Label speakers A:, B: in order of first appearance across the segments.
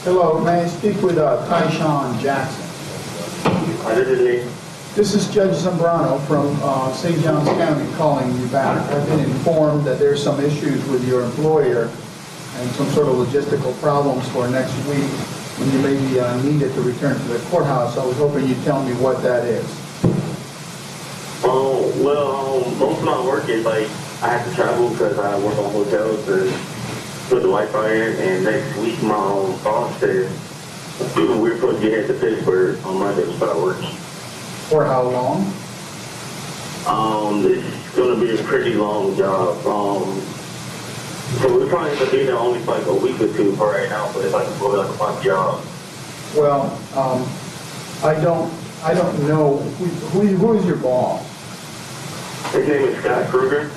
A: Hello, may I speak with Tyshawn Jackson?
B: This is me.
A: This is Judge Zambrano from St. Johns County calling you back. I've been informed that there's some issues with your employer and some sort of logistical problems for next week when you may be needed to return to the courthouse. I was hoping you'd tell me what that is.
B: Most of my work is like I have to travel because I work on hotels and put the Wi-Fi in. And next week, my boss said we're supposed to get to Pittsburgh on Monday to start work.
A: For how long?
B: It's going to be a pretty long job. So we're probably going to be there only for like a week or two for right now, but it's like a fun job.
A: Well, I don't know who is your boss.
B: His name is Scott Kruger.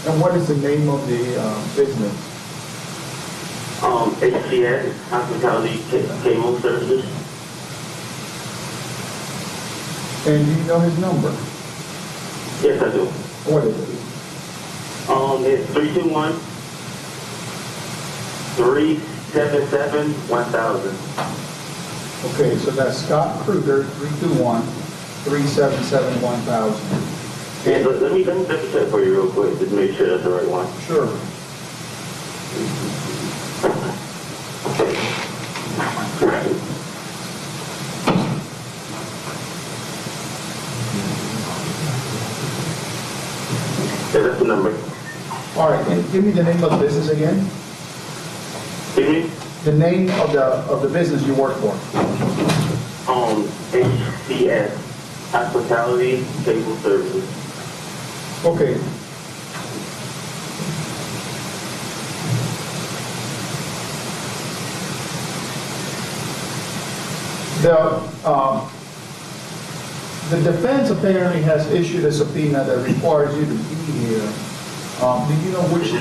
A: And what is the name of the business?
B: HCS, Hospitality Cable Services.
A: And do you know his number?
B: Yes, I do.
A: What is it?
B: It's 321-377-1000.
A: Okay, so that's Scott Kruger, 321-377-1000.
B: Yeah, let me double check for you real quick, just make sure that's the right one.
A: Sure.
B: Yeah, that's the number.
A: All right, and give me the name of the business again.
B: Excuse me?
A: The name of the business you work for.
B: HCS, Hospitality Cable Services.
A: Okay. The defense apparently has issued a subpoena that requires you to be here. Do you know which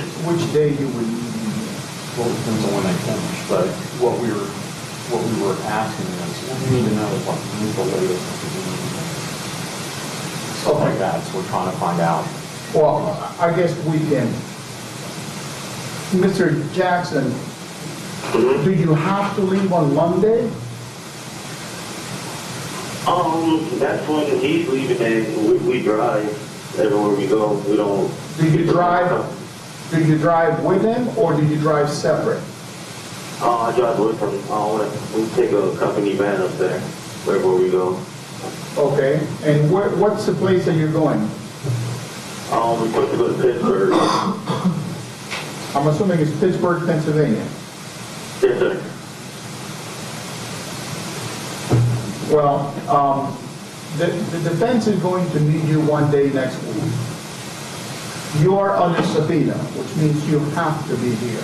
A: day you would need to be here?
C: Well, it depends on when they finish, but what we were asking is, we need to know what the latest stuff like that, so we're trying to find out.
A: Well, I guess we can. Mr. Jackson, do you have to leave on Monday?
B: That's when he's leaving and we drive everywhere we go. We don't.
A: Do you drive with him or do you drive separate?
B: I drive with him. We take a company van up there wherever we go.
A: Okay, and what's the place that you're going?
B: We're supposed to go to Pittsburgh.
A: I'm assuming it's Pittsburgh, Pennsylvania.
B: Yes, sir.
A: Well, the defense is going to need you one day next week. You are under subpoena, which means you have to be here.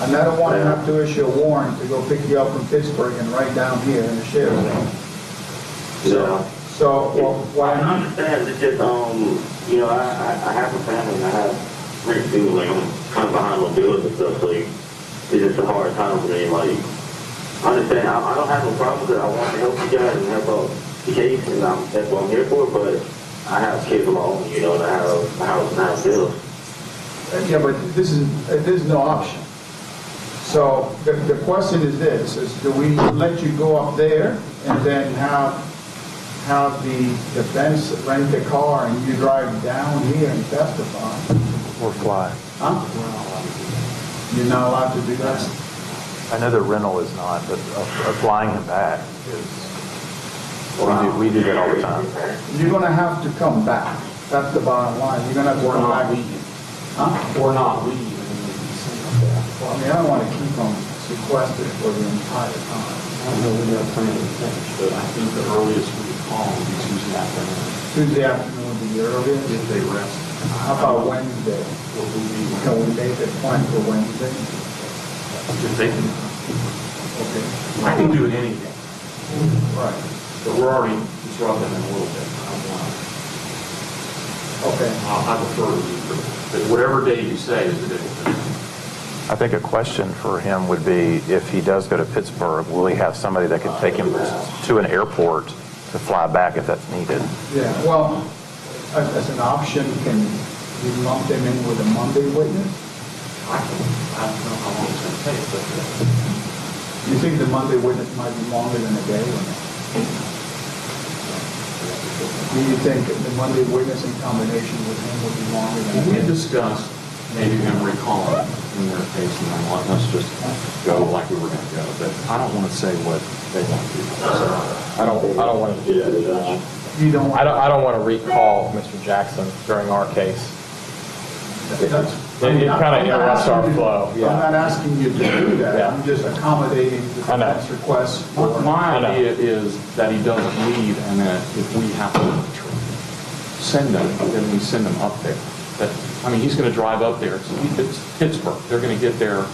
A: And I don't want to have to issue a warrant to go pick you up from Pittsburgh and right down here in the sheriff's office. So,
B: I understand. It's just, I have a family and I have rent too. Like, I'm kind of behind on bills and stuff. So it's just a hard time for me. Like, I understand. I don't have no problem because I want to help you guys and help out the case, and that's what I'm here for. But I have kids of my own, and I have a house and I have bills.
A: yeah, but there's no option. So the question is this: do we let you go up there and then have the defense rent a car and you drive down here and testify?
D: Or fly.
A: Huh? You're not allowed to do that.
D: I know the rental is not, but flying him back is, we do that all the time.
A: You're going to have to come back. That's the bottom line. You're going to have to come back. Huh?
C: Or not leave.
A: Well, I mean, I don't want to keep them sequestered for the entire time.
C: I don't know when they're planning to finish, but I think the earliest we could call would be Tuesday afternoon.
A: Tuesday afternoon would be the earliest.
C: If they rest.
A: How about Wednesday?
C: What would be
A: Can we make a plan for Wednesday?
C: if they can,
A: Okay.
C: I can do it any day,
A: Right.
C: but we're already disrupting them a little bit.
A: Okay.
C: I prefer to leave, but whatever day you say is the day.
D: I think a question for him would be, if he does go to Pittsburgh, will he have somebody that can take him to an airport to fly back if that's needed?
A: Yeah, well, as an option, can you lump them in with a Monday witness?
C: I don't know how long it's going to take, but
A: You think the Monday witness might be longer than a day or not? Do you think the Monday witness in combination with him would be longer than a
C: We
A: day?
C: discussed maybe him recalling in their case and then letting us just go like we were going to go, but I don't want to say what they want to do. So
E: I don't want to do that.
A: You don't want
E: I don't want to recall Mr. Jackson during our case. It kind of interrupts our flow.
A: I'm not asking you to do that.
E: Yeah.
A: I'm just accommodating the
E: I know.
A: defense request.
C: my
E: I know.
C: idea is that he doesn't leave and that if we have to send them, then we send them up there. I mean, he's going to drive up there. It's Pittsburgh. They're going to get there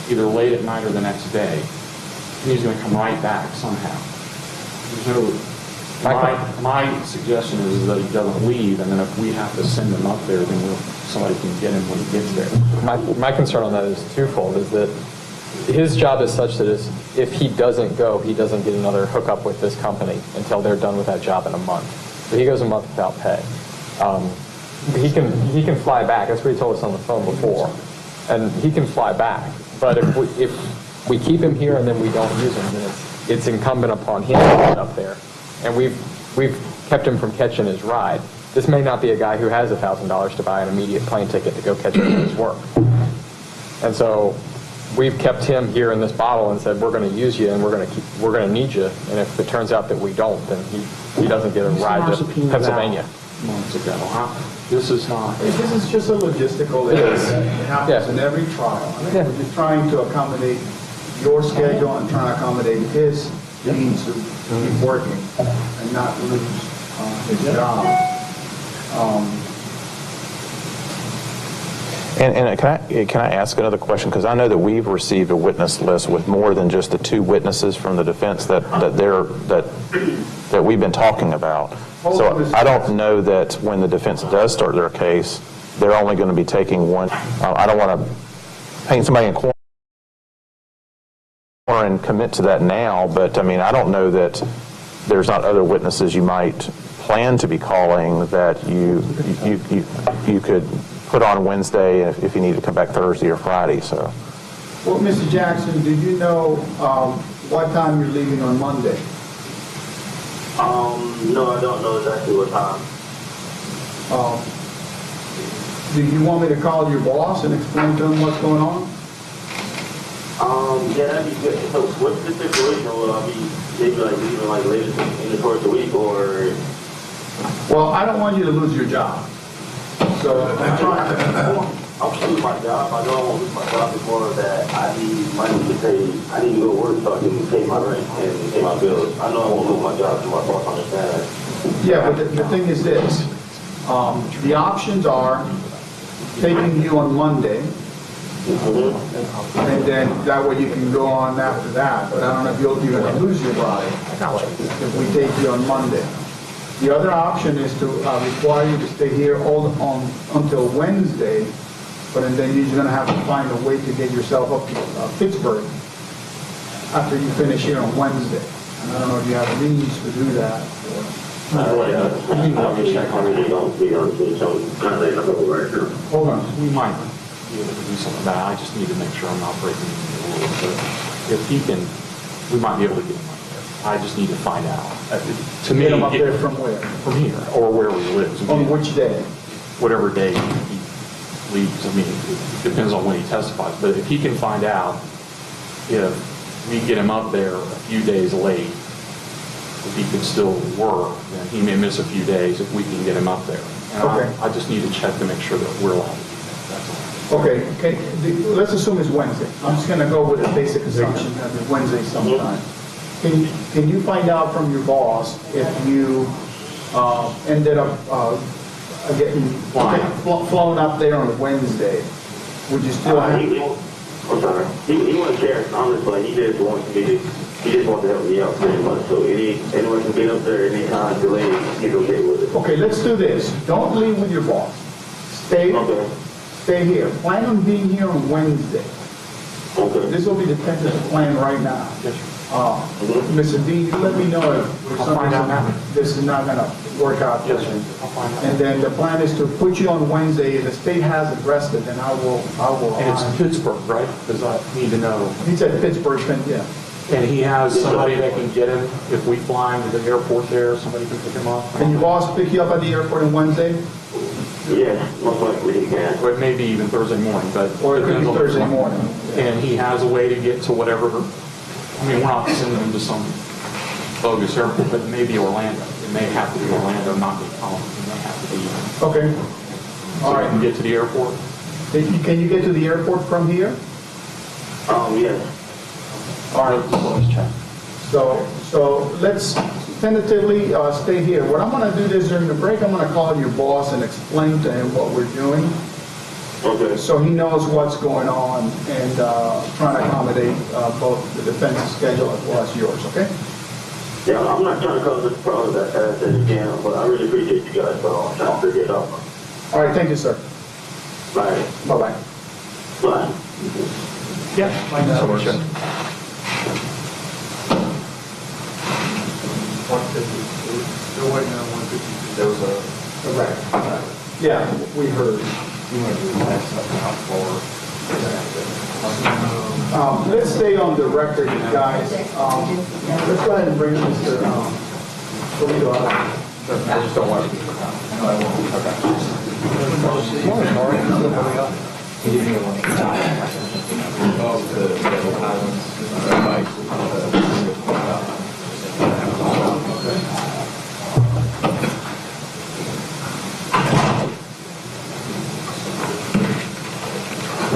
C: either late at night or the next day. And he's going to come right back somehow. There's no, my suggestion is that he doesn't leave, and then if we have to send him up there, then somebody can get him when he gets there.
E: My concern on that is twofold, is that his job is such that if he doesn't go, he doesn't get another hookup with this company until they're done with that job in a month. So he goes a month without pay. He can fly back. That's what he told us on the phone before. And he can fly back. But if we keep him here and then we don't use him, then it's incumbent upon him to get up there. And we've kept him from catching his ride. This may not be a guy who has $1,000 to buy an immediate plane ticket to go catch his work. And so we've kept him here in this bottle and said, we're going to use you and we're going to need you. And if it turns out that we don't, then he doesn't get a ride to Pennsylvania.
C: Months ago. This is not.
A: This is just a logistical issue. It happens
E: Yeah.
A: in every trial. I mean,
E: Yeah.
A: we're just trying to accommodate your schedule and trying to accommodate his needs to keep working and not lose his job.
D: And can I ask another question? Because I know that we've received a witness list with more than just the 2 witnesses from the defense that we've been talking about. So I don't know that when the defense does start their case, they're only going to be taking one. I don't want to paint somebody in corner and commit to that now, but I mean, I don't know that there's not other witnesses you might plan to be calling that you could put on Wednesday if you need to come back Thursday or Friday. So,
A: Well, Mr. Jackson, do you know what time you're leaving on Monday?
B: No, I don't know exactly what time.
A: Do you want me to call your boss and explain to him what's going on?
B: Yeah, that'd be good. So what's the situation? Will I be maybe like leaving like later in the course of the week or?
A: Well, I don't want you to lose your job. So I'm trying to...
B: I'm losing my job. I know I won't lose my job before that. I need money to pay. I need to go work so I can pay my rent and pay my bills. I know I won't lose my job, so my boss understands.
A: Yeah, but the thing is this. The options are taking you on Monday, and then that way you can go on after that. But I don't know if you're going to lose your ride if we take you on Monday. The other option is to require you to stay here until Wednesday, but then you're going to have to find a way to get yourself up to Pittsburgh after you finish here on Wednesday. And I don't know if you have means to do that. Hold on.
C: We might be able to do something about it. I just need to make sure I'm not breaking the rules. But if he can, we might be able to get him up there. I just need to find out. To me,
A: Get them up there from where?
C: from here or wherever he lives.
A: On which day?
C: Whatever day he leaves. I mean, it depends on when he testifies. But if he can find out if we get him up there a few days late, if he could still work, then he may miss a few days if we can get him up there. And
A: Okay.
C: I just need to check to make sure that we're allowed to do that. That's all.
A: Okay, let's assume it's Wednesday. I'm just going to go with a basic assumption that it's Wednesday sometime. Can you find out from your boss if you ended up getting flown up there on Wednesday? Would you still have...
B: I'm sorry. He wouldn't care, honestly. He just wants to help me out pretty much. So anyone can get up there anytime delayed, he's okay with it.
A: Okay, let's do this. Don't leave with your boss. Stay here. Plan on being here on Wednesday.
B: Okay.
A: This will be the tentative plan right now.
C: Yes, sir.
A: Mr. D, let me know if for some
C: find out now.
A: reason this is not gonna work out.
C: Yes, sir. I'll find out.
A: And then the plan is to put you on Wednesday. If the state has it rested, then I will.
C: And it's Pittsburgh, right? Because I need to know.
A: He said Pittsburgh, yeah.
C: And he has somebody that can get him if we fly him to the airport there, somebody can pick him up.
A: Can your boss pick you up at the airport on Wednesday?
B: Yeah, most likely he can.
C: Or it may be even Thursday morning, but.
A: Or it could be
C: depends on the
A: Thursday
C: flight.
A: morning.
C: And he has a way to get to whatever, I mean, we're not sending him to some bogus airport, but maybe Orlando. It may have to be Orlando, not be Collins. It may have to be.
A: Okay.
C: So I can get to the airport.
A: Can you get to the airport from here?
B: Yes.
A: All right.
C: Let's check.
A: So let's tentatively stay here. What I'm going to do is during the break, I'm going to call your boss and explain to him what we're doing,
B: Okay.
A: so he knows what's going on and trying to accommodate both the defense's schedule as well as yours, okay?
B: Yeah, I'm not trying to cause this problem as you can, but I really appreciate you guys, so I'm trying to figure it out.
A: All right, thank you, sir.
B: Bye.
A: Bye-bye.
B: Bye.
C: Yeah. Thank you so much.
A: Still waiting on 152. There was a... Right. Yeah, we heard. Let's stay on the record, guys. Let's go ahead and bring Mr. Toledo out.
E: I just don't want to.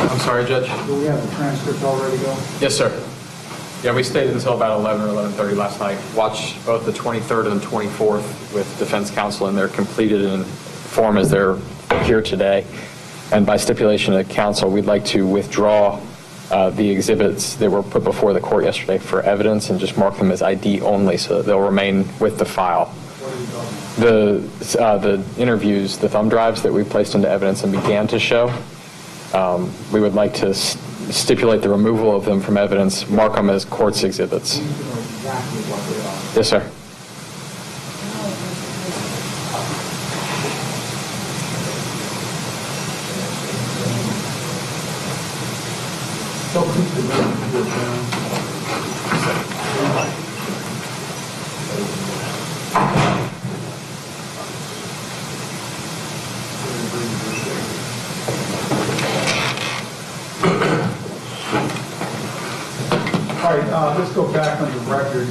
E: I'm sorry, Judge.
A: Do we have the transcript already go?
E: Yes, sir. Yeah, we stayed until about 11 or 11:30 last night. Watched both the 23rd and the 24th with defense counsel in their completed in form as they're here today. And by stipulation of counsel, we'd like to withdraw the exhibits that were put before the court yesterday for evidence and just mark them as ID only so that they'll remain with the file. The interviews, the thumb drives that we placed into evidence and began to show, we would like to stipulate the removal of them from evidence, mark them as court's exhibits.
A: We need to know exactly what they are.
E: Yes, sir.
A: So keep the record down. All right, let's go back on the record.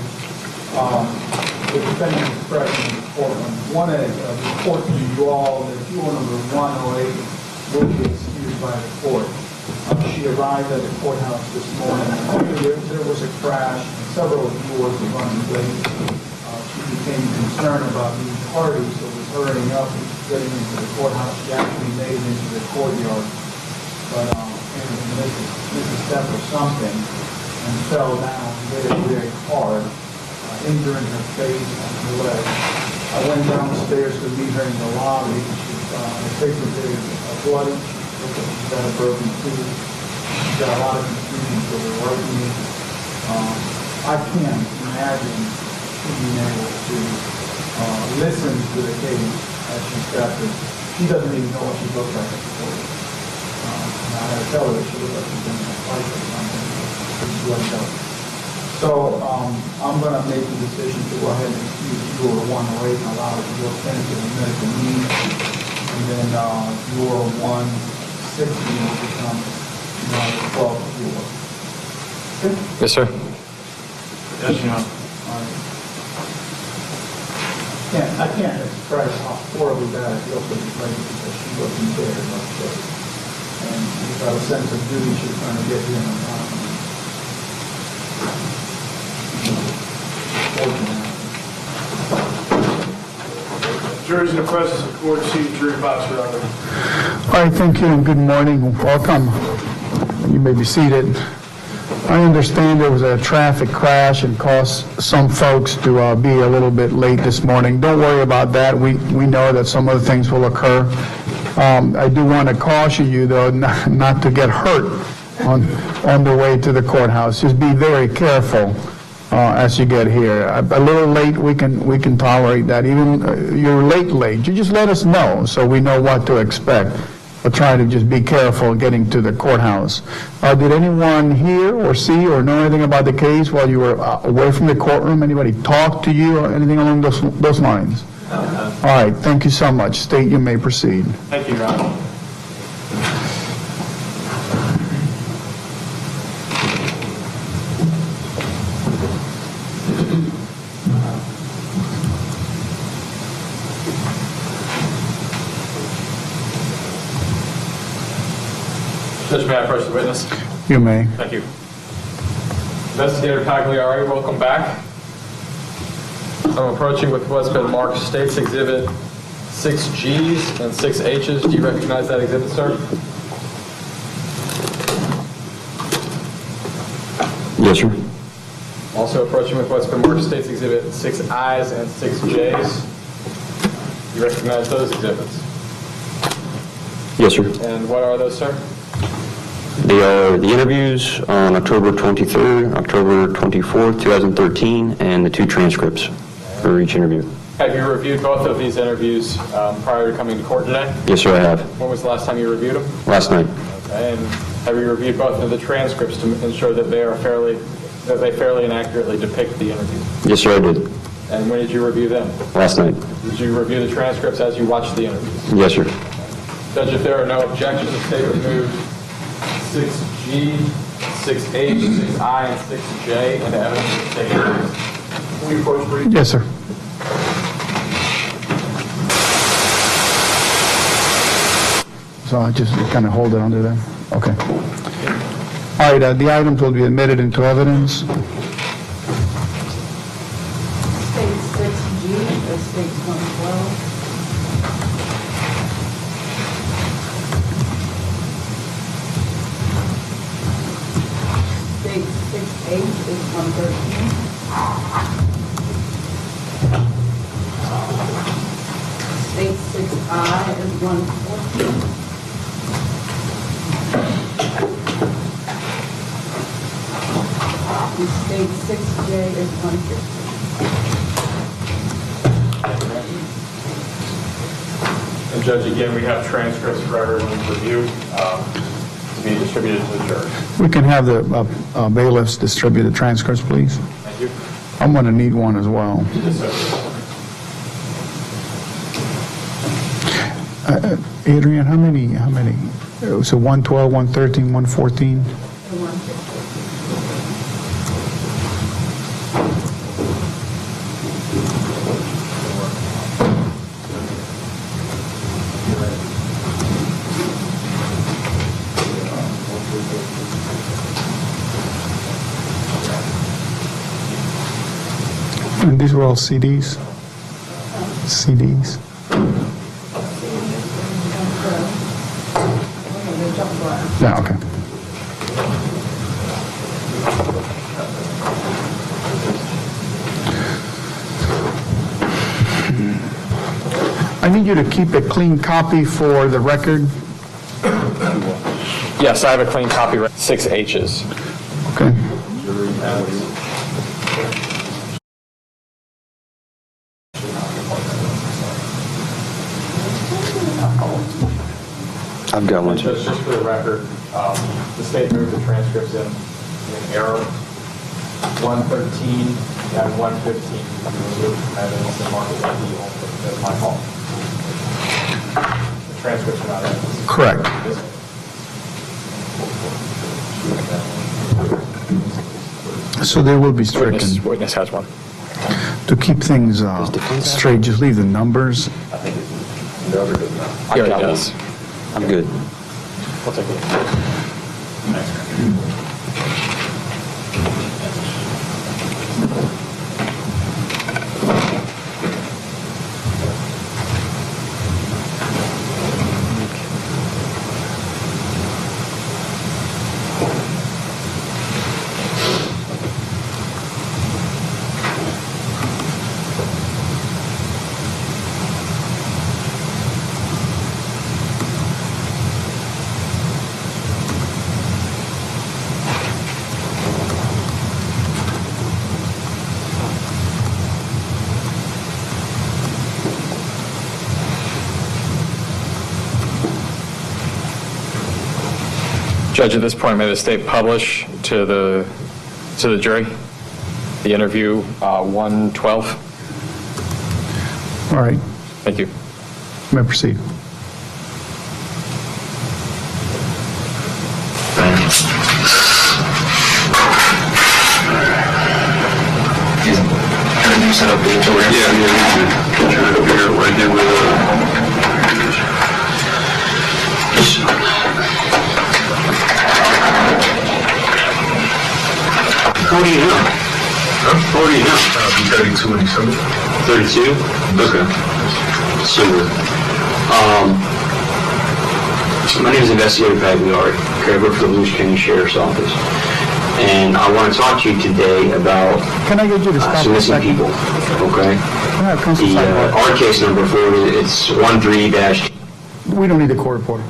A: The defendant is present in the courtroom. Want to report to you all that juror number 108 will be excused by the court. She arrived at the courthouse this morning. There was a crash. Several jurors were running late. She became concerned about being tardy, so was hurrying up and getting into the courthouse. She actually made it into the courtyard, but missed a step or something and fell down very, very hard, injuring her face and her leg. I went downstairs to meet her in the lobby. Her face was very bloody. She's got a broken tooth. She's got a lot of confusion to her right knee. I can't imagine being able to listen to the case as she's got this. She doesn't even know what she looks like at the court. And I had to tell her that she looked like she's been in a fight or something. She's left out. So I'm going to make the decision to go ahead and excuse juror 108 and allow her to go tentative and medical need. And then juror 160 will become 12 juror. Okay?
E: Yes, sir.
C: Yes, Your Honor.
A: I can't express how horribly bad I feel for this lady because she wasn't there much day. And she's got a sense of duty she's trying to get here on time.
F: Jurors in the presence of the court, see the jury box, Your Honor.
G: All right, thank you and good morning. Welcome. You may be seated. I understand there was a traffic crash and caused some folks to be a little bit late this morning. Don't worry about that. We know that some other things will occur. I do want to caution you, though, not to get hurt on the way to the courthouse. Just be very careful as you get here. A little late, we can tolerate that. Even you're late, you just let us know so we know what to expect. But try to just be careful getting to the courthouse. Did anyone hear or see or know anything about the case while you were away from the courtroom? Anybody talk to you or anything along those lines? All right, thank you so much. State, you may proceed.
C: Thank you, Your Honor.
E: Judge, may I approach the witness?
G: You may.
E: Thank you. Investigator Pagliari, welcome back. I'm approaching with what's been marked State's Exhibit 6Gs and 6Hs. Do you recognize that exhibit, sir?
H: Yes, sir.
E: Also approaching with what's been marked State's Exhibit 6Is and 6Js. You recognize those exhibits?
H: Yes, sir.
E: And what are those, sir?
H: They are the interviews on October 23rd, October 24th, 2013, and the 2 transcripts for each interview.
E: Have you reviewed both of these interviews prior to coming to court today?
H: Yes, sir, I have.
E: When was the last time you reviewed them?
H: Last night.
E: Okay. And have you reviewed both of the transcripts to ensure that they fairly and accurately depict the interview?
H: Yes, sir, I did.
E: And when did you review them?
H: Last night.
E: Did you review the transcripts as you watched the interviews?
H: Yes, sir.
E: Judge, if there are no objections, the State would move 6G, 6H, 6I, and 6J into evidence of the State interviews. Can we approach brief?
G: Yes, sir. So I just kind of hold it under there? Okay. All right, the items will be admitted into evidence.
I: State 6G, that's State 112. State 6H is 113. State 6I is 114. And State 6J is 115.
E: And Judge, again, we have transcripts for everyone's review to be distributed to the jury.
G: We can have the bailiffs distribute the transcripts, please.
E: Thank you.
G: I'm going to need one as well.
E: Yes, sir.
G: Adrian, how many? So 112, 113, 114?
I: And 115.
G: And these were all CDs? CDs? Yeah, okay. I need you to keep a clean copy for the record.
E: Yes, I have a clean copy, 6 H's.
G: Okay.
H: I've got one, too.
E: Just for the record, the State moved the transcripts in error. 113 and 115 removed from evidence and marked as ID only. That's my fault. The transcripts are not evidence.
G: Correct. So they will be stricken.
E: Witness has one.
G: To keep things straight, just leave the numbers.
E: He already does.
H: I'm good.
E: We'll take it. Judge, at this point, may the state publish to the jury the interview 112?
G: All right,
E: Thank you.
G: you may proceed.
J: Set up the interview. Yeah, trying to figure out what I did with
H: What do you know? What do you know?
J: I'll be 32 in December.
H: 32? Okay. So, my name is Investigator Pagliari. Okay, I work for the Volusia County Sheriff's Office. And I want to talk to you today about
G: Can I get you to stop
H: some
G: for a
H: missing
G: second?
H: people. Okay?
G: Can I have Counsel Sidebar?
H: Our case number 4, it's 13-.
G: We don't need the court reporter.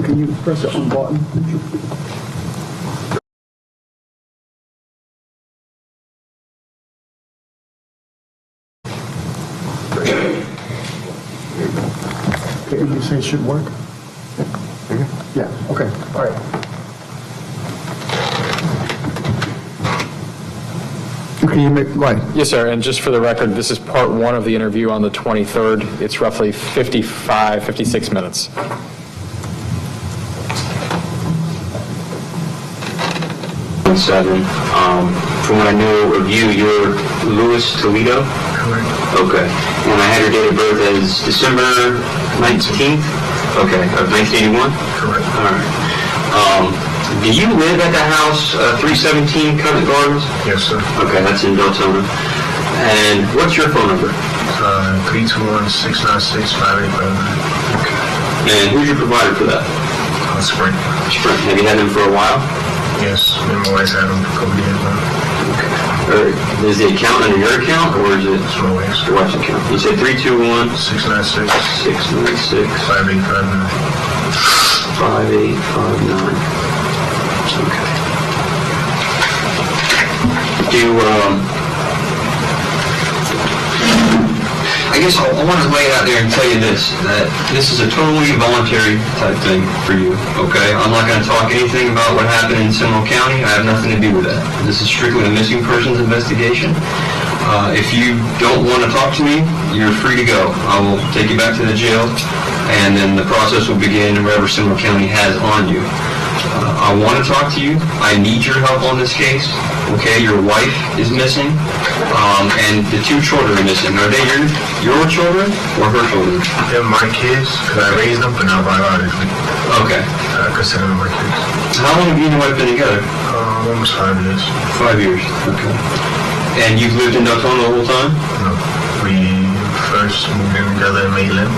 G: Can you press the on button? Okay, you say it should work? Yeah, okay, all right. Okay, you may, go ahead.
E: Yes, sir, and just for the record, this is part 1 of the interview on the 23rd. It's roughly 56 minutes.
H: From what I know of you, you're Louis Toledo?
J: Correct.
H: Okay. And I had your date of birth as December 19th? Okay, of 1981?
J: Correct.
H: All right. Do you live at the house 317 Covent Gardens?
J: Yes, sir.
H: Okay, that's in Deltona. And what's your phone number?
J: 321-696-5859.
H: And who's your provider for that?
J: Sprint.
H: Sprint. Have you had them for a while?
J: Yes, me and my wife had them for a couple years now.
H: Or is the account under your account, or is it
J: It's my wife's.
H: your wife's account? You said 321
J: 696
H: 696
J: 5859.
H: 5859. Okay. I guess I want to lay it out there and tell you this, that this is a totally voluntary type thing for you, okay? I'm not going to talk anything about what happened in Seminole County. I have nothing to do with that. This is strictly a missing persons investigation. If you don't want to talk to me, you're free to go. I will take you back to the jail, and then the process will begin wherever Seminole County has on you. I want to talk to you. I need your help on this case. Okay, your wife is missing, and the 2 children are missing. Are they your children or her children?
J: They're my kids, because I raised them, but not biologically.
H: Okay.
J: I consider them my kids.
H: How long have you and your wife been together?
J: Almost 5 years.
H: 5 years. Okay. And you've lived in Deltona the whole time?
J: No, we first moved in together in Maitland.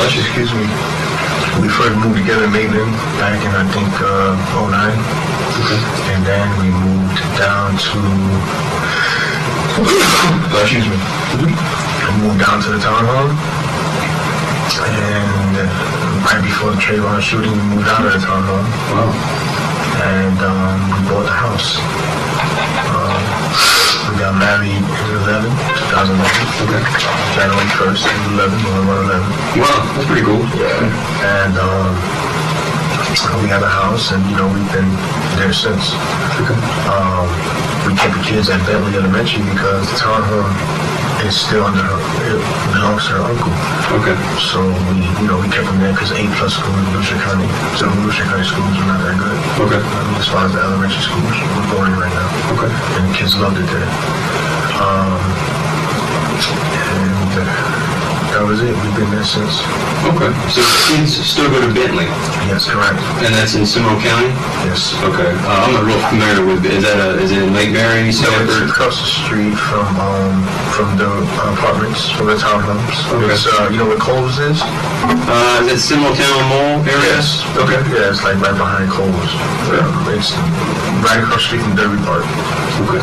J: Excuse me. We first moved together in Maitland back in, I think, 09.
H: Okay.
J: And then we moved down to, excuse me, we moved down to the townhome. And right before the Trayvon shooting, we moved out of the townhome.
H: Wow.
J: And we bought the house. We got married in 2011.
H: Okay.
J: January 1st, 11, November 11.
H: Wow, that's pretty cool.
J: Yeah. And we had a house, and we've been there since.
H: Okay.
J: We kept the kids at Bentley Elementary because the townhome it's still under her, it belongs to her uncle.
H: Okay.
J: So we kept him there because 8+ schools in Volusia County. So Volusia County schools are not that good.
H: Okay.
J: As far as the elementary schools, we're going right now.
H: Okay.
J: And the kids loved it there. And that was it. We've been there since.
H: Okay. So the kids still go to Bentley?
J: Yes, correct.
H: And that's in Seminole County?
J: Yes.
H: Okay. I'm not real familiar with it. Is it in Lake Mary,
J: So it's
H: Sanford?
J: across the street from the apartments, from the townhomes.
H: Okay.
J: It's, you know where Kohl's is?
H: Is it Seminole Town Mall area?
J: Yes.
H: Okay.
J: Yeah, it's like right behind Kohl's. It's right across the street from Derby Park.
H: Okay.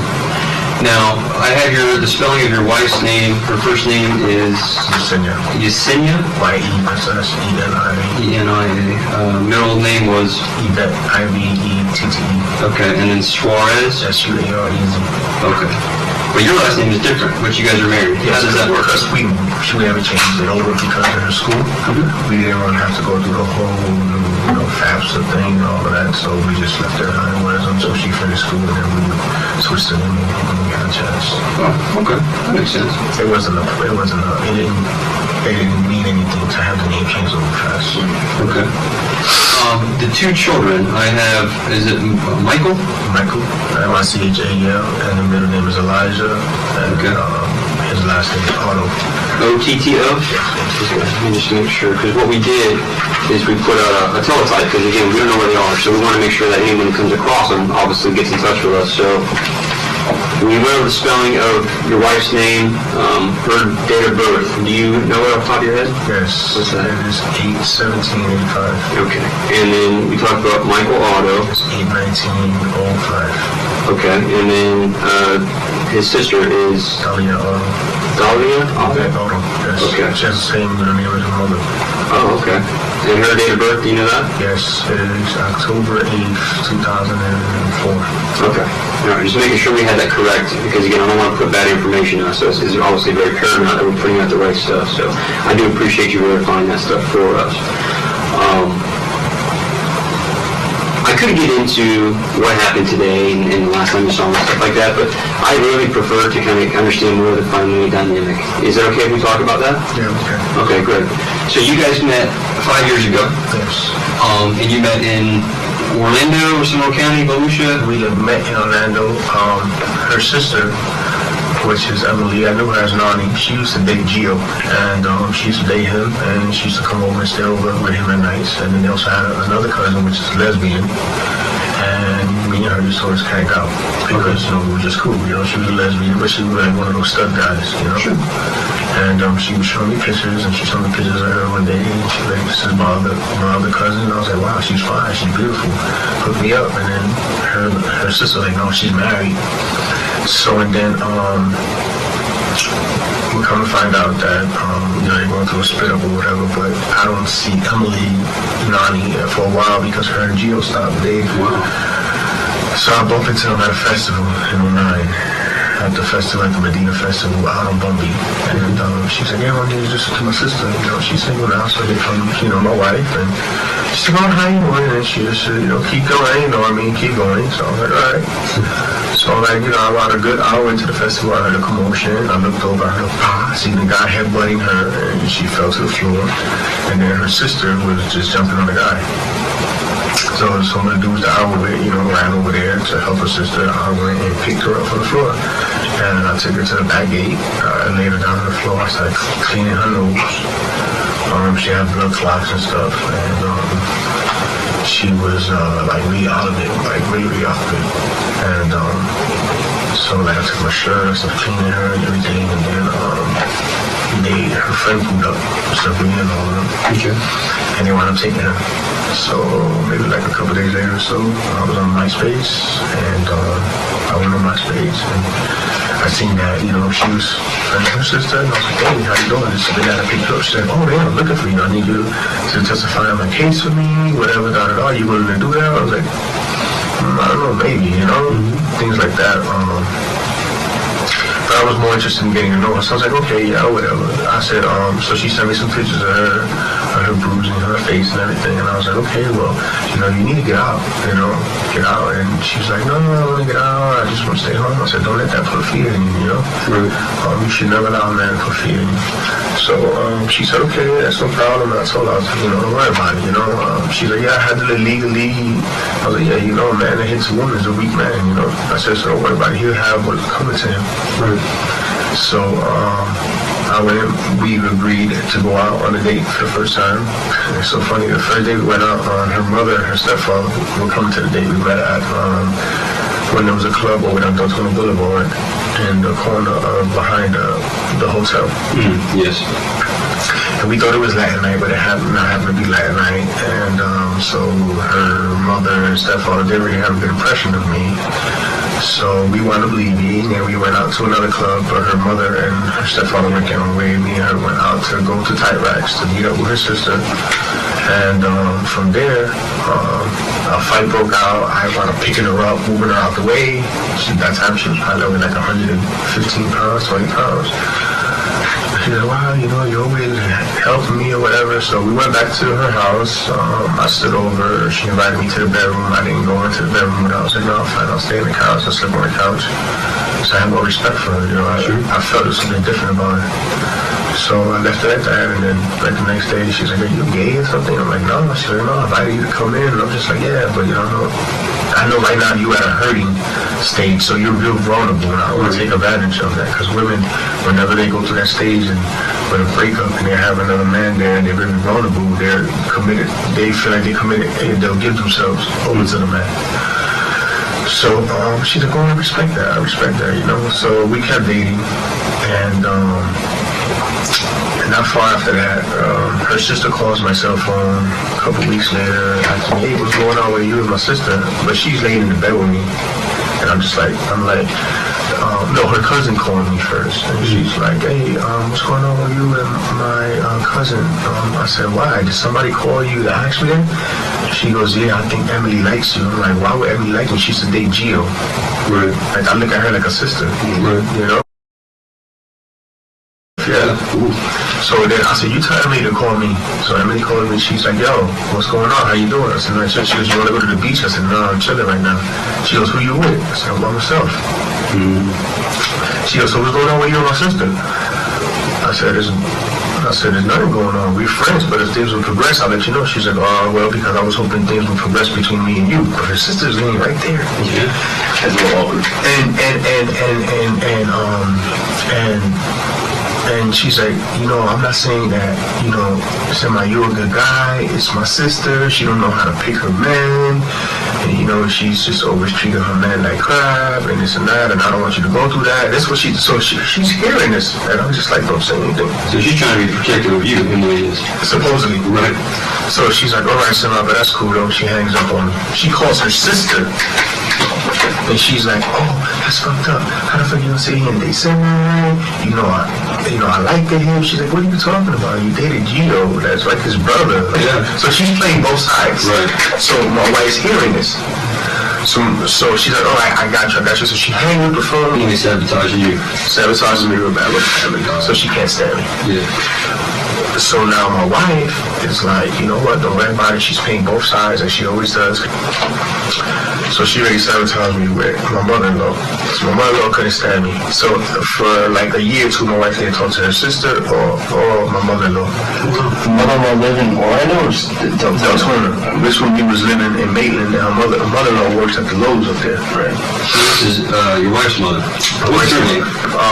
H: Now, I have the spelling of your wife's name. Her first name is
J: Yesenia.
H: Yesenia?
J: Y-E-S-S-E-N-I-A.
H: E-N-I-A. Middle name was?
J: Yvette. I-V-E-T-T-E.
H: Okay, and then Suarez?
J: S-U-A-R-E-Z.
H: Okay. But your last name is different, but you guys are married. How does that work?
J: Because we haven't changed it over because of her school. We didn't want to have to go through the whole FAFSA thing and all of that, so we just left it how it was until she finished school, and then we switched it in when we had a chance.
H: Oh, okay. That makes sense.
J: It didn't mean anything to have the name changed over fast.
H: Okay. The two children I have, is it Michael?
J: Michael, M-I-C-H-A-L, and the middle name is Elijah, and
H: Okay.
J: his last name is Otto.
H: O-T-T-O? Okay, let me just make sure, because what we did is we put out a teletype, because again, we don't know where they are, so we want to make sure that anyone who comes across them obviously gets in touch with us. So we went over the spelling of your wife's name, her date of birth. Do you know it off the top of your head?
J: Yes.
H: What's that?
J: It is 8/17/85.
H: Okay. And then we talked about Michael Otto.
J: It's 8/19/05.
H: Okay. And then his sister is
J: Talia Otto.
H: Dahlia Otto?
J: Yvette Otto, yes.
H: Okay.
J: She has the same middle name as her mother.
H: Oh, okay. And her date of birth, do you know that?
J: Yes, it is October 8th, 2004.
H: Okay. All right, just making sure we had that correct, because again, I don't want to put bad information out, so it's obviously very paramount that we're putting out the right stuff, so I do appreciate you verifying that stuff for us. I could get into what happened today and the last time you saw him and stuff like that, but I really prefer to kind of understand more of the family dynamic. Is it okay if we talk about that?
J: Yeah, okay.
H: Okay, great. So you guys met 5 years ago,
J: Yes.
H: and you met in Orlando or Seminole County, Volusia?
J: We had met in Orlando. Her sister, which is Emily, I knew her as Nani. She used to date Gio, and she used to date him, and she used to come over and stay over with him at nights. And then they also had another cousin, which is lesbian, and me and her just always hang out because we were just cool. She was a lesbian, but she was like one of those stud guys, Sure. And she was showing me pictures, and she showed me pictures of her one day, and she was like, "This is my other cousin." And I was like, "Wow, she's fine, she's beautiful." Hooked me up, and then her sister was like, "No, she's married." So, and then we come to find out that they're going through a split up or whatever, but I don't see Emily Nani for a while because her and Gio stopped dating.
H: Wow.
J: So I bumped into them at a festival in 09. At the festival, at the Medina Festival out on Bumby. And she said, "Yeah, I'm here just to my sister. She's single now, so they come, my wife." And she said, "Oh, how you doing?" And she just said, "Keep going, keep going." So I was like, "All right." So about a good hour into the festival, I heard a commotion. I looked over, I heard I seen the guy headbutting her, and she fell to the floor. And then her sister was just jumping on the guy. So some of the dudes that I was with, ran over there to help her sister. I went and picked her up from the floor. And I took her to the back gate. I laid her down on the floor. I started cleaning her nose. She had blood clots and stuff. And she was really out of it, really out of it. And so I took my shirt, I started cleaning her and everything. And then her friend pulled up, Stephanie and all of them.
H: Okay.
J: And they wound up taking her. So maybe like a couple days later or so, I was on MySpace, and I went on MySpace, and I seen that, she was friends with her sister, and I was like, "Hey, how you doing?" So they got to pick her up. She said, "Oh, yeah, I'm looking for you. I need you to testify on my case for me, whatever, Are you willing to do that?" I was like, I don't know, maybe, things like that. But I was more interested in getting to know her. So I was like, "Okay, yeah, whatever." I said, so she sent me some pictures of her bruising, her face and everything. And I was like, okay, well, you need to get out, get out. And she was like, no, I want to get out. I just want to stay home. I said, don't let that put fear in you,
H: Right.
J: You should never allow a man to put fear in you. So she said, okay, that's no problem. And I told her, I was like, don't worry about it, She's like, yeah, I had to live legally. I was like, yeah, a man that hits a woman is a weak man, I said, so don't worry about it. He'll have what's coming to him.
H: Right.
J: So we agreed to go out on a date for the first time. It's so funny, the first day we went out, her mother and her stepfather were coming to the date. We met at when there was a club over on Toledo Boulevard in the corner behind the hotel.
H: Yes.
J: And we thought it was Latin night, but it happened to be Latin night. And so her mother and stepfather didn't really have a good impression of me. So we wound up leaving, and we went out to another club, but her mother and her stepfather went getting away. Me and her went out to go to Tight Racks to meet up with her sister. And from there, a fight broke out. I wound up picking her up, moving her out the way. That time she was probably like 115 pounds, 20 pounds. She said, wow, you always helping me or whatever. So we went back to her house. I stood over. She invited me to the bedroom. I didn't go into the bedroom. I was like, no, I'm fine. I'll stay in the couch. I'll sleep on the couch. So I had more respect for her. I felt there was something different about her. So I left it at that. And then like the next day, she's like, are you gay or something? I'm like, no. She's like, no, I invited you to come in. And I'm just like, yeah, but I know right now you at a hurting stage, so you're real vulnerable, and I don't want to take advantage of that, because women, whenever they go through that stage and with a breakup and they have another man there and they're really vulnerable, they're committed, they feel like they're committed, and they'll give themselves over to the man. So she's like, oh, I respect that, So we kept dating, and not far after that, her sister calls my cell phone a couple weeks later, asking me, hey, what's going on with you and my sister? But she's laying in the bed with me. And I'm like, no, her cousin called me first. And she's like, hey, what's going on with you and my cousin? I said, why? Did somebody call you to ask me that? She goes, yeah, I think Emily likes you. I'm like, why would Emily like me? She used to date Gio.
H: Right.
J: Like, I look at her like a sister,
H: Right.
J: Yeah. So then I said, you tell Emily to call me. So Emily called me. She's like, yo, what's going on? How you doing? I said, no. She goes, you want to go to the beach? I said, no, I'm chilling right now. She goes, who you with? I said, I'm by myself. She goes, so what's going on with you and my sister? I said, there's nothing going on. We're friends, but if things will progress, I'll let you know. She's like, oh, well, because I was hoping things would progress between me and you. But her sister's laying right there.
H: Yeah. That's a little awkward.
J: And she's like, I'm not saying that, you're a good guy. It's my sister. She don't know how to pick her man. And, she's just always treating her man like crap and this and that. And I don't want you to go through that. That's what she's hearing this. And I'm just like, don't say anything.
H: So she's trying to be protective of you, Emily is.
J: Supposedly.
H: Right.
J: So she's like, all right, Sima, but that's cool, though. She hangs up on me. She calls her sister. And she's like, oh, that's fucked up. How the fuck you gonna say he and they said, I liked him. She's like, what are you talking about? You dated Gio. That's like his brother.
H: Yeah.
J: So she's playing both sides.
H: Right.
J: So my wife's hearing this. So she's like, all right, I got you. So she hangs up the phone.
H: Emily sabotaging you.
J: Sabotaging me real bad. So she can't stand me.
H: Yeah.
J: So now my wife is like, you know what, don't worry about it. She's paying both sides, as she always does. So she already sabotaged me with my mother-in-law. So my mother-in-law couldn't stand me. So for like a year or two, my wife didn't talk to her sister or my mother-in-law.
K: Mother-in-law living in Orlando or
J: Deltona? This one, we was living in Maitland, and her mother-in-law works at the Lowe's up there.
K: Right.
H: This is your wife's mother. What's her name?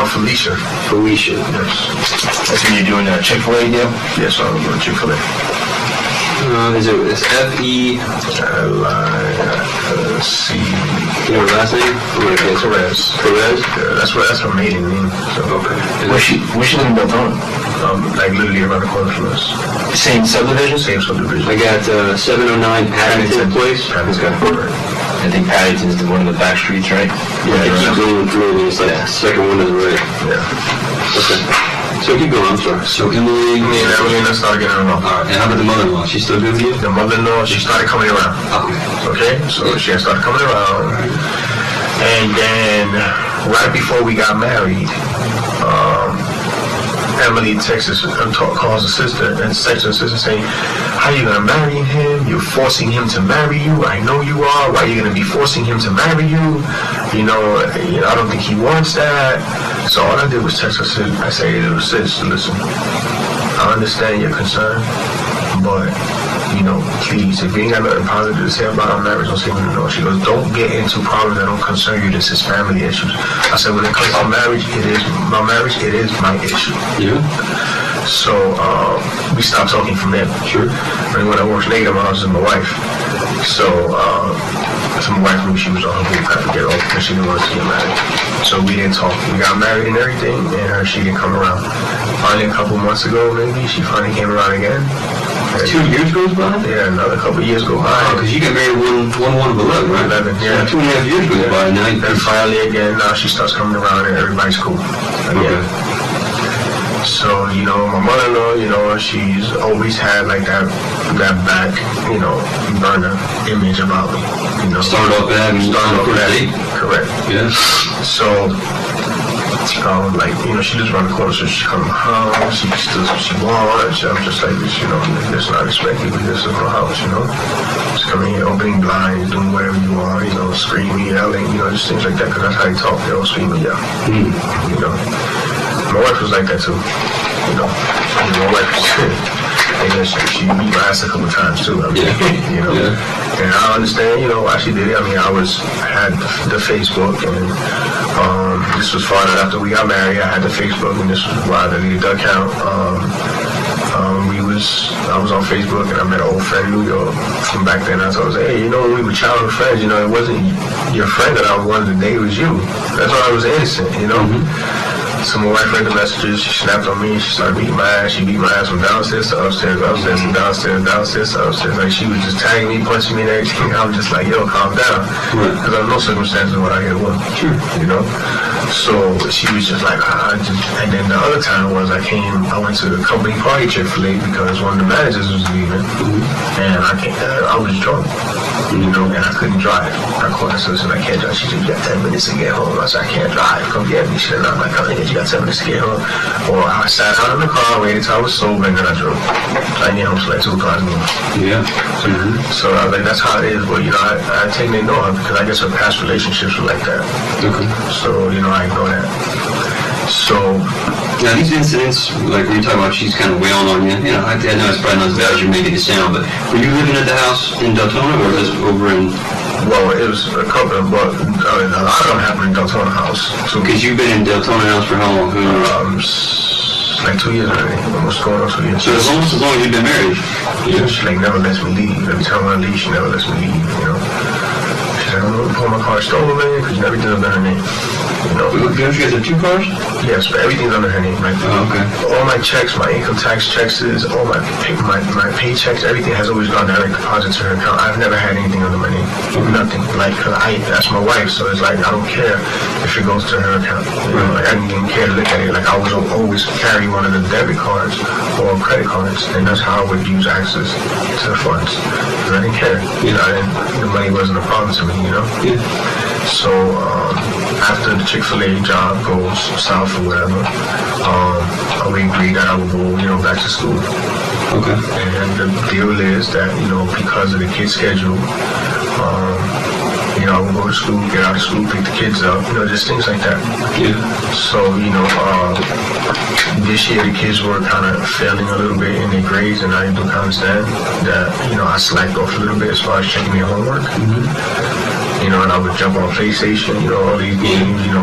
J: Felicia.
H: Felicia.
J: Yes.
K: That's when you're doing a Chick-fil-A deal?
J: Yes, I'm doing Chick-fil-A.
H: It's F-E...
J: C.
H: You know her last name?
J: Perez.
H: Perez?
J: Yeah, that's her maiden name. So.
H: Okay.
K: Where's she living in Deltona?
J: Like literally around the corner from us.
K: Same subdivision?
J: Same subdivision.
H: I got 709 Paddington Place.
J: Paddington.
K: I think Paddington's one of the back streets, right?
H: Yeah, they keep going through, and it's like the second one to the right.
J: Yeah.
H: Okay. So keep going, I'm sorry. So Emily...
J: Emily started getting along.
H: All right, and how about the mother-in-law? She's still good with you?
J: The mother-in-law, she started coming around. Okay? So she started coming around. And then, right before we got married, Emily calls the sister and texts her sister saying, how are you going to marry him? You're forcing him to marry you. I know you are. Why are you going to be forcing him to marry you? You know, I don't think he wants that. So all I did was text her. I say, sis, listen, I understand your concern, but, you know, please, if you ain't got nothing positive to say about our marriage, don't say anything. No. She goes, don't get into problems that don't concern you. This is family issues. I said, when it comes to marriage, it is my issue.
H: Yeah.
J: So we stopped talking from there. Sure. And when I worked later, my house is my wife. So my wife knew she was on her boot, I forget all, because she didn't want us to get married. So we didn't talk. We got married and everything, and she didn't come around. Finally, a couple months ago, maybe, she finally came around again.
H: 2 years goes by?
J: Yeah, another couple years go by.
H: Because you got married 1/1/11, right?
J: 11, yeah.
H: So 2.5 years goes by, and now you...
J: And finally, again, now she starts coming around, and everybody's cool. Again.
H: Okay.
J: So, you know, my mother-in-law, you know, she's always had like that back, you know, burner image about me. You know,
H: Started off bad and
J: started off bad.
H: date.
J: Correct.
H: Yeah.
J: So, like, you know, she lives around the corner, so she comes to my house, she does what she wants. I'm just like this, you know, it's not expected, but this is my house, you know. Just coming here, opening blinds, doing whatever you want, you know, screaming, yelling, you know, just things like that, because that's how they talk, they all scream and yell. You know. My wife was like that too, you know. My wife, she beat my ass a couple times too. I mean, you know. Yeah. And I understand, you know, why she did it. I mean, I had the Facebook, and this was far after we got married. I had the Facebook, and this was why I deleted the account. I was on Facebook, and I met an old friend in New York from back then. I told her, hey, you know, when we were childhood friends, you know, it wasn't your friend that I wanted to date, it was you. That's why I was innocent, you know. So my wife read the messages, she snapped on me, she started beating my ass. She beat my ass from downstairs to upstairs, upstairs to downstairs, downstairs to upstairs. Like, she was just tagging me, punching me and everything. I was just like, yo, calm down. Because under no circumstances would I hit a woman. You know? So she was just like, and then the other time was I went to the company party Chick-fil-A because one of the managers was leaving. And I was drunk. You know, and I couldn't drive. I called her sister and I can't drive. She said, you got 10 minutes to get home. I said, I can't drive. Come get me. She said, no, I'm not coming. You got 10 minutes to get home. Or I sat out in the car, waited till I was sober, and then I drove. I didn't get home till like 2 o'clock in the morning. Yeah. So I was like, that's how it is. But, you know, I take it ignore her because I guess her past relationships were like that. Okay. So, you know, I ignore that. So,
H: now these incidents, like when you talk about she's kind of wailing on you, you know, I know it's probably not as bad as you're making it sound, but were you living at the house in Deltona or was this over in...
J: Well, it was a couple of, but a lot of them happened in Deltona house.
H: Because you've been in Deltona house for how long?
J: Like 2 years already, almost going on 2 years.
H: So it's almost as long as you've been married?
J: Yeah, she like never lets me leave. Every time I leave, she never lets me leave, you know. She said, I don't know, pull my car stolen, man, because everything's under her name. You know,
H: don't you guys have 2 cars?
J: Yes, but everything's under her name, right?
H: Oh, okay.
J: All my checks, my income tax checks, all my paychecks, everything has always gone direct deposit to her account. I've never had anything under my name. Nothing. Like, that's my wife, so it's like, I don't care if it goes to her account. You know, like, I didn't even care to look at it. Like, I would always carry one of the debit cards or credit cards, and that's how I would use access to the funds. Because I didn't care. You know, the money wasn't a problem to me, you know? Yeah. So, after the Chick-fil-A job goes south or whatever, we agreed that I would go, you know, back to school. Okay. And the deal is that, you know, because of the kid's schedule, you know, I would go to school, get out of school, pick the kids up, you know, just things like that. Yeah. So, you know, this year the kids were kind of failing a little bit in their grades, and I do understand that, you know, I slacked off a little bit as far as checking their homework. You know, and I would jump on PlayStation, you know, all these games, you know,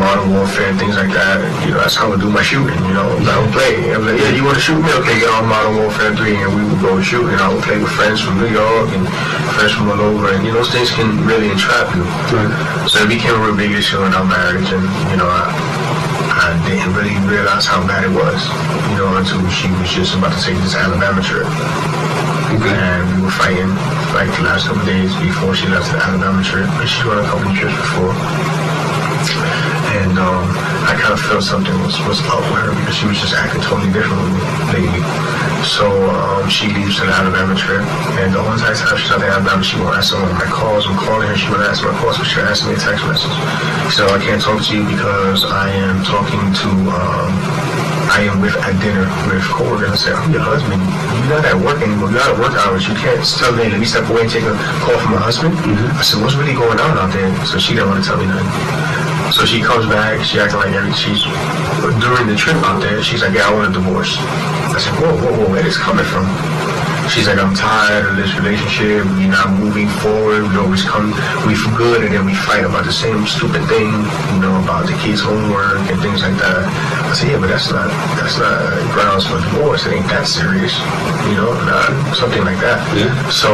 J: Modern Warfare and things like that. And, you know, that's how I would do my shooting, you know. I would play. I was like, yeah, you want to shoot me? Okay, get on Modern Warfare 3, and we would go shoot. And I would play with friends from New York and friends from all over. And, you know, those things can really entrap you. Right. So it became a real big issue in our marriage. And, you know, I didn't really realize how bad it was, you know, until she was just about to take this Alabama trip. Okay. And we were fighting like the last couple of days before she left the Alabama trip. And she went on a couple of trips before. And I kind of felt something was up with her because she was just acting totally different with me lately. So she leaves to the Alabama trip. And the only time she's at the Alabama, she won't answer one of my calls. I'm calling her, she won't answer my calls, but she'll answer me a text message. So I can't talk to you because I am talking to I am with at dinner with coworkers. I say, I'm your husband. You're not at work anymore. You're out of work hours. You can't tell me, let me step away and take a call from my husband. I said, what's really going on out there? So she didn't want to tell me nothing. So she comes back, she acting like she's, during the trip out there, she's like, yeah, I want a divorce. I said, whoa, where is this coming from? She's like, I'm tired of this relationship, we're not moving forward, we always come, we feel good, and then we fight about the same stupid thing, you know, about the kids' homework and things like that. I said, yeah, but that's not grounds for divorce, it ain't that serious, you know, something like that.
H: Yeah.
J: So,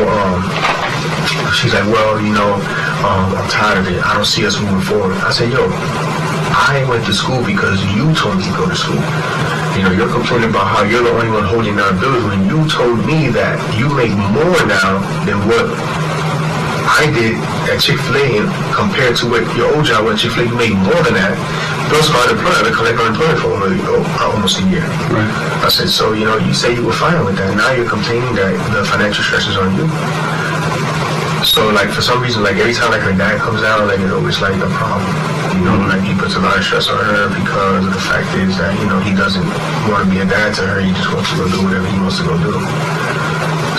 J: she's like, well, you know, I'm tired of it, I don't see us moving forward. I said, yo, I went to school because you told me to go to school. You know, you're complaining about how you're the only one holding down bills when you told me that you make more now than what I did at Chick-fil-A, and compared to what your old job at Chick-fil-A, you make more than that. Plus unemployment, I collect unemployment for almost a year.
H: Right.
J: I said, so, you know, you say you were fine with that. Now you're complaining that the financial stress is on you. So, like, for some reason, like, every time, like, her dad comes out, like, it's always, like, a problem. You know, like, he puts a lot of stress on her because the fact is that, you know, he doesn't want to be a dad to her. He just wants to go do whatever he wants to go do.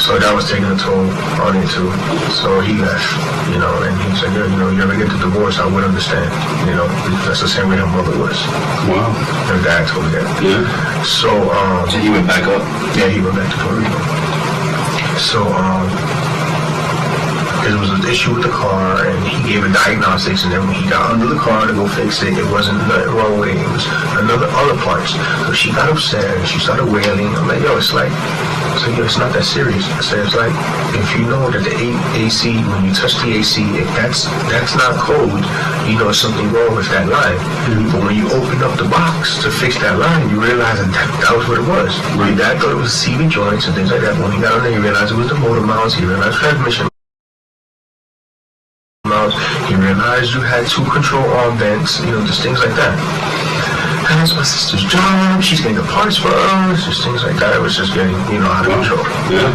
J: So that was taking a toll on it, too. So he left, you know, and he said, yeah, you know, you ever get the divorce, I would understand, you know, because that's the same way her mother was.
H: Wow.
J: Her dad told me that.
H: Yeah.
J: So,
H: So he went back up?
J: Yeah, he went back to Puerto Rico. So, there was an issue with the car, and he gave a diagnostics, and then when he got under the car to go fix it, it wasn't the wrong way, it was other parts. So she got upset, and she started wailing. I'm like, yo, it's like, so yo, it's not that serious. I said, it's like, if you know that the AC, when you touch the AC, if that's not cold, you know there's something wrong with that line. But when you open up the box to fix that line, you realize that was what it was. Your dad thought it was CV joints and things like that. When he got on there, he realized it was the motor mounts, he realized transmission mounts, he realized you had 2 control arm vents, you know, just things like that. And it's my sister's job, she's getting the parts for us, just things like that. It was just getting, you know, out of control.
H: Yeah.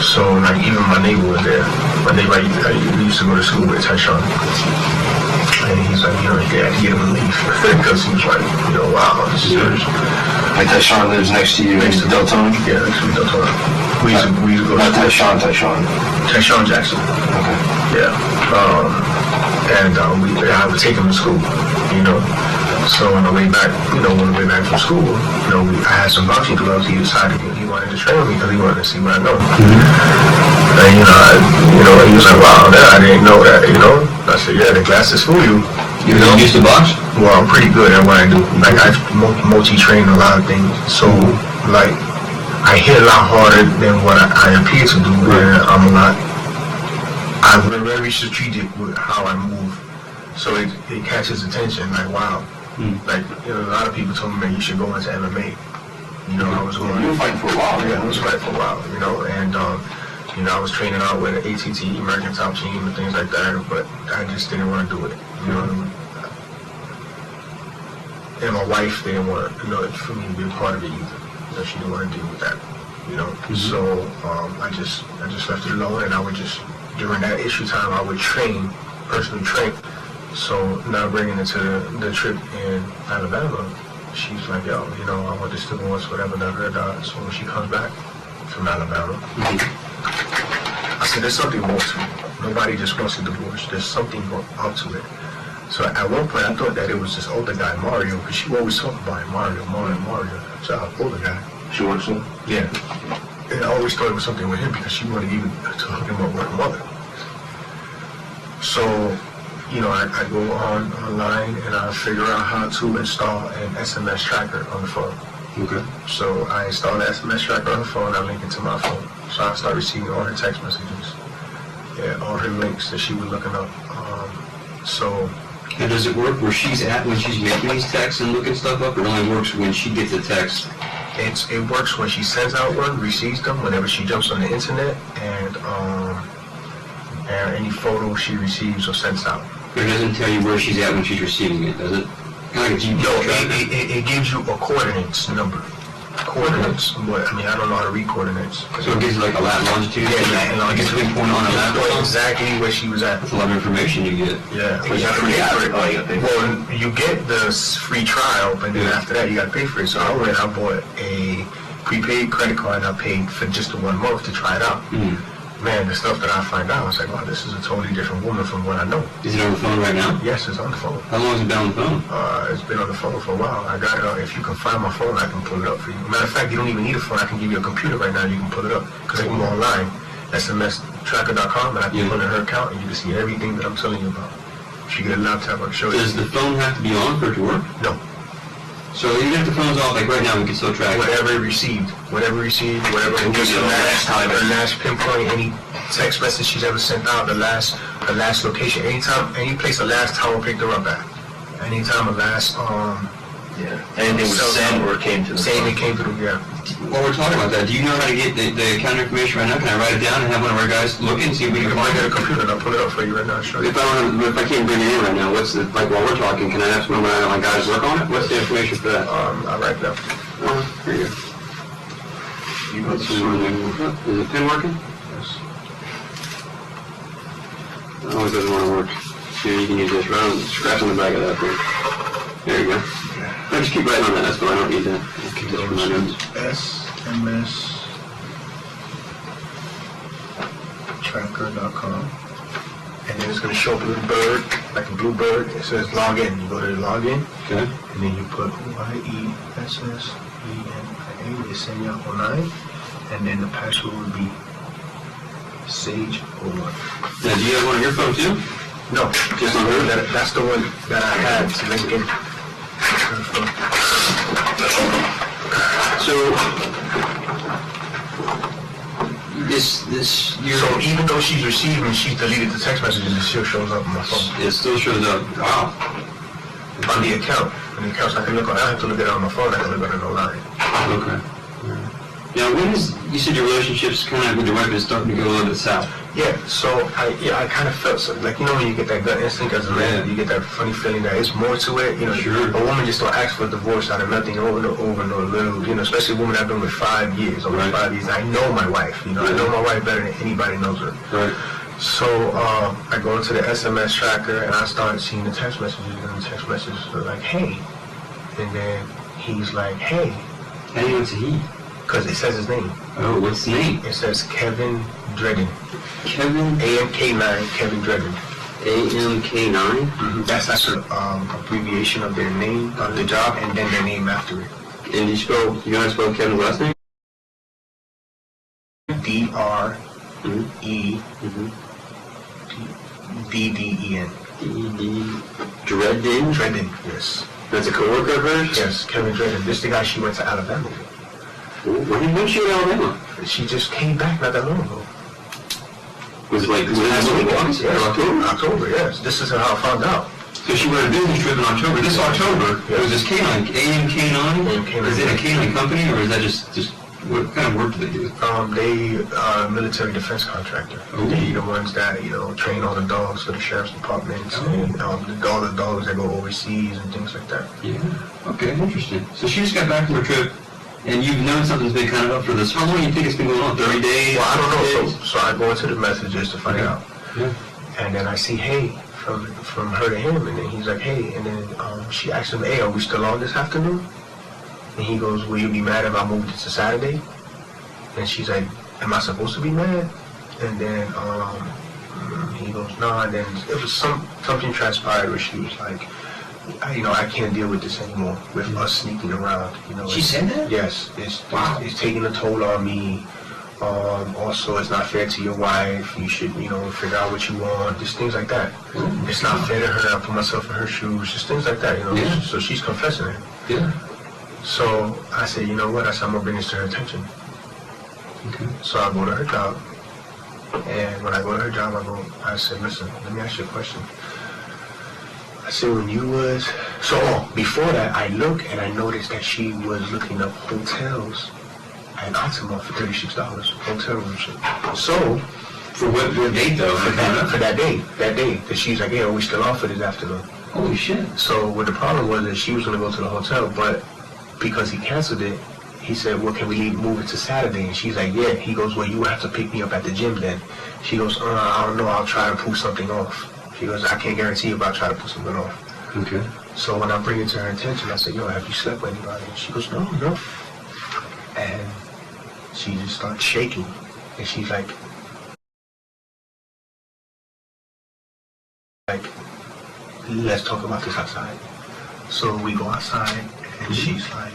J: So, like, even my neighbor was there. My neighbor, I used to go to school with Tyshawn. And he's like, you know, he had to get him to leave. Because he was like, you know, wow, this is serious.
K: Like Tyshawn lives next to you, next to Deltona?
J: Yeah, next to Deltona. We used to go
K: Not
J: to
K: Tyshawn.
J: Tyshawn Jackson.
K: Okay.
J: Yeah. I would take him to school, you know. So on the way back, from school, you know, I had some boxing gloves. He decided he wanted to train me because he wanted to see what I know. And, you know, he was like, wow, I didn't know that, you know. I said, yeah, the glasses fool you.
H: You know, used to box?
J: Well, I'm pretty good at what I do. Like, I've multi-trained a lot of things. So, like, I hit a lot harder than what I appear to do. And I'm very strategic with how I move. So it catches attention, like, wow. Like, you know, a lot of people told me, man, you should go into MMA. You know, I was going...
H: You were fighting for a while.
J: Yeah, I was fighting for a while, you know, and, you know, I was training out with an ATT, American Top Team, and things like that, but I just didn't want to do it, you know. And my wife didn't want, you know, for me to be a part of it either. You know, she didn't want to deal with that, you know. So I just left it alone, and I would just, during that issue time, I would personally train. So now bringing it to the trip in Alabama, she's like, yo, you know, I want this divorce, whatever, da. So when she comes back from Alabama, I said, there's something more to it. Nobody just wants a divorce. There's something more up to it. So at one point, I thought that it was this older guy, Mario, because she always talked about him, Mario. So older guy.
H: She works with him?
J: Yeah. And I always thought it was something with him because she wanted even to hook him up with her mother. So, you know, I go online and I figure out how to install an SMS tracker on the phone.
H: Okay.
J: So I install the SMS tracker on the phone, I link it to my phone. So I start receiving all her text messages, all her links that she was looking up.
H: And does it work where she's at when she's making these texts and looking stuff up, or it only works when she gets a text?
J: It works when she sends out one, receives them, whenever she jumps on the internet, and any photo she receives or sends out.
H: But it doesn't tell you where she's at when she's receiving it, does it? Kind of like a GPS tracker.
J: It gives you a coordinates number. coordinates, but, I mean, I don't know how to read coordinates.
H: So it gives you like a lat longitude?
J: Yeah, and
H: It gives you a point on a map or something?
J: exactly where she was at.
H: That's a lot of information you get.
J: Yeah.
K: You have to pay for it. Oh, you gotta pay for it.
J: Well, you get the free trial, but then after that, you gotta pay for it. So I went, I bought a prepaid credit card, and I paid for just the 1 month to try it out. Man, the stuff that I find out, I was like, wow, this is a totally different woman from what I know.
H: Is it on the phone right now?
J: Yes, it's on the phone.
H: How long has it been on the phone?
J: It's been on the phone for a while. I got it. If you can find my phone, I can pull it up for you. Matter of fact, you don't even need a phone. I can give you a computer right now, and you can pull it up. Because I can go online, smstracker.com, and I can put in her account, and you can see everything that I'm telling you about. If you get a laptop, I'll show you.
H: Does the phone have to be on for it to work?
J: No.
H: So even if the phone's off, like right now, we can still track it?
J: Whatever received, whatever, just the last pinpoint, any text message she's ever sent out, the last location, any place the last tower picked her up at, anytime the last,
K: Yeah. Anything was sent or came to the
J: saying
K: phone.
J: it came through, yeah.
H: While we're talking about that, do you know how to get the account information right now? Can I write it down and have one of our guys look and see if we can
J: If
H: find
J: I get
H: it?
J: a computer, and I'll pull it up for you right now, show you.
H: If I can't bring it in right now, what's the, like while we're talking, can I have some of my guys work on it? What's the information for that?
J: I'll write it up.
H: Here you go. Let's see, is the pen working?
J: Yes.
H: It always doesn't want to work. Here, you can use this round, scratch on the back of that thing. There you go. I just keep writing on that, that's fine, I don't need that. I'll keep this for my notes.
J: smstracker.com, and then it's going to show up a little bird, like a blue bird. It says log in. You go to the login,
H: Okay.
J: and then you put YESSENIA 09, and then the password would be Sage01.
H: Now, do you have one on your phone too?
J: No,
H: Just on her?
J: that's the one that I had to link in.
H: So,
J: So even though she's receiving, she's deleted the text messages, it still shows up on my phone.
H: it still shows up. Wow.
J: On the account. On the account, so I can look on, I don't have to look at it on my phone, I can look at it online.
H: Okay. Now, you said your relationship's kind of with your wife is starting to go a little bit south.
J: Yeah, so I kind of felt so, like, you know when you get that gut instinct as a man, you get that funny feeling that it's more to it, you know,
H: Sure.
J: A woman just don't ask for a divorce out of nothing over and over and over, you know, especially a woman I've been with 5 years, over
H: Right.
J: 5 years, I know my wife, you know, I know my wife better than anybody knows her.
H: Right.
J: So, I go into the SMS tracker and I started seeing the text messages, and the text messages are like, hey, and then he's like, hey,
H: Hey, what's he?
J: because it says his name.
H: Oh, what's the name?
J: It says Kevin Dredden.
H: Kevin
J: AMK9, Kevin Dredden.
H: AMK9?
J: That's an abbreviation of their name, of the job, and then their name after it.
H: And you know how to spell Kevin's last name?
J: DREDDEN.
H: Dredden?
J: Dredden, yes.
H: That's a coworker of hers?
J: Yes, Kevin Dredden. This is the guy she went to Alabama with.
H: When did she go to Alabama?
J: She just came back not that long ago.
H: Was it like, was it last week?
J: Yes,
H: October?
J: October, yes. This is how I found out.
H: So she went on a business trip in October. This October,
J: Yes.
H: was this K9, AMK9?
J: AMK9.
H: Is it a K9 company, or is that just what kind of work do they do?
J: They are a military defense contractor.
H: Oh.
J: They the ones that, you know, train all the dogs for the sheriff's departments and all the dogs that go overseas and things like that.
H: Yeah. Okay, interesting. So she just got back from her trip, and you've known something's been kind of up for this. How long do you think it's been going on? 30 days?
J: Well, I don't know.
H: 50 days?
J: So I go into the messages to find out.
H: Yeah.
J: And then I see, hey, from her to him, and then he's like, hey, and then she asks him, hey, are we still on this afternoon? And he goes, will you be mad if I moved it to Saturday? And she's like, am I supposed to be mad? And then he goes, no, and then it was something transpired where she was like, I can't deal with this anymore, with us sneaking around, you know.
H: She said that?
J: Yes, it's taking a toll on me. Also, it's not fair to your wife. You should, figure out what you want. Just things like that. It's not fair to her. I put myself in her shoes. Just things like that,
H: Yeah.
J: So she's confessing it.
H: Yeah.
J: So I said, you know what? I said, I'm going to bring this to her attention.
H: Okay.
J: So I go to her job. And when I go to her job, I said, listen, let me ask you a question. I said, when you was... So before that, I look and I noticed that she was looking up hotels at Altamont for $36, hotel rooms. So,
H: For what date though?
J: for that day, that she's like, hey, are we still on for this afternoon?
H: Holy shit.
J: So what the problem was that she was going to go to the hotel, but because he canceled it, he said, well, can we move it to Saturday? And she's like, yeah. He goes, well, you have to pick me up at the gym then. She goes, I don't know, I'll try to pull something off. She goes, I can't guarantee you, but I'll try to pull something off.
H: Okay.
J: So when I bring it to her attention, I said, yo, have you slept with anybody? And she goes, no. And she just starts shaking. And she's like, let's talk about this outside. So we go outside, and she's like,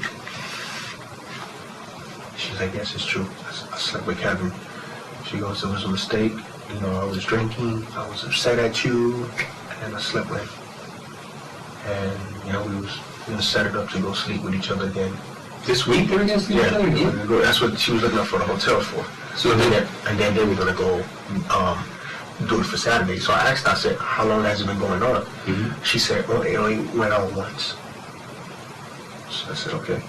J: yes, it's true. I slept with Kevin. She goes, it was a mistake. You know, I was drinking, I was upset at you, and I slept with him. And, you know, we was gonna set it up to go sleep with each other again.
H: This week they were going to sleep with each other again?
J: Yeah, that's what she was looking up for the hotel for. So then they were gonna go do it for Saturday. So I asked her, I said, how long has it been going on? Mm-hmm. She said, well, it only went on once. So I said, okay.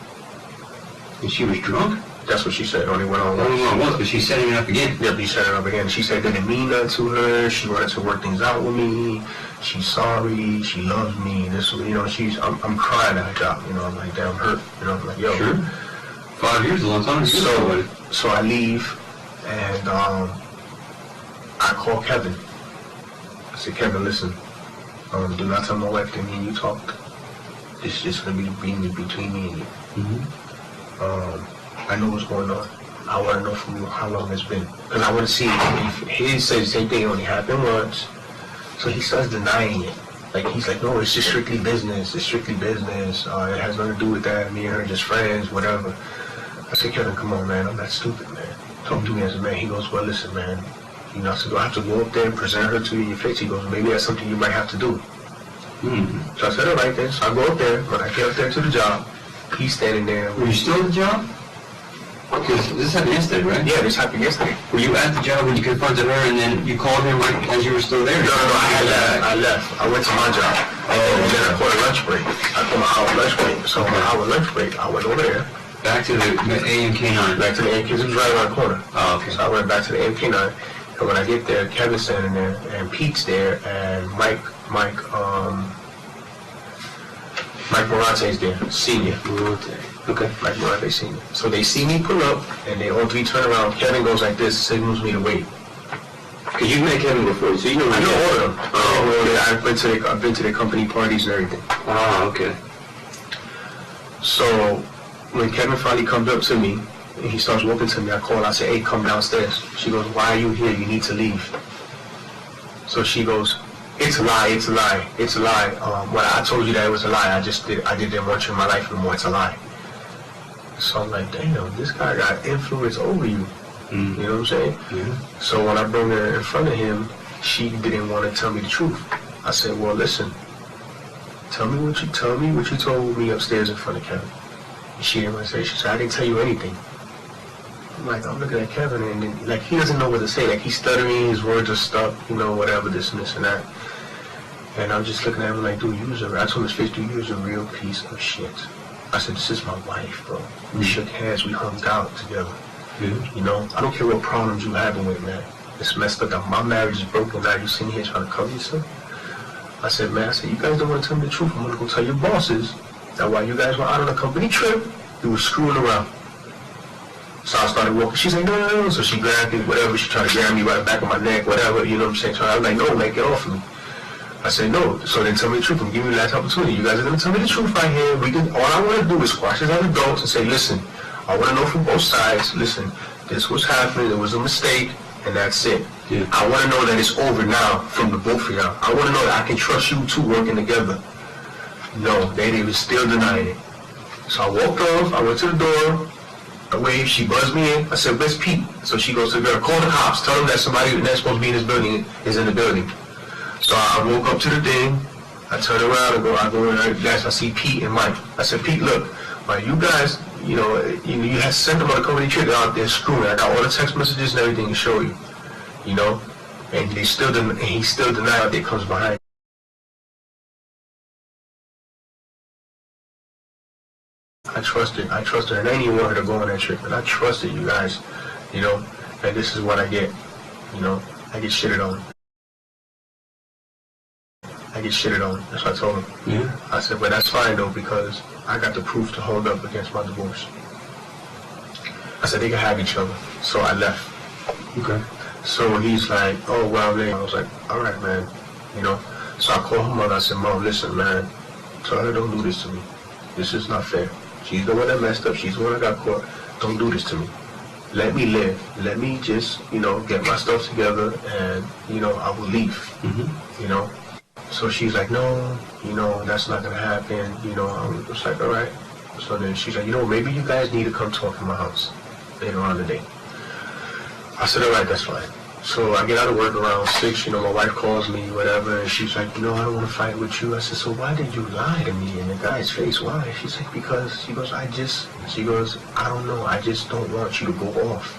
H: And she was drunk?
J: That's what she said, only went on once.
H: Only went on once, but she's setting it up again.
J: Yep, he's setting it up again. She said it didn't mean nothing to her. She wanted to work things out with me. She's sorry. She loves me. This, you know, I'm crying at her job. You know, I'm like, damn, hurt. You know, I'm like, yo.
H: Sure. 5 years is a long time.
J: So I leave, and I call Kevin. I said, Kevin, listen, do not tell my wife that me and you talked. It's just going to be between me and you. Mm-hmm. I know what's going on. I want to know from you how long it's been. Because I want to see if he said the same thing, it only happened once. So he starts denying it. Like, he's like, no, it's just strictly business. It's strictly business. It has nothing to do with that. Me and her are just friends, whatever. I said, Kevin, come on, man. I'm not stupid, man. Talk to me as a man. He goes, well, listen, man. You know, I said, do I have to go up there and present her to you in your face? He goes, maybe that's something you might have to do. Mm-hmm. So I said, all right, then. So I go up there. When I get up there to the job, he's standing there.
H: Were you still at the job? Because this happened yesterday, right?
J: Yeah, this happened yesterday.
H: Were you at the job when you confronted her and then you called him right as you were still there?
J: No, I left. I went to my job. And then I caught a lunch break. I caught my hour lunch break. So my hour lunch break, I went over there.
H: Back to the AMK9?
J: Back to the AMK, it was right around the corner.
H: Oh, okay.
J: So I went back to the AMK9. And when I get there, Kevin's standing there, and Pete's there, and Mike Morante's there, senior. Okay. Mike Morante senior. So they see me pull up, and they all three turn around. Kevin goes like this, signals me to wait.
H: Because you've met Kevin before, so you know.
J: I know all of them. I've been to their company parties and everything.
H: Oh, okay.
J: So when Kevin finally comes up to me, and he starts walking to me, I call, I say, hey, come downstairs. She goes, why are you here? You need to leave. So she goes, it's a lie, it's a lie, it's a lie. When I told you that it was a lie, I didn't want you in my life anymore, it's a lie. So I'm like, damn, this guy got influence over you. Mm. You know what I'm saying? Yeah. So when I bring her in front of him, she didn't want to tell me the truth. I said, well, listen, tell me what you told me upstairs in front of Kevin. And she didn't want to say. She said, I didn't tell you anything. I'm looking at Kevin, and then, like, he doesn't know what to say. Like, he's stuttering, his words are stuck, you know, whatever, this and this and that. And I'm just looking at him like, dude, I told him his face, dude, you're a real piece of shit. I said, this is my wife, bro. We shook hands, we hung out together. Mm-hmm. You know, I don't care what problems you having with, man. It's messed up. My marriage is broken now. You sitting here trying to cover yourself? I said, you guys don't want to tell me the truth. I'm going to go tell your bosses that while you guys were out on a company trip, you were screwing around. So I started walking. She's like, no. So she grabbed me, whatever. She tried to grab me right back of my neck, whatever. You know what I'm saying? So I was like, no, man, get off of me. I said, no. So then tell me the truth. I'm giving you the last opportunity. You guys are going to tell me the truth right here. All I want to do is squash this as adults and say, listen, I want to know from both sides. Listen, this was happening. It was a mistake, and that's it. Yeah. I want to know that it's over now from the both of y'all. I want to know that I can trust you two working together. No, they were still denying it. So I walked off. I went to the door. I waved. She buzzed me in. I said, where's Pete? So she goes to the girl, call the cops. Tell them that somebody that's supposed to be in this building is in the building. So I woke up to the thing. I turn around and I go in there. I see Pete and Mike. I said, Pete, look, you guys, you had sent them on a company trip out there screwing. I got all the text messages and everything to show you, you know, and he still denied that it comes behind. I trusted her, and I didn't even want her to go on that trip, and I trusted you guys, you know, and this is what I get, you know, I get shitted on. That's what I told him. Yeah. I said, but that's fine though, because I got the proof to hold up against my divorce. I said, they can have each other. So I left.
H: Okay.
J: So he's like, oh, well, I was like, all right, man, you know. So I called her mother. I said, Mom, listen, man, tell her don't do this to me. This is not fair. She's the one that messed up. She's the one that got caught. Don't do this to me. Let me live. Let me just, get my stuff together and, I will leave, you know. So she's like, no, that's not going to happen. I'm just like, all right. So then she's like, maybe you guys need to come talk in my house later on the day. I said, all right, that's fine. So I get out of work around 6, my wife calls me, whatever, and she's like, I don't want to fight with you. I said, so why did you lie to me in the guy's face? Why? She's like, because, I don't know, I just don't want you to go off.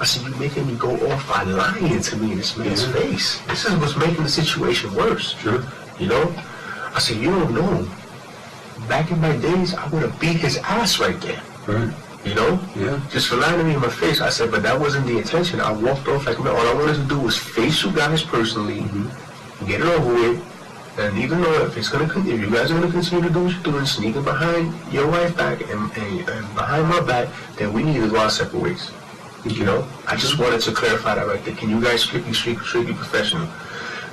J: I said, you're making me go off by lying to me in this man's face. This is what's making the situation worse.
H: Sure.
J: I said, you don't know. Back in my days, I would have beat his ass right there.
H: Right.
J: Yeah. Just for lying to me in my face. I said, but that wasn't the intention. I walked off like, man, all I wanted to do was face you guys personally, get it over with, and even though if you guys are gonna continue to do what you're doing, sneaking behind your wife back and behind my back, then we need to go our separate ways. I just wanted to clarify that right there. Can you guys strictly professional?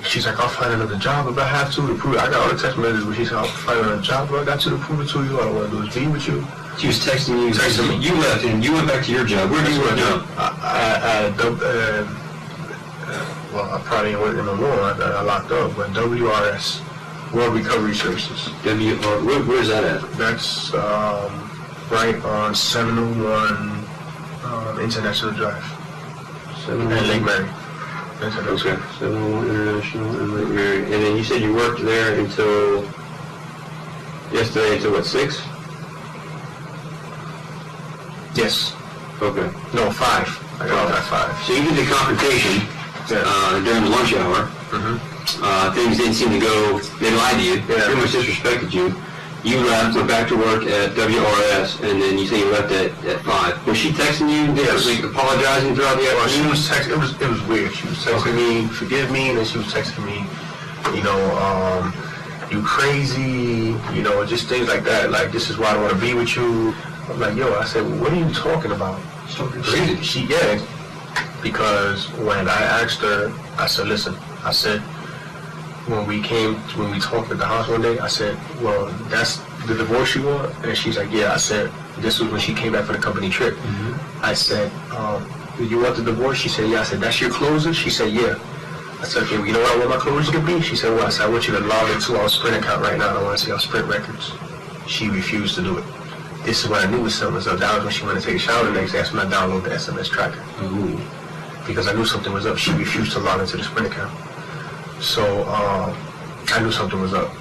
J: She's like, I'll find another job if I have to prove it. I got all the text messages where she said, I'll find another job if I got to prove it to you. All I want to do is be with you.
H: She was texting you. You left and you went back to your job. Where do you work now?
J: Well, I probably went in the law. I locked up, but WRS, World Recovery Services.
H: Where's that at?
J: That's right on 701 International Drive. And Lake Mary.
H: Okay, 701 International and Lake Mary. And then you said you worked there until yesterday until what, 6?
J: Yes.
H: Okay.
J: No, 5. I got off at 5.
H: So you did the confrontation during the lunch hour. Things didn't seem to go, they lied to you, pretty much disrespected you. You left, went back to work at WRS, and then you say you left at 5. Was she texting you, like apologizing throughout the afternoon?
J: Well, she was texting, it was weird. She was texting me, forgive me, and then she was texting me, you crazy, just things like that. Like, this is why I don't want to be with you. I'm like, yo, I said, what are you talking about? She because when I asked her, I said, listen, I said, when we talked at the house one day, I said, well, that's the divorce you want? And she's like, yeah. I said, this was when she came back for the company trip. I said, do you want the divorce? She said, yeah. I said, that's your closer? She said, yeah. I said, okay, well, you know what I want my closer to be? She said, well, I said, I want you to log into our Sprint account right now. I want to see our Sprint records. She refused to do it. This is when I knew something was up. That was when she went to take a shower the next day. That's when I downloaded the SMS tracker. Because I knew something was up. She refused to log into the Sprint account. So I knew something was up.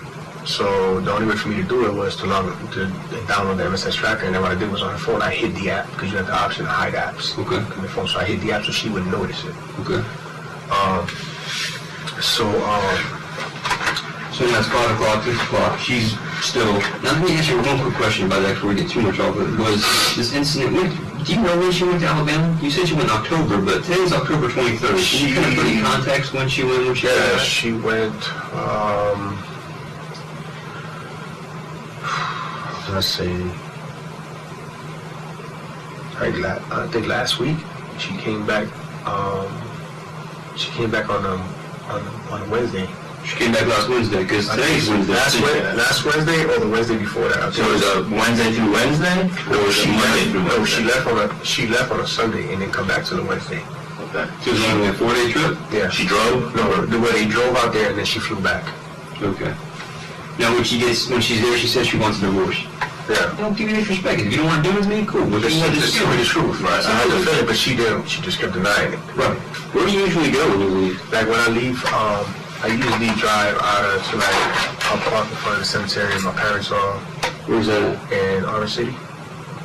J: So the only way for me to do it was to download the MSS tracker, and then what I did was on her phone, I hid the app, because you have the option to hide apps on the phone. So I hid the app so she wouldn't notice it.
H: Okay.
J: So
H: now it's 5 o'clock, 6 o'clock. She's still. Now let me ask you one quick question about that before we get too much off of it. Was this incident? Do you know when she went to Alabama? You said she went in October, but today's October 23rd. Can you kind of put in context when she went?
J: She went. Let's see. I think last week she came back. She came back on Wednesday.
H: She came back last Wednesday, because today's Wednesday.
J: Last Wednesday or the Wednesday before that?
K: So it was a Wednesday through Wednesday? Or was it Monday through Wednesday?
J: No, she left on a Sunday and then come back to the Wednesday.
K: Okay.
H: So it was only a 4-day trip?
J: Yeah.
K: She drove?
J: No, they drove out there and then she flew back.
H: Okay. Now when she's there, she says she wants a divorce.
J: Yeah.
H: Don't give me disrespect. If you don't want to do it with me, cool. But
J: Just tell me the truth. Right. I had to feel it, but she didn't. She just kept denying it.
H: Right. Where do you usually go when you leave?
J: Like when I leave, I usually drive out to I'll park in front of the cemetery my parents are.
H: Where's that?
J: In Orange City.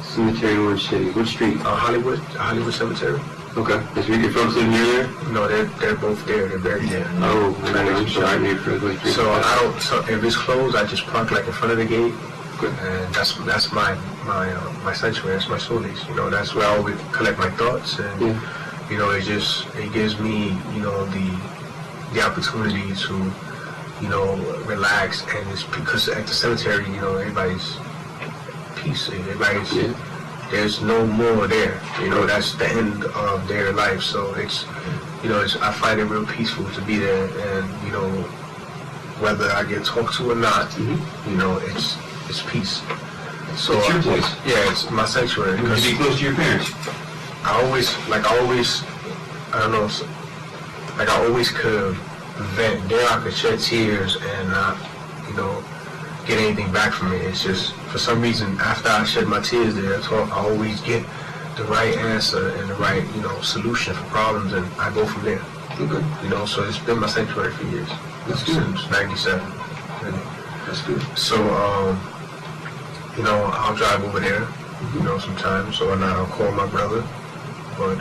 H: Cemetery in Orange City. What street?
J: Hollywood Cemetery.
H: Okay. Does your folks live near there?
J: No, they're both there. They're buried there.
H: Oh, I'm sorry.
J: So I don't. So if it's closed, I just park like in front of the gate. And that's my sanctuary. That's my solis. That's where I always collect my thoughts, and it gives me the opportunity to relax. And it's because at the cemetery everybody's peace. Everybody's there's no more there. You know, that's the end of their life. So it's, you know, I find it real peaceful to be there, and you know, whether I get talked to or not, you know, it's peace. So
H: It's your place.
J: Yeah, it's my sanctuary.
H: You can be close to your parents.
J: I always, I don't know, like I always could vent. There I could shed tears and not, you know, get anything back from it. It's just, for some reason, after I shed my tears there, I always get the right answer and the right, you know, solution for problems, and I go from there.
H: Okay.
J: You know, so it's been my sanctuary for years.
H: That's good.
J: Since 97.
H: That's good.
J: So, you know, I'll drive over there, you know, sometimes, or not, I'll call my brother. But,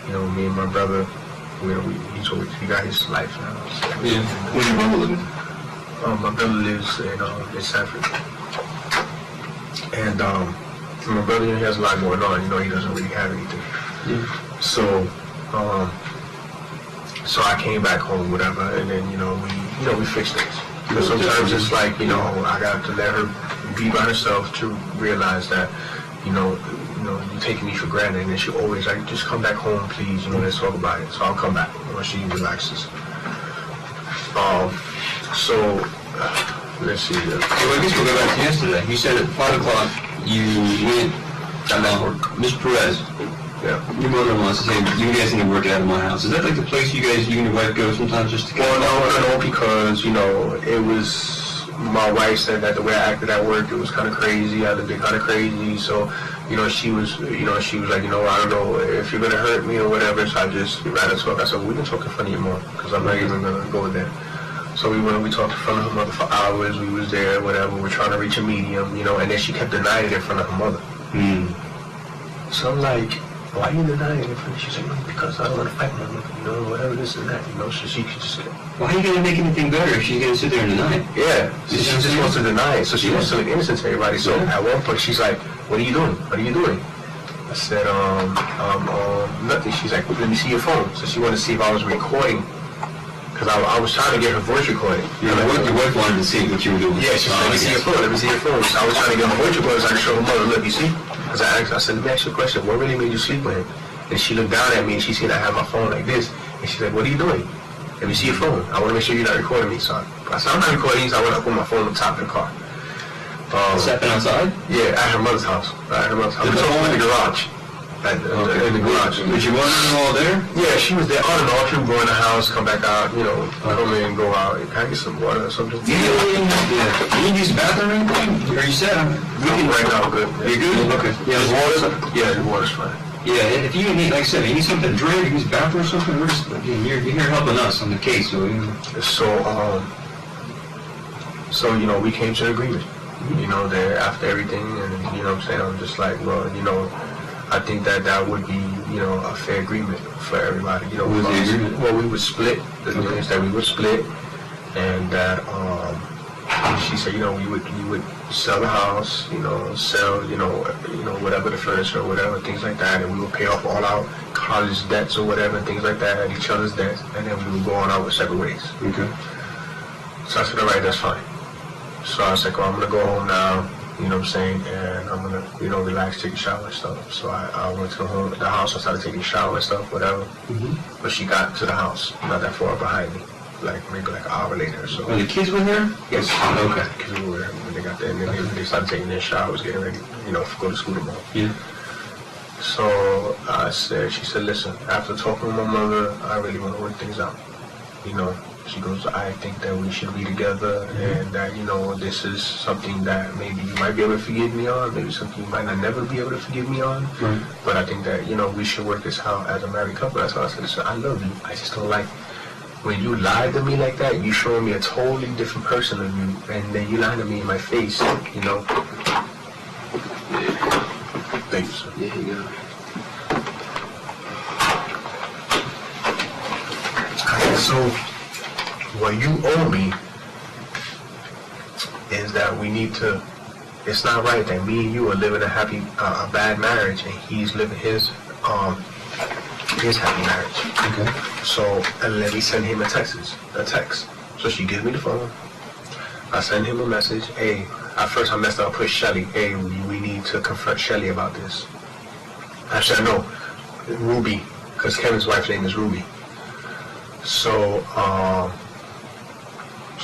J: you know, me and my brother, he got his life now. So.
H: Yeah. Where your brother living?
J: My brother lives in Sanford. And my brother, he has a lot going on, you know, he doesn't really have anything.
H: Yeah.
J: So, so I came back home, whatever, and then, you know, we fixed things. Because sometimes it's like, you know, I got to let her be by herself to realize that, you know, you're taking me for granted, and then she always like, just come back home, please, you know, let's talk about it. So I'll come back when she relaxes. So, let's see.
H: So I guess we'll go back to yesterday. You said at 5 o'clock you went, Mr. Perez,
J: Yeah.
H: your mother-in-law said, hey, you guys need to work it out of my house. Is that like the place you and your wife go sometimes just to
J: Well, no, because, you know, it was, my wife said that the way I acted at work, it was kind of crazy. I looked kind of crazy. So, you know, she was like, you know, I don't know if you're going to hurt me or whatever. So I just rather talk. I said, well, we can talk in front of your mom, because I'm not even going to go there. So we talked in front of her mother for hours. We was there, whatever. We're trying to reach a medium, you know, and then she kept denying it in front of her mother. So I'm like, why are you denying it in front of her? She's like, because I don't want to fight my mother, you know, whatever, this and that, you know, so she could just get...
H: Why are you going to make anything better if she's going to sit there and deny it?
J: Yeah, so she just wants to deny it, so she wants to look innocent to everybody. So at one point she's like, what are you doing? What are you doing? I said, nothing. She's like, let me see your phone. So she wanted to see if I was recording, because I was trying to get her voice recording.
H: Your wife wanted to see what you were doing.
J: Yeah, she's like, let me see your phone, let me see your phone. So I was trying to get her voice recording so I could show her mother, look, you see? Because I said, let me ask you a question, what really made you sleep with him? And she looked down at me and she seen I had my phone like this, and she's like, what are you doing? Let me see your phone. I want to make sure you're not recording me, son. I said, I'm not recording you, so I went up with my phone on top of the car.
H: Is that been outside?
J: Yeah, at her mother's house. At her mother's house. We talked in the garage. In the garage.
H: Was your mother-in-law there?
J: Yeah, she was there on and off. She would go in the house, come back out, you know, come in, go out. Can I get some water or something?
H: Yeah. You need to use the bathroom or anything? Are you set?
J: We can right now, good.
H: You're good? Okay. Yeah,
J: the water? Yeah, the water's fine.
H: Yeah, if you need, like I said, you need something to drink, use the bathroom or something, we're just, you're here helping us on the case, so, you know.
J: So, you know, we came to an agreement, you know, that after everything, and, you know what I'm saying, I'm just like, well, you know, I think that would be, you know, a fair agreement for everybody, you know.
H: What was the agreement?
J: Well, we would split, the things that we would split, and that, she said, you know, we would sell the house, you know, sell, you know, whatever, the furniture or whatever, things like that, and we would pay off all our college debts or whatever, things like that, and each other's debts, and then we would go on our separate ways.
H: Okay.
J: So I said, all right, that's fine. So I was like, well, I'm going to go home now, you know what I'm saying, and I'm going to, you know, relax, take a shower and stuff. So I went to the house, I started taking a shower and stuff, whatever. But she got to the house, not that far behind me, like maybe like an hour later or so.
H: Oh, the kids were there?
J: Yes. Okay. The kids were there when they got there, and then they started taking their showers, getting ready, you know, to go to school tomorrow.
H: Yeah.
J: So she said, listen, after talking with my mother, I really want to work things out, you know. She goes, I think that we should be together, and that, you know, this is something that maybe you might be able to forgive me on, maybe something you might not never be able to forgive me on, but I think that, you know, we should work this out as a married couple. That's why I said, listen, I love you, I just don't like, when you lie to me like that, you showing me a totally different person of you, and then you lie to me in my face, you know. Thank you, sir.
H: Yeah, you go.
J: So, what you owe me is that we need to, it's not right that me and you are living a bad marriage and he's living his happy marriage.
H: Okay.
J: So, and let me send him a text. So she gives me the phone. I send him a message, hey, at first I messed up, I put Shelly. Hey, we need to confront Shelly about this. Actually, no, Ruby, because Kevin's wife's name is Ruby. So,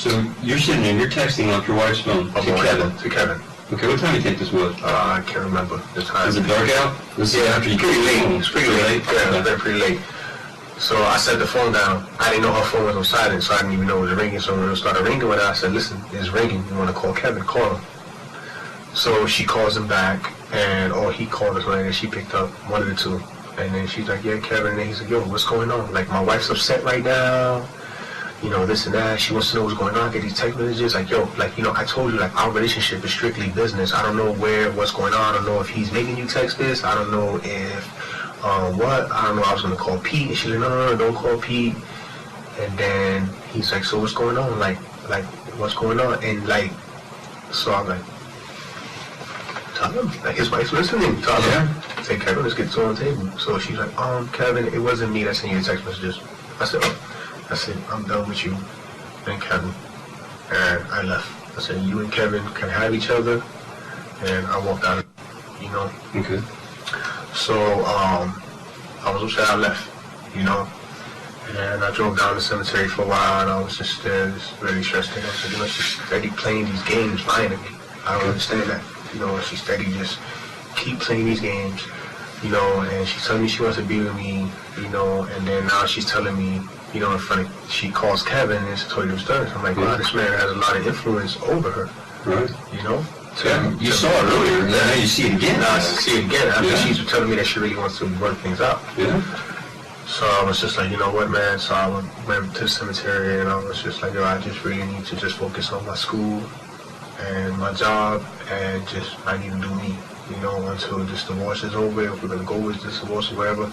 H: So you're sitting there, you're texting off your wife's phone to Kevin.
J: To Kevin.
H: Okay, what time do you think this was?
J: I can't remember the time.
H: Is it dark out? This is after you
J: pretty late.
H: came home.
J: It's pretty late. Yeah, it was pretty late. So I set the phone down. I didn't know her phone was on silent, so I didn't even know it was ringing. So when it started ringing with her, I said, listen, it's ringing. You want to call Kevin? Call him. So she calls him back, or he called us, and she picked up, one of the two. And then she's like, yeah, Kevin. And then he's like, yo, what's going on? Like, my wife's upset right now. You know, this and that. She wants to know what's going on. I get these text messages like, yo, like, you know, I told you, like, our relationship is strictly business. I don't know what's going on. I don't know if he's making you text this. I don't know if, what? I don't know. I was going to call Pete. And she's like, no, don't call Pete. And then he's like, so what's going on? Like, what's going on? And, like, so I'm like, tell him. Like, his wife's listening. Tell him. Say, Kevin, let's get this on the table. So she's like, Kevin, it wasn't me that sent you the text messages. I said, I'm done with you and Kevin. And I left. I said, you and Kevin can have each other. And I walked out, you know.
H: Okay.
J: So, I was upset I left, you know. And I drove down the cemetery for a while, and I was just there, just really stressed out. I was like, you know, she's steady playing these games, lying to me. I don't understand that. You know, she's steady just keep playing these games, you know, and she's telling me she wants to be with me, you know, and then now she's telling me, you know, in front of, she calls Kevin and it's Toledo Stern. I'm like, wow, this man has a lot of influence over her.
H: Right.
J: You know?
H: You saw it earlier, and now you see it again.
J: Now I see it again. After she's telling me that she really wants to work things out.
H: Yeah.
J: So I was just like, you know what, man? So I went to the cemetery and I was just like, yo, I just really need to just focus on my school and my job and just, I need to do me, you know, until this divorce is over, if we're going to go with this divorce or whatever.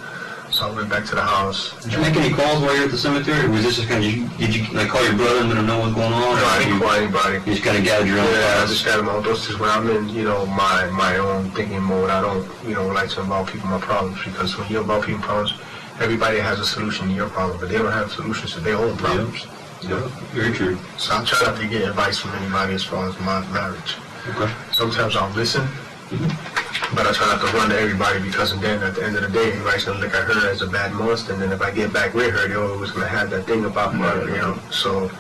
J: So I went back to the house.
H: Did you make any calls while you were at the cemetery, or was this just kind of, did you like call your brother and let him know what's going on?
J: No, I didn't call anybody.
H: You just kind of gathered your own
J: I
H: thoughts?
J: just gathered my own thoughts. Just when I'm in, you know, my own thinking mode, I don't, you know, like to involve people in my problems, because when you involve people in problems, everybody has a solution to your problem, but they don't have solutions to their own problems.
H: Yeah, very true.
J: So I try not to get advice from anybody as far as my marriage.
H: Okay.
J: Sometimes I'll listen, but I try not to run to everybody, because then at the end of the day, everybody's going to look at her as a bad monster, and then if I get back with her, they're always going to have that thing about her, you know. So,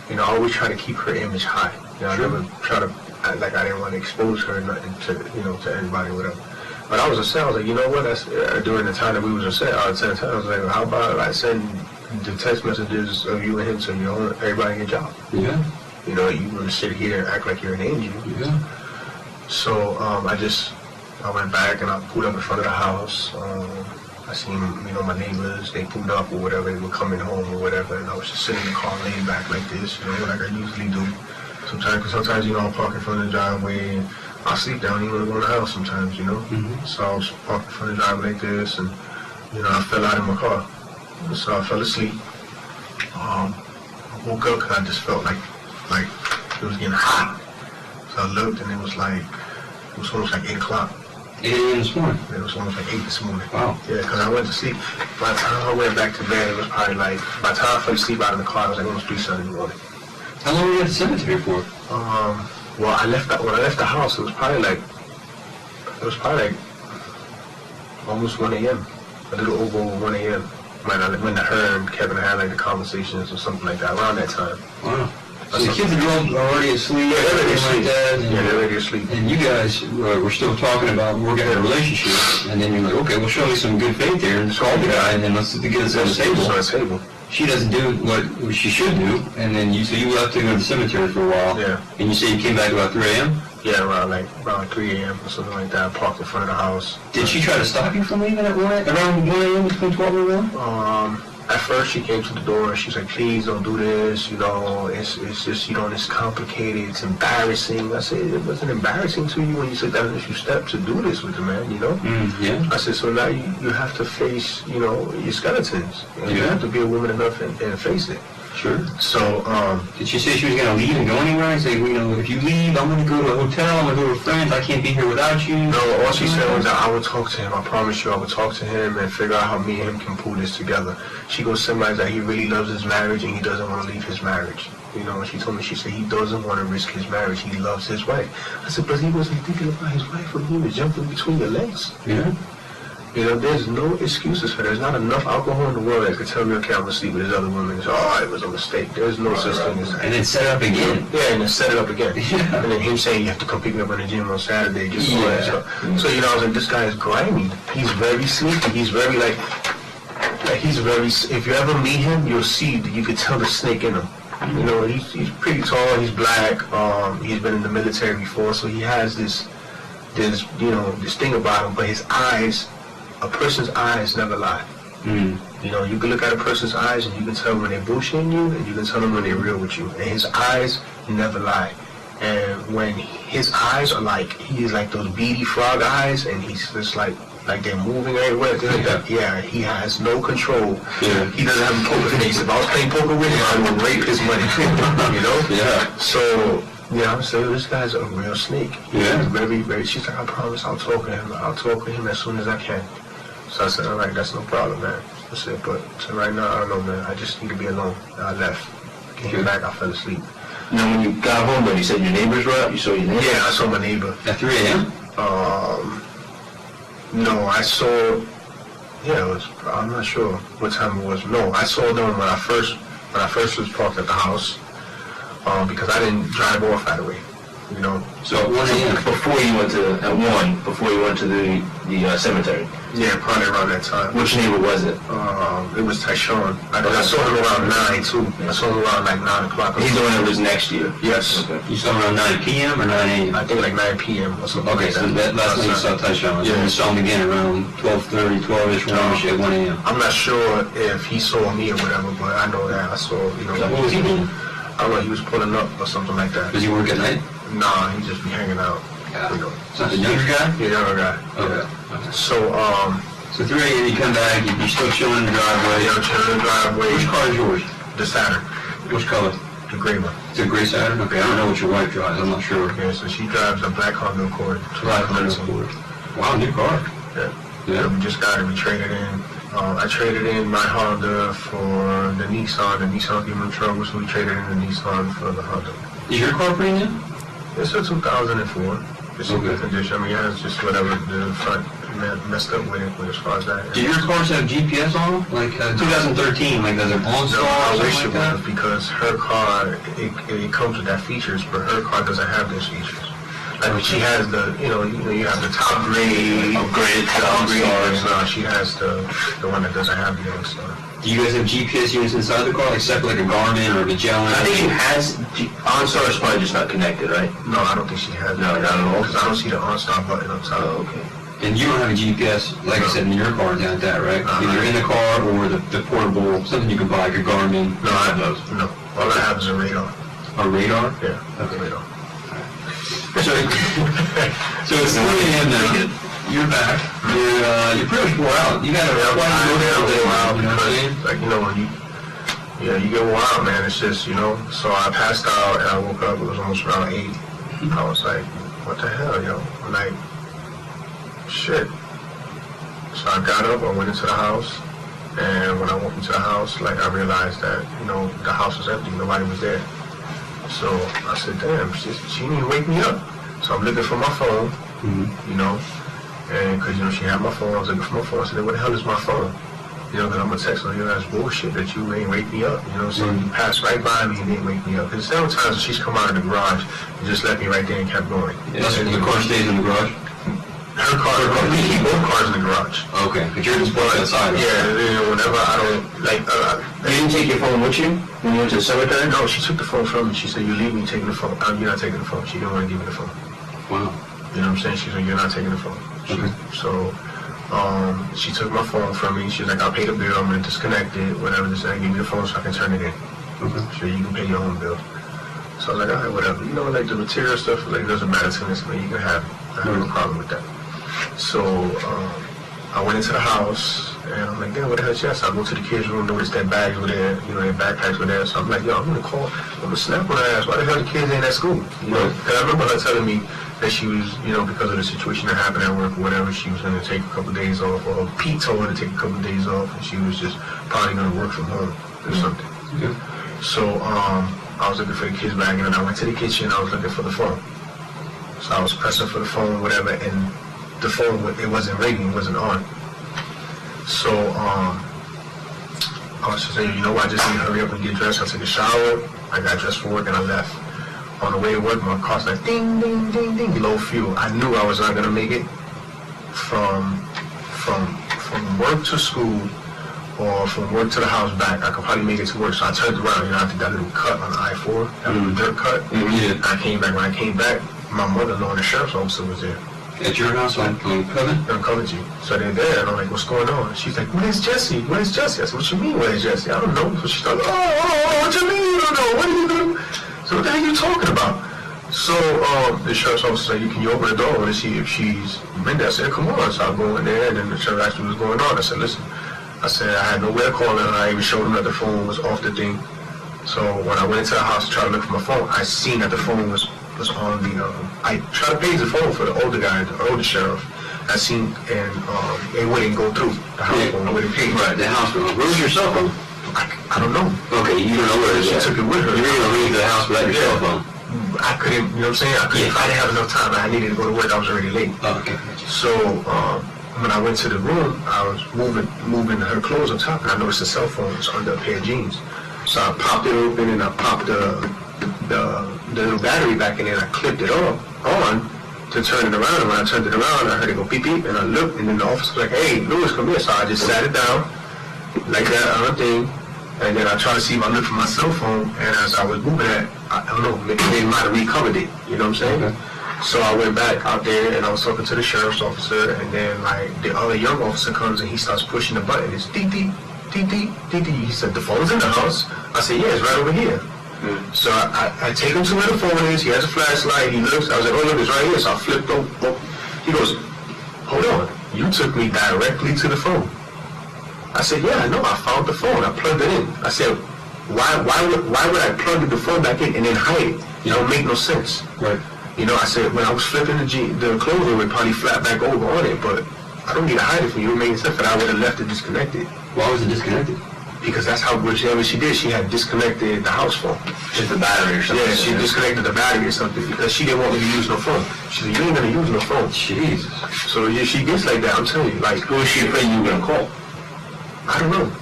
J: you know, I always try to keep her image high. You know, I never try to act like I didn't want to expose her to, you know, to everybody or whatever. But I was upset. I was like, you know what, that's, during the time that we was upset, I was like, how about I send the text messages of you and him to everybody in your job?
H: Yeah.
J: You know, you want to sit here and act like you're an angel.
H: Yeah.
J: So I went back and I pulled up in front of the house. I seen, you know, my neighbors, they pulled up or whatever, they were coming home or whatever, and I was just sitting in the car laying back like this, you know, like I usually do. Sometimes, you know, I'll park in front of the driveway and I'll sleep down even when I go in the house sometimes, you know. So I was parked in front of the driveway like this, and, you know, I fell out in my car. So I fell asleep. I woke up because I just felt like it was getting hot. So I looked and it was almost like 8 o'clock.
H: 8 a.m. this morning?
J: It was almost like 8 this morning.
H: Wow.
J: Yeah, because I went to sleep. By the time I went back to bed, it was probably like, by the time I fell asleep out of the car, it was like almost 3:30 in the morning.
H: How long were you at the cemetery for?
J: Well, when I left the house, it was probably like almost 1 a.m. A little over 1 a.m. When her and Kevin had like the conversations or something like that, around that time.
H: Wow. So the kids are already asleep,
J: yeah, they're already asleep.
H: like that,
J: Yeah, they're already asleep.
H: And you guys were still talking about working out a relationship, and then you're like, okay, well, show me some good faith here, and call the guy, and then let's get us on the table. She doesn't do what she should do, and then you left to go to the cemetery for a while.
J: Yeah.
H: And you say you came back about 3 a.m.?
J: Yeah, around 3 a.m. or something like that. I parked in front of the house.
H: Did she try to stop you from leaving at around 1 a.m. between 12 and 1?
J: At first she came to the door and she's like, please don't do this, you know, it's just, you know, it's complicated, it's embarrassing. I said, it wasn't embarrassing to you when you said that initial step to do this with the man, you know?
H: Yeah.
J: I said, so now you have to face, you know, your skeletons. And you have to be a woman enough and face it.
H: Sure.
J: So,
H: did she say she was going to leave and go anywhere? And say, you know, if you leave, I'm going to go to a hotel, I'm going to go with friends, I can't be here without you?
J: No, all she said was that I would talk to him. I promise you I would talk to him and figure out how me and him can pull this together. she goes symbolize that he really loves his marriage and he doesn't want to leave his marriage. You know, and she told me, she said he doesn't want to risk his marriage. He loves his wife. I said, but he wasn't thinking about his wife when he was jumping between your legs.
H: Yeah.
J: You know, there's no excuses for that. There's not enough alcohol in the world that could tell me, okay, I'm going to sleep with his other women. Oh, it was a mistake. There's no such thing as that.
H: And then set up again.
J: Yeah, and then set it up again.
H: Yeah.
J: And then him saying you have to come pick me up in the gym on Saturday. Just
H: Yeah.
J: So, you know, I was like, this guy is grimy. He's very sneaky. He's very, like he's very, if you ever meet him, you'll see, you could tell the snake in him. You know, he's pretty tall, he's black, he's been in the military before, so he has this, you know, this thing about him, but his eyes, a person's eyes never lie. You know, you can look at a person's eyes and you can tell when they're bullshitting you, and you can tell them when they're real with you. And his eyes never lie. And when his eyes are like, he is like those beady frog eyes, and he's just like they're moving everywhere. Yeah, he has no control.
H: Yeah.
J: He doesn't have a poker face. If I was playing poker with him, I would rape his money. You know?
H: Yeah.
J: So, yeah, so this guy's a real snake.
H: Yeah.
J: He's very, very, she's like, I promise I'll talk to him. I'll talk to him as soon as I can. So I said, all right, that's no problem, man. I said, but so right now, I don't know, man. I just need to be alone. And I left. Came back, I fell asleep.
K: Now, when you got home, though, you said your neighbors were out? You saw your neighbor?
J: Yeah, I saw my neighbor.
H: At 3 a.m.?
J: No, I saw, yeah, it was, I'm not sure what time it was. No, I saw them when I first was parked at the house, because I didn't drive off right away, you know.
H: So at 1 a.m.
K: Before you went to the cemetery.
J: Yeah, probably around that time.
K: Which neighbor was it?
J: It was Tyshawn. I saw him around 9 too. I saw him around like 9 o'clock.
K: He's the one that was next to you?
J: Yes.
K: Okay.
H: You saw him around 9 p.m. or 9 a.m.?
J: I think like 9 p.m. or something
H: Okay,
J: like
H: so that last night you saw Tyshawn. So you saw him again around 12:30, 12-ish, 1-ish at 1 a.m.
J: I'm not sure if he saw me or whatever, but I know that I saw, you know.
H: What was he doing?
J: I don't know, he was pulling up or something like that.
H: Does he work at night?
J: Nah, he just be hanging out.
H: Yeah.
J: You know.
H: So the younger guy?
J: Yeah, younger guy.
H: Okay.
J: Yeah. So,
H: So 3 a.m. you come back, you're still chilling in the driveway.
J: yeah, I'm chilling in the driveway.
H: Which car is yours?
J: The Saturn.
H: Which color?
J: The gray one.
H: It's a gray Saturn? Okay, I don't know what your wife drives, I'm not sure.
J: Yeah, so she drives a black Honda Accord.
H: Black Honda Accord. Wow, new car.
J: Yeah.
H: Yeah.
J: We just got it, we traded in. I traded in my Honda for the Nissan. The Nissan gave me trouble, so we traded in the Nissan for the Honda.
H: Is your car pretty new?
J: It's a 2004. It's in good condition. I mean, yeah, it's just whatever the front messed up with it, but as far as that.
H: Do your cars have GPS on them? Like 2013, like does it OnStar
J: No,
H: or
J: I wish
H: something
J: it
H: like that?
J: would, because her car, it comes with that features, but her car doesn't have those features. Like she has the, you have the top grade, upgraded OnStar. No, she has the one that doesn't have the OnStar.
H: Do you guys have GPS units inside the car, except like a Garmin or a Magellan?
K: I think she has, OnStar is probably just not connected, right?
J: No, I don't think she has.
K: No, not at all.
J: Because I don't see the OnStar button on top.
K: Oh, okay.
H: And you don't have a GPS, like I said, in your car down that, right? Either in the car or the portable, something you can buy, like a Garmin.
J: No, I have those. No, all I have is a radar.
H: A radar?
J: Yeah, that's a radar.
H: So it's 3 a.m. now. You're back. You're pretty much wore out. You got a
J: Like, when you get wore out, man, it's just, so I passed out and I woke up, it was almost around 8. I was like, what the hell, I'm like, shit. So I got up, I went into the house, and when I walked into the house, like, I realized that, the house was empty, nobody was there. So I said, damn, she didn't even wake me up. So I'm looking for my phone, and because, she had my phone, I was looking for my phone. I said, what the hell is my phone? Because I'm going to text her, that's bullshit that you ain't wake me up. So you passed right by me and didn't wake me up. Because several times she's come out of the garage and just left me right there and kept going.
H: Yeah, so the car stays in the garage?
J: Her car, we keep both cars in the garage.
H: Okay, but you're just both outside.
J: Yeah, whenever I don't,
K: You didn't take your phone with you when you went to the cemetery?
J: No, she took the phone from me. She said, you leave me taking the phone. You're not taking the phone. She didn't want to give me the phone.
H: Wow.
J: You know what I'm saying? She said, you're not taking the phone.
H: Okay.
J: So, she took my phone from me. She was like, I'll pay the bill. I'm going to disconnect it, whatever. Just give me the phone so I can turn it in.
H: Okay.
J: So you can pay your own bill. So I was like, all right, whatever. Like the material stuff, like, it doesn't matter to me. So you can have it. I have no problem with that. So, I I went into the house, and I'm like, damn, what the hell is that? So I go to the kids' room, notice their bags were there, you know, their backpacks were there. So I'm like, yo, I'm gonna snap on her ass. Why the hell the kids ain't at school? You know, because I remember her telling me that she was, you know, because of the situation that happened at work or whatever, she was gonna take a couple of days off, or Pete told her to take a couple of days off, and she was just probably gonna work from home or something. So I was looking for the kids' bag, and then I went to the kitchen, I was looking for the phone. So I was pressing for the phone, whatever, and the phone, it wasn't ringing, it wasn't on. So I was just saying, you know what, I just need to hurry up and get dressed. I took a shower, I got dressed for work, and I left. On the way to work, my car's like ding, ding, ding, ding, low fuel. I knew I was not gonna make it from work to school or from work to the house back. I could probably make it to work, so I turned around, you know, I did that little cut on the I-4, that little dirt cut. I came back. When I came back, my mother-in-law and the sheriff's officer was there.
H: At your house on Coven?
J: On Coventry. So they're there, and I'm like, what's going on? She's like, where's Jesse? Where's Jesse? I said, what you mean, where's Jesse? I don't know. So she started, what you mean you don't know? What are you doing? So what the hell are you talking about? So the sheriff's officer said, can you open the door and see if she's been there? I said, come on. So I go in there, and then the sheriff asked me what's going on. I said, listen. I said, I had nowhere to call her. I even showed him that the phone was off the thing. So when I went into the house to try to look for my phone, I seen that the phone was on the, I tried to page the phone for the older guy, the older sheriff. I seen, and it wouldn't go through. The house phone wouldn't page.
H: Right, the house phone. Where was your cell phone?
J: I don't know.
H: Okay, you don't know where it is.
J: She took it with her.
H: You were going to leave the house without your cell phone.
J: I couldn't, you know what I'm saying? I didn't have enough time. I needed to go to work. I was already late.
H: Oh, okay.
J: So when I went to the room, I was moving her clothes on top, and I noticed the cell phone was under a pair of jeans. So I popped it open, and I popped the little battery back in there, and I clipped it on to turn it around. And when I turned it around, I heard it go beep beep, and I looked, and then the officer was like, hey, Louis, come here. So I just sat it down like that on a thing. And then I tried to see if I looked for my cell phone, and as I was moving it, I don't know, maybe they might have recovered it, you know what I'm saying? Okay. So I went back out there, and I was talking to the sheriff's officer, and then like the other young officer comes, and he starts pushing the button. It's dee dee, dee dee, dee dee. He said, the phone's in the house. I said, yeah, it's right over here. So I take him to where the phone is. He has a flashlight. He looks. I was like, oh, look, it's right here. So I flipped over. He goes, hold on. You took me directly to the phone. I said, yeah, I know. I found the phone. I plugged it in. I said, why would I plug the phone back in and then hide it? It don't make no sense. Right. You know, I said, when I was flipping the clothes, it would probably flat back over on it, but I don't need to hide it from you. It made sense that I would have left it disconnected.
H: Why was it disconnected?
J: Because that's how, whichever she did, she had disconnected the house phone.
H: Just the battery or something?
J: Yeah, she disconnected the battery or something because she didn't want me to use no phone. She said, you ain't gonna use no phone. Jesus. So yeah, she gets like that, I'm telling you. Like, who was she afraid you were gonna call? I don't know.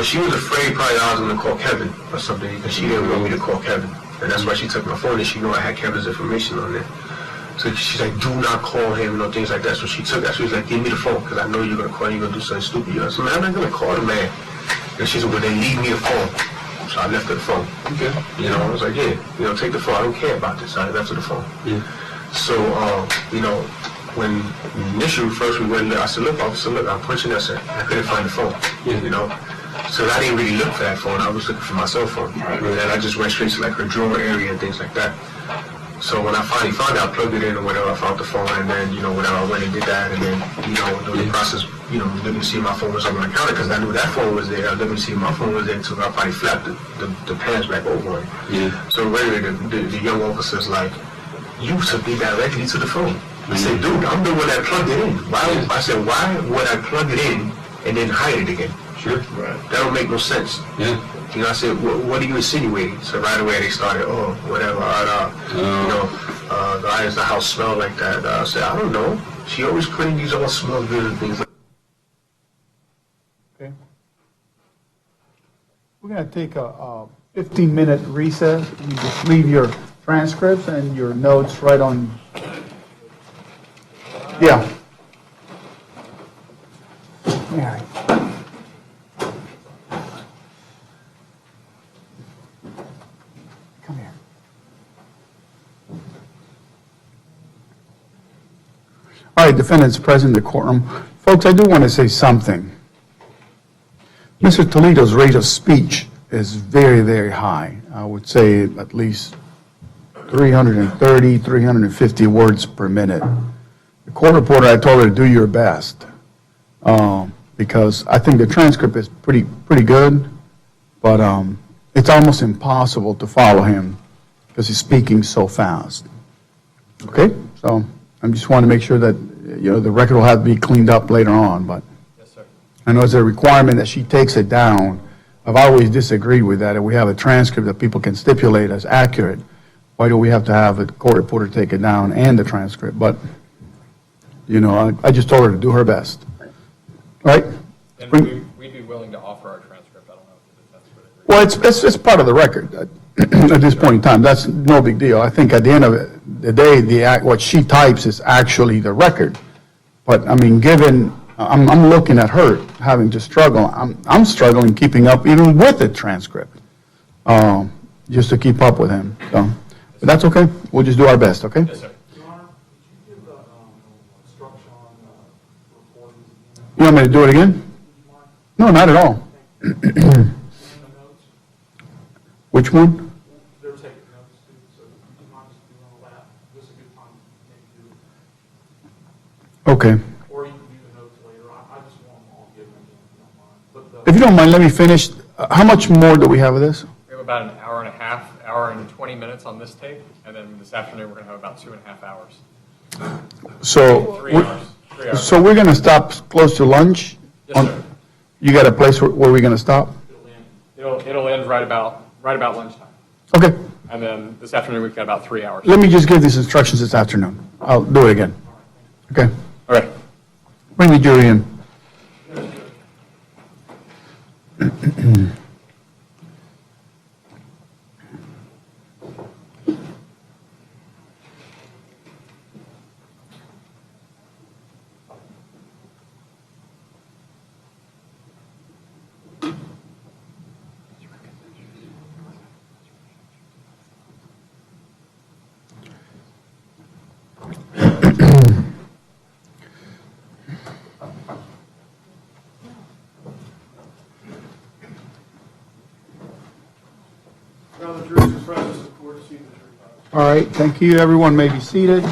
J: She was afraid probably I was gonna call Kevin or something because she didn't want me to call Kevin. And that's why she took my phone, and she knew I had Kevin's information on there. So she's like, do not call him, you know, things like that. So she took that. She was like, give me the phone, because I know you're going to call, you're going to do something stupid. You know, I said, man, I'm not going to call the man. And she said, well, then leave me a phone. So I left her the phone. Okay. You know, I was like, yeah, you know, take the phone. I don't care about this. I left her the phone. Yeah. So, you know, when initially first we went there, I said, look, officer, look, I'm punching that, sir. I couldn't find the phone. Yeah. You know? So I didn't really look for that phone. I was looking for my cell phone. Right. And then I just went straight to like her drawer area and things like that. So when I finally found it, I plugged it in or whatever, I found the phone, and then, you know, whatever, I went and did that, and then, you know, during the process, you know, looking to see if my phone was on my counter, because I knew that phone was there. I was looking to see if my phone was there until I finally flapped the pants back over it. Yeah. So really, the young officer's like, you took me directly to the phone. I said, dude, I'm the one that plugged it in. I said, why would I plug it in and then hide it again? Sure. Right. That don't make no sense. Yeah. You know, I said, what are you insinuating? So right away they started, whatever. You know, why does the house smell like that? I said, I don't know. She always clean these all smell good and things like that.
G: Okay. We're going to take a 15-minute recess. You just leave your transcripts and your notes right on. Yeah. Mary. Come here. All right, defendants present in the courtroom. Folks, I do want to say something. Mr. Toledo's rate of speech is very, very high. I would say at least 330, 350 words per minute. The court reporter, I told her to do your best. because I think the transcript is pretty good, but it's almost impossible to follow him because he's speaking so fast. Okay? So I just want to make sure that, the record will have to be cleaned up later on, but
E: Yes, sir.
G: I know it's a requirement that she takes it down. I've always disagreed with that. If we have a transcript that people can stipulate as accurate, why do we have to have a court reporter take it down and the transcript? But, I just told her to do her best. All right?
E: And we'd be willing to offer our transcript. I don't know if that's what it
G: Well, it's part of the record at this point in time. That's no big deal. I think at the end of the day, what she types is actually the record. But, I mean, I'm looking at her having to struggle. I'm struggling keeping up even with the transcript, just to keep up with him. So, but that's okay. We'll just do our best, okay?
E: Yes, sir.
C: Your Honor, would you give instruction on recordings?
G: You want me to do it again? No, not at all. Which one?
C: They're taking notes too, so you might just do all that. This is a good time to maybe do it.
G: Okay.
C: Or you can do the notes later. I just want them all given again, if you don't mind. But
G: If you don't mind, let me finish. How much more do we have of this?
E: We have about an hour and a half, hour and 20 minutes on this tape, and then this afternoon we're going to have about 2.5 hours.
G: So,
E: 3 hours. 3 hours.
G: so we're going to stop close to lunch?
E: Yes, sir.
G: You got a place where we're going to stop?
E: It'll end right about lunchtime.
G: Okay.
E: And then this afternoon we've got about 3 hours.
G: Let me just give these instructions this afternoon. I'll do it again. Okay?
E: All right.
G: Bring the jury in.
F: Now the jury's in presence, the court sees the jury.
G: All right, thank you. Everyone may be seated.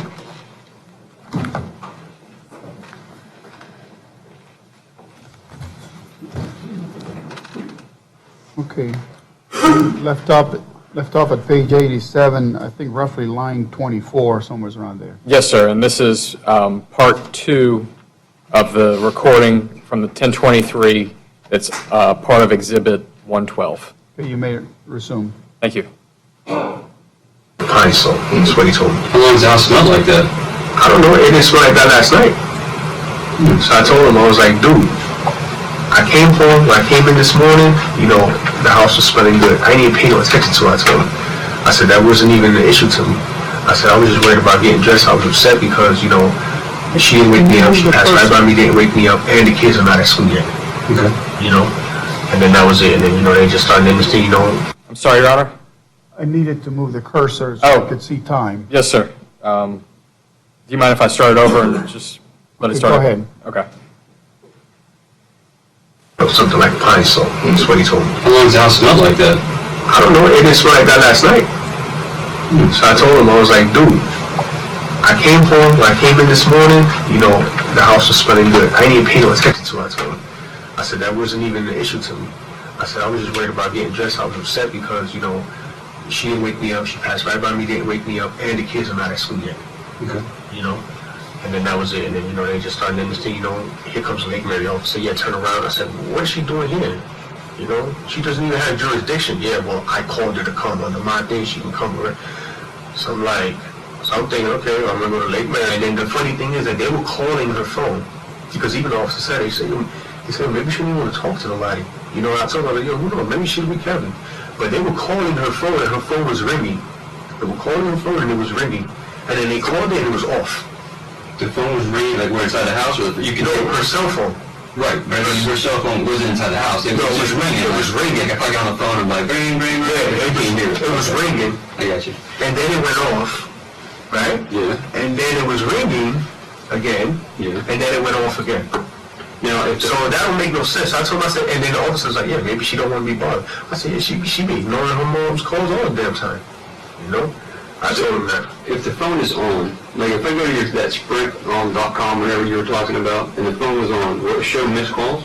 G: Okay. Left off at page 87, I think roughly line 24, somewhere around there.
E: Yes, sir. And this is part 2 of the recording from the 1023. It's part of Exhibit 112.
G: Okay, you may resume.
E: Thank you.
J: Pine salt. That's what he told me.
H: How long does the house smell like that?
J: I don't know. It didn't smell like that last night. So I told him, I was like, dude, I came home, when I came in this morning, the house was smelling good. I didn't even pay no attention to it. I told him. I said, that wasn't even an issue to me. I said, I was just worried about getting dressed. I was upset because, she didn't wake me up. She passed right by me, didn't wake me up, and the kids are not at school yet.
H: Okay.
J: And then that was it. And then, they just started naming things,
E: I'm sorry, Your Honor.
G: I needed to move the cursor so I
E: Oh.
G: could see time.
E: Yes, sir. Do you mind if I start it over and just let it
G: Okay,
E: start?
G: go ahead.
E: Okay.
J: something like pine salt. That's what he told me.
H: How long does the house smell like that?
J: I don't know. It didn't smell like that last night. So I told him, I was like, dude, I came home, when I came in this morning, the house was smelling good. I didn't even pay no attention to it. I told him. I said, that wasn't even an issue to me. I said, I was just worried about getting dressed. I was upset because, she didn't wake me up. She passed right by me, didn't wake me up, and the kids are not at school yet.
H: Okay.
J: And then that was it. And then, they just started naming things, here comes Lake Mary officer. Yeah, turn around. I said, what is she doing here? She doesn't even have jurisdiction. Yeah, well, I called her to come under my thing. She can come over. So I'm thinking, okay, well, I'm going to go to Lake Mary. And then the funny thing is that they were calling her phone. Because even the officer said, he said, maybe she didn't want to talk to nobody. I told her, who knows, maybe she'll be Kevin. But they were calling her phone, and her phone was ringing. They were calling her phone, and it was ringing. And then they called it, and it was off.
H: The phone was ringing, like we're inside the house, or you can
J: Her cell phone.
H: Right, but your cell phone wasn't inside the house. It was ringing. It was ringing. Like if I got on the phone, I'm like, ring, ring, ring.
J: Yeah, it was ringing.
H: I got you.
J: And then it went off, right?
H: Yeah.
J: And then it was ringing again.
H: Yeah.
J: And then it went off again. So that don't make no sense. I told him, I said, and then the officer's like, yeah, maybe she don't want to be bothered. I said, yeah, she be ignoring her mom's calls all the damn time, I told him that.
H: If the phone is on, like if I go to that Sprint.com, whatever you were talking about, and the phone was on, will it show missed calls?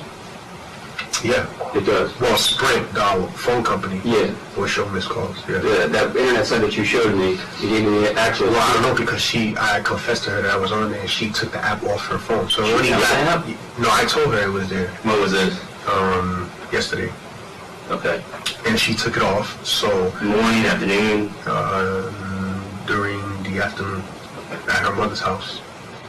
J: Yeah.
H: It does.
J: Well, Sprint, the phone company,
H: Yeah.
J: will show missed calls. Yeah.
H: That internet site that you showed me, you gave me the actual.
J: Well, I don't know because I confessed to her that I was on there and she took the app off her phone. So
H: She
J: when he
H: took the
J: got,
H: app?
J: no, I told her it was there.
K: What was this?
J: Yesterday.
K: Okay.
J: And she took it off. So
K: Morning, afternoon?
J: during the afternoon at her mother's house.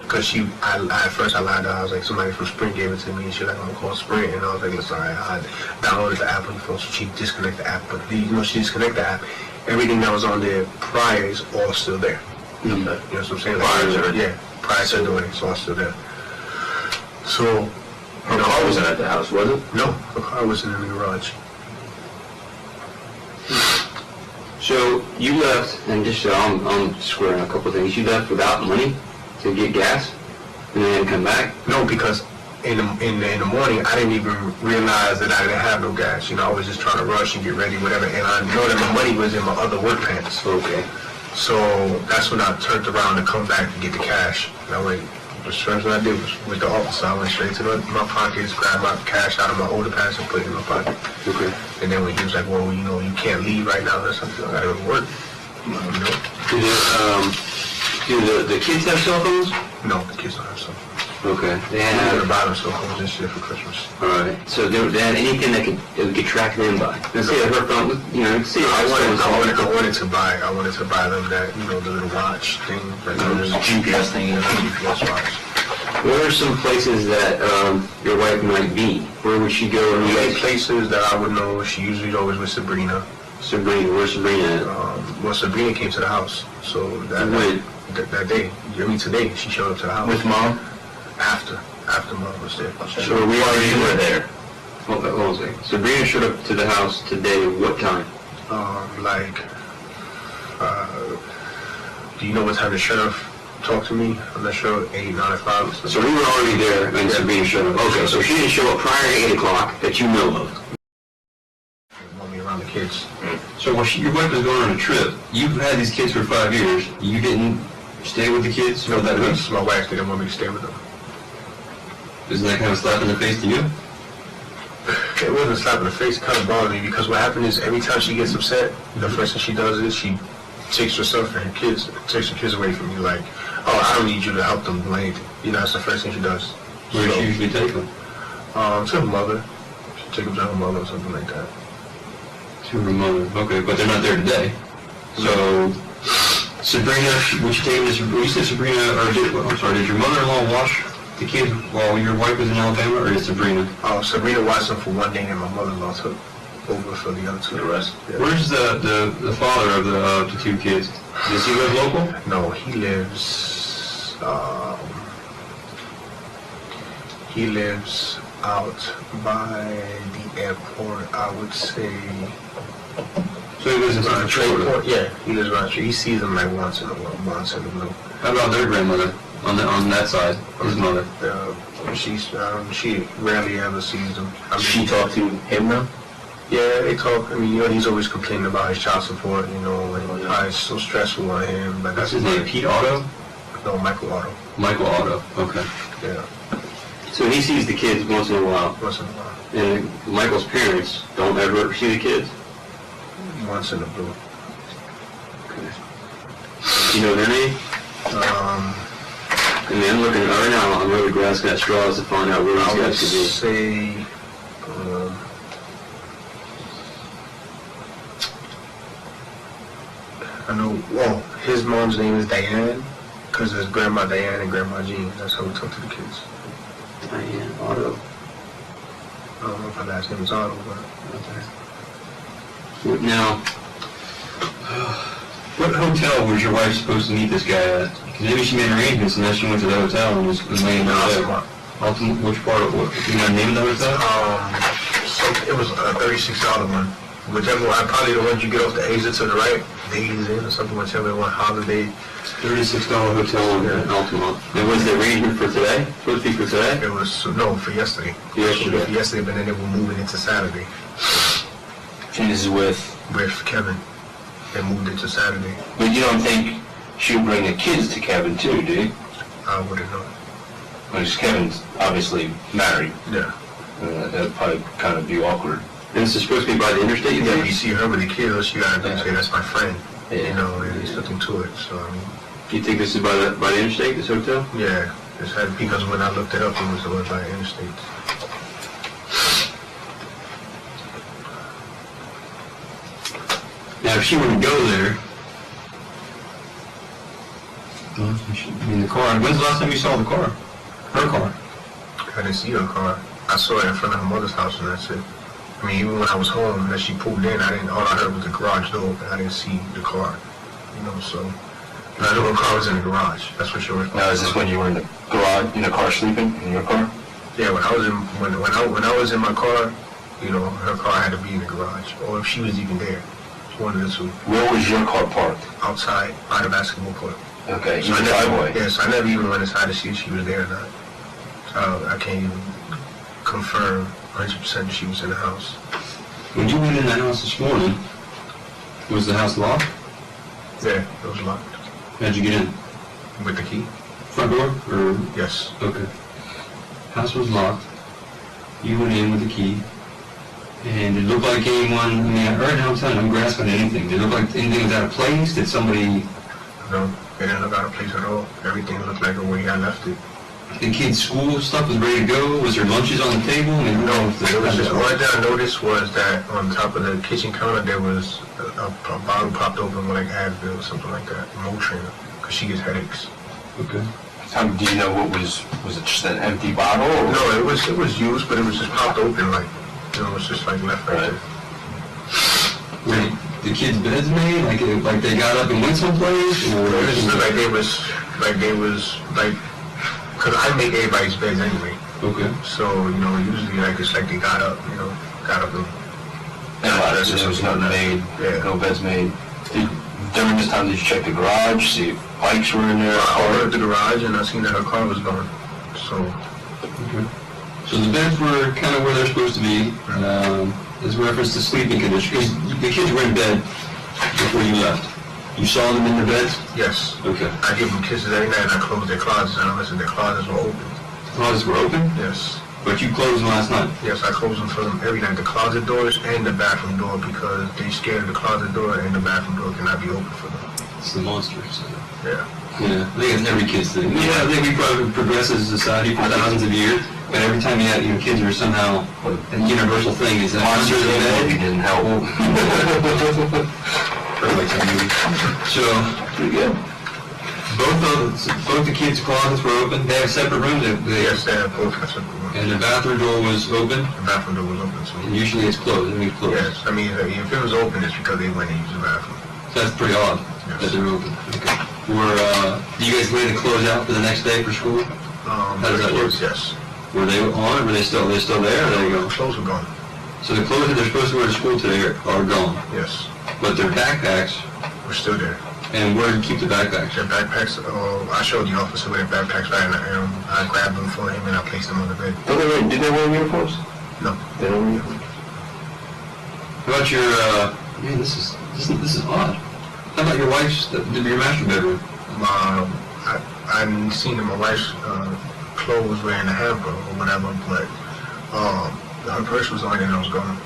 J: Because at first I lied to her. I was like, somebody from Sprint gave it to me and she was like, I'm going to call Sprint. And I was like, listen, all right, I downloaded the app on your phone, so she disconnected the app. But she disconnected the app. Everything that was on there prior is all still there.
K: Okay.
J: You know what I'm saying?
K: Prior to it?
J: Yeah, prior to doing it, it's all still there. So,
K: Her car wasn't at the house, was it?
J: no, her car wasn't in the garage.
H: So you left, and just so I'm squaring a couple of things, you left without money to get gas, and then come back?
J: No, because in the morning, I didn't even realize that I didn't have no gas. You know, I was just trying to rush and get ready, whatever, and I know that my money was in my other work pants.
H: Okay.
J: So that's when I turned around to come back to get the cash. And I went, the first thing I did was with the officer, I went straight to my pockets, grabbed my cash out of my older pants and put it in my pocket.
H: Okay.
J: And then when he was like, well, you know, you can't leave right now or something, I gotta go to work. You know?
H: Do the kids have cell phones?
J: No, the kids don't have something.
H: Okay. They
J: I'm gonna
H: have,
J: buy them cell phones this year for Christmas.
H: all right. So they had anything that could track them by? Let's say her phone, you know, see
J: I wanted to buy them that, you know, the little watch thing, that little GPS thing, GPS watch.
H: What are some places that your wife might be? Where would she go?
J: The only places that I would know, she usually always with Sabrina.
H: Sabrina, where's Sabrina at?
J: Well, Sabrina came to the house, so that day, I mean today, she showed up to the house.
K: With mom?
J: After Mom was there.
H: So we already
K: You were there.
H: Hold on a second. Sabrina showed up to the house today, what time?
J: Do you know what time the sheriff talked to me? I'm not sure, 8, 9 o'clock.
H: So we were already there and Sabrina showed up. Okay, so she didn't show up prior to 8 o'clock that you know of.
J: Mommy around the kids.
H: So while your wife was going on a trip, you've had these kids for 5 years, you didn't stay with the kids?
J: No,
H: for that week?
J: because my wife didn't want me to stay with them.
H: Isn't that kind of a slap in the face to you?
J: It wasn't a slap in the face, it kind of bothered me, because what happened is every time she gets upset, the first thing she does is she takes herself and her kids, takes her kids away from me, like, oh, I don't need you to help them do anything. You know, that's the first thing she does.
H: Where does she usually take them?
J: To her mother. She take them to her mother or something like that.
H: To her mother. Okay, but they're not there today. So, Sabrina, would you take them to, you said Sabrina, did your mother-in-law wash the kids while your wife was in Alabama, or is Sabrina?
J: Sabrina watched them for one day and my mother-in-law took over for the other two.
K: The rest?
J: Yeah.
H: Where's the father of the two kids? Does he live local?
J: No, he lives out by the airport, I would say.
H: So he lives in Central Florida?
J: Yeah, he lives around here. He sees them like once in a blue.
H: How about their grandmother on that side, his mother?
J: She rarely ever sees them. I mean,
K: She talked to him now?
J: yeah, they talk. I mean, you know, he's always complaining about his child support, you know, and how it's so stressful on him. But
H: What's his name, Pete Otto?
J: No, Michael Otto.
H: Michael Otto, okay.
J: Yeah,
H: So he sees the kids once in a while,
J: once in a while.
H: and Michael's parents don't ever see the kids?
J: Once in a blue.
H: Do you know their name? I mean, I'm looking right now, I'm really grasping at straws to find out where
J: I
H: these
J: would
H: guys could be.
J: say, I know, well, his mom's name is Diane, because there's Grandma Diane and Grandma Jean. That's how we talk to the kids.
H: Diane Otto.
J: I don't know if her last name is Otto, but...
H: Now, what hotel was your wife supposed to meet this guy at? Because maybe she made arrangements and then she went to the hotel and was laying down there. Ultimate, which part of what? You know the name of the hotel?
J: So it was a $36 one. Whichever one, probably the ones you get off the exit to the right, Days Inn or something, whichever one, Holiday.
H: $36 hotel in Altamont. And was the arrangement for today? Supposed to be for today?
J: It was, no, for yesterday.
H: Yesterday.
J: For yesterday, but then they were moving into Saturday
K: And this is with?
J: with Kevin. They moved it to Saturday.
K: But you don't think she would bring the kids to Kevin too, do you?
J: I wouldn't know.
K: Because Kevin's obviously married.
J: Yeah.
K: That'd probably kind of be awkward. And this is supposed to be by the interstate, you
J: Yeah,
K: think?
J: you see her with the kids, you gotta say, that's my friend.
K: Yeah.
J: You know, and there's nothing to it, so I mean,
K: Do you think this is by the interstate, this hotel?
J: yeah. Because when I looked it up, it was by interstate.
K: Now, if she were to go there, I mean, the car, when's the last time you saw the car? Her car?
J: I didn't see her car. I saw it in front of her mother's house, and that's it. I mean, even when I was home, that she pulled in, all I heard was the garage door open. I didn't see the car, you know, so. I know her car was in the garage, that's for sure.
K: Now, is this when you were in the garage, in the car sleeping, in your car?
J: Yeah, when I was in my car, you know, her car had to be in the garage, or if she was even there. One of the two.
K: Where was your car parked?
J: Outside, by the basketball court.
K: Okay,
J: So
K: in the driveway?
J: Yes, I never even went inside to see if she was there or not. I can't even confirm 100% she was in the house.
K: When you went in the house this morning, was the house locked?
J: Yeah, it was locked.
K: How'd you get in?
J: With the key?
K: Front door, or?
J: Yes.
K: Okay. House was locked. You went in with the key. And did it look like anyone, I mean, right now I'm telling you, I'm grasping at anything. Did it look like anything was out of place? Did somebody,
J: No, it didn't look out of place at all. Everything looked like the way I left it.
K: the kids' school stuff was ready to go? Was there lunches on the table? I mean,
J: No,
K: there was
J: the only thing I noticed was that on top of the kitchen counter, there was a bottle popped open with like Advil or something like that, Motrin, because she gets headaches.
K: Okay.
L: Do you know what was it just an empty bottle? Or?
J: No, it was used, but it was just popped open, like, you know, it was just like left right there.
K: Were the kids' beds made? Like they got up and went someplace? Or
J: It just looked like they was, because I make everybody's beds anyway.
K: Okay.
J: So, you know, usually like it's like they got up and
L: This was nothing made,
J: Yeah.
L: no beds made. During this time, did you check the garage, see if bikes were in there?
J: I went to the garage and I seen that her car was gone. So,
K: Okay. So the beds were kind of where they're supposed to be. There's reference to sleeping conditions. Because the kids were in bed before you left. You saw them in their beds?
J: yes.
K: Okay.
J: I give them kisses every night and I close their closets and I listen, their closets were open.
K: Closets were open?
J: Yes.
K: But you closed them last night?
J: Yes, I close them for them every night, the closet doors and the bathroom door, because they scared the closet door and the bathroom door cannot be open for them.
K: It's the monsters.
J: Yeah.
K: Yeah, I think it's every kid's thing. Yeah, I think we probably progressed as a society for thousands of years, but every time you have, kids are somehow, a universal thing is that monsters in bed.
L: Didn't help.
K: So,
L: Pretty good.
K: both the kids' closets were open. They have separate rooms.
J: Yes, they have both got separate rooms.
K: And the bathroom door was open.
J: The bathroom door was open, so.
K: And usually it's closed. I mean, it's closed.
J: Yes, I mean, if it was open, it's because they went and used the bathroom.
K: So that's pretty odd that they're open. Okay. Do you guys ready to close out for the next day for school? How does that work?
J: Yes.
K: Were they on? Were they still there? Or there you go.
J: The clothes were gone.
K: So the clothes that they're supposed to wear to school today are gone,
J: Yes.
K: but their backpacks.
J: We're still there.
K: And where do you keep the backpacks?
J: Their backpacks, I showed the officer where their backpacks were, and I grabbed them for him and I placed them on the bed.
L: Did they wear uniforms?
J: No.
L: They don't wear uniforms.
K: How about your? Man, this is odd. How about your wife's? Your master bedroom?
J: I didn't see my wife's clothes were in the hamper or whatever, but her purse was on it and it was gone.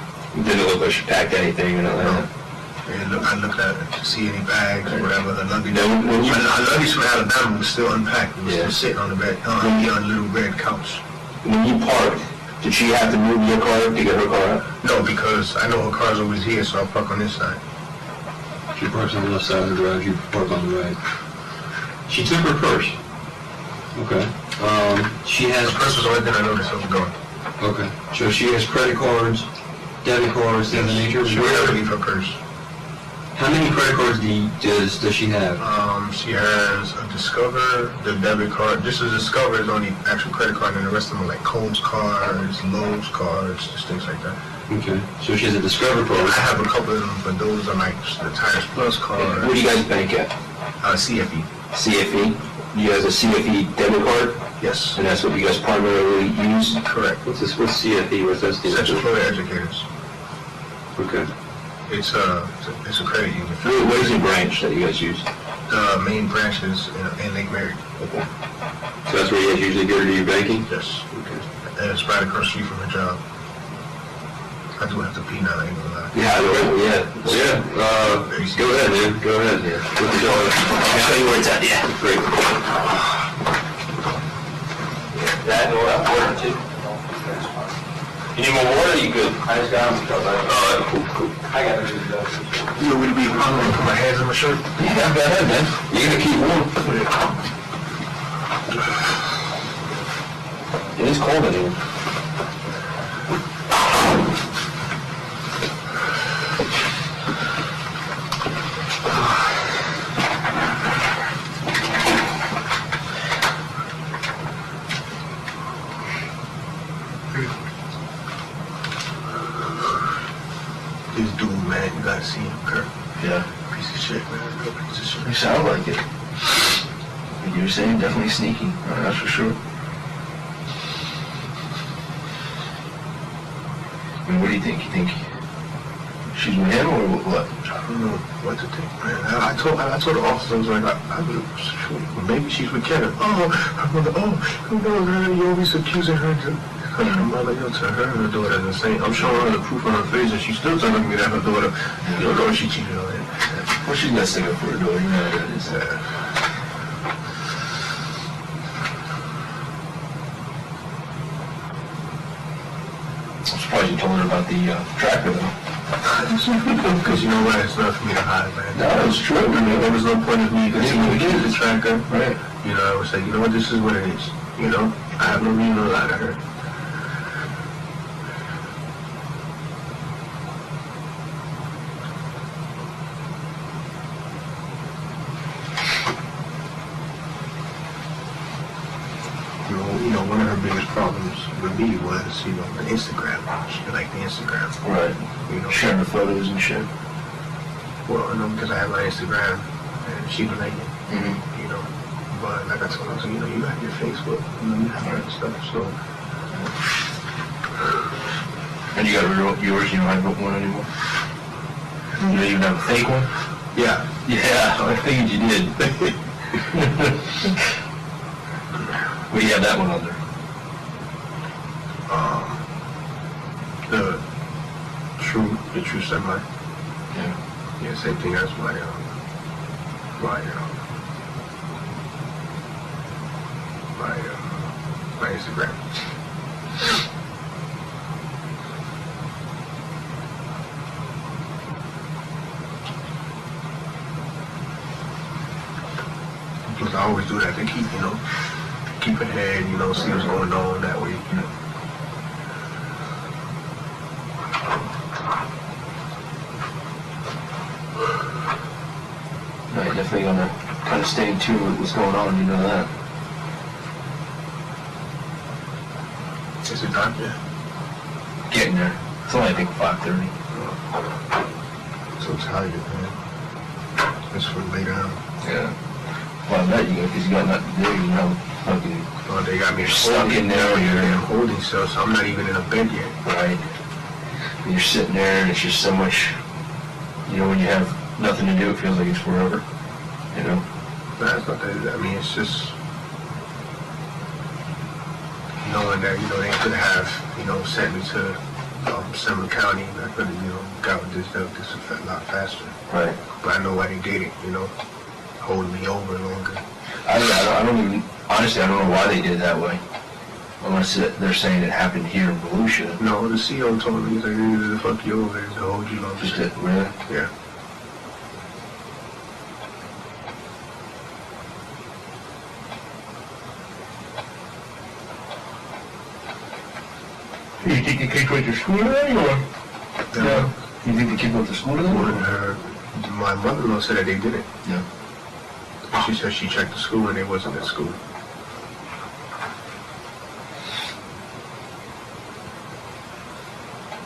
L: Didn't look like she packed anything or nothing like that.
J: I looked at it to see any bags or whatever. The luggage,
L: When you-
J: our luggage from Alabama was still unpacked. It was
L: Yeah.
J: still sitting on the bed, on the little red couch.
L: When you parked, did she have to move your car to get her car out?
J: No, because I know her car's always here, so I'll park on this side.
K: She parks on the left side of the garage. You park on the right. She took her purse. Okay. She has.
J: The purse was the only thing I noticed that was gone.
K: Okay. So she has credit cards, debit cards, things of that nature.
J: She would never leave her purse.
K: How many credit cards does she have?
J: She has a Discover, the debit card. Just a Discover is only actual credit card, and the rest of them are like Kohl's cards, Lowe's cards, just things like that.
K: Okay. So she has a Discover card.
J: I have a couple of them, but those are like the Tires Plus card.
L: Where do you guys bank at?
J: CFE.
L: CFE? You guys a CFE debit card?
J: Yes.
L: And that's what you guys primarily use?
J: Correct.
K: What's CFE? What's that stand
J: Central
K: for?
J: Florida Educators.
K: Okay.
J: It's a credit union.
K: Where's the branch that you guys use?
J: The main branch is in Lake Mary.
K: So that's where you guys usually go to do your banking?
J: Yes. And it's right across the street from her job. I do have to pee now, I ain't gonna lie.
K: Yeah. Go ahead, man. Go ahead. I'll show you where it's at. Yeah. Great. That or that water too. You need more water? You good? I just got them. Cool. I got it.
J: You know, would it be, I'm gonna put my hands on my shirt?
K: Yeah, go ahead, man. You're gonna keep warm. It is cold in here.
J: This dude, man, you gotta see him, Kurt.
L: Yeah.
J: Piece of shit, man. Real piece of shit.
L: You sound like it. What you're saying, definitely sneaky. That's for sure. I mean, what do you think? You think she's with him or what?
J: I don't know what to think, man. I told the officer, I was like, maybe she's with Kevin. Oh, her mother, who knows, man? You always accusing her to her mother, to her and her daughter the same. I'm showing her the proof on her face and she's still telling me that her daughter, she cheated on him.
L: Well, she's gonna stick up for her daughter, you know how that is. I'm surprised you told her about the tractor, though.
J: Because you know what, it's not for me to hide, man.
L: No, it's true.
J: I mean, there was no point of me continuing to keep the tracker.
L: Right.
J: You know, I was like, you know what, this is what it is. You know, I have no reason to lie to her. You know, one of her biggest problems with me was, the Instagram. She liked the Instagram.
L: Right.
J: You know,
L: Sharing the photos and shit.
J: well, because I have my Instagram and she would like it.
L: Mm-hmm.
J: You know, but like I told her, so, you have your Facebook, you have your stuff, so.
L: And you got yours, you don't have one anymore? You don't even have a fake one?
J: Yeah.
L: Yeah, I figured you did. What do you have that one under?
J: The true semi.
L: Yeah.
J: Yeah, same thing as my Instagram. Plus, I always do that to keep ahead, see what's going on that way.
L: No, you're definitely gonna kind of stay in tune with what's going on, you know that.
J: Is it done yet?
L: Getting there. It's only, I think, 5:30.
J: So tired, man. It's for later on.
L: Yeah. Well, I bet you, because you got nothing to do, fucking...
J: Oh, they got me
L: stuck in there.
J: You're holding cell, so I'm not even in a bed yet.
L: Right. And you're sitting there, and it's just so much, when you have nothing to do, it feels like it's forever,
J: That's not that, I mean, it's just knowing that, they could have, sent me to Seminole County, and I could have, got this a lot faster.
L: Right.
J: But I know why they did it, holding me over longer.
L: I don't even, honestly, I don't know why they did it that way. Unless they're saying it happened here in Volusia.
J: No, the CO told me, he's like, they needed to fuck you over, to hold you longer.
L: Just it, really?
J: Yeah.
L: You think the kid went to school today, or?
J: Yeah.
L: You think the kid went to school today?
J: My mother-in-law said that they did it.
L: Yeah.
J: She said she checked the school and they wasn't at school.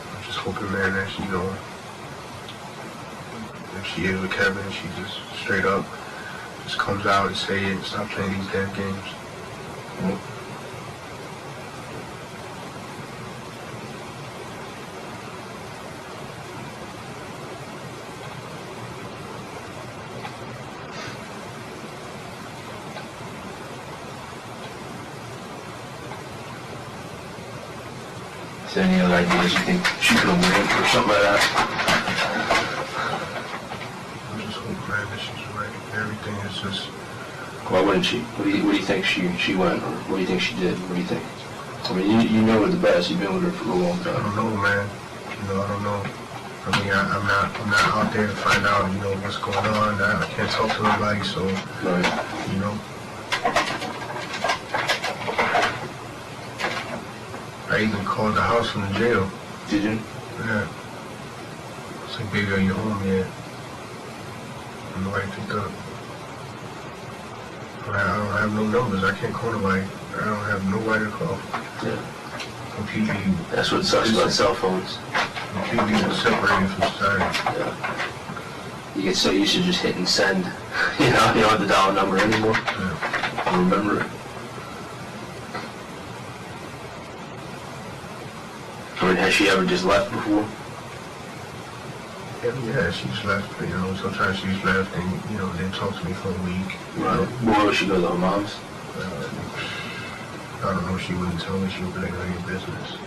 J: I'm just hoping, man, that she, if she is with Kevin, she just straight up just comes out and say it and stop playing these damn games.
L: Mm-hmm. Is there any other ideas you think she could have went or something like that?
J: I'm just so glad that she's right. Everything is just,
L: Why wouldn't she? What do you think she went, or what do you think she did? What do you think? I mean, you know her the best. You've been with her for a long
J: I
L: time.
J: don't know, man. You know, I don't know. I mean, I'm not out there to find out, you know, what's going on. I can't talk to nobody, so,
L: Right.
J: you know. I even called the house from the jail.
L: Did you?
J: Yeah. It's like, baby, are you home yet? And nobody picked up. But I don't have no numbers. I can't call nobody. I don't have nobody to call.
L: Yeah.
J: Completely,
L: That's what sucks about cell phones.
J: completely separated from society.
L: Yeah. You get so used to just hitting send. You know, you don't have to dial a number anymore.
J: Yeah.
L: I remember it. I mean, has she ever just left before?
J: Yeah, she's left, you know, sometimes she's left and, you know, didn't talk to me for a week.
L: Right. Where would she go to her mom's?
J: I don't know, she wouldn't tell me. She would be like, none of your business.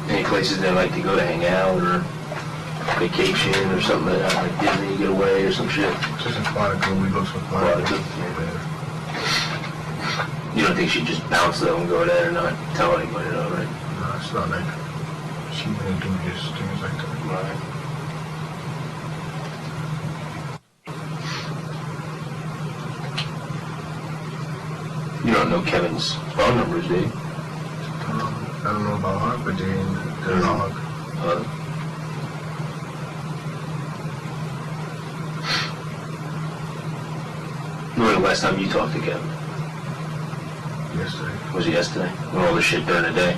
L: Any places they like to go to hang out or vacation or something like that, like Disney, get away or some shit?
J: Just aquatic, we go to aquatic.
L: Aquatica. You don't think she'd just bounce though and go there and not tell anybody though, right?
J: No, it's not like she wouldn't do this, things like that.
L: Right. You don't know Kevin's phone numbers, do you?
J: I don't know about her, but then the log.
L: When was the last time you talked to Kevin?
J: Yesterday.
L: Was it yesterday? When all the shit during the day?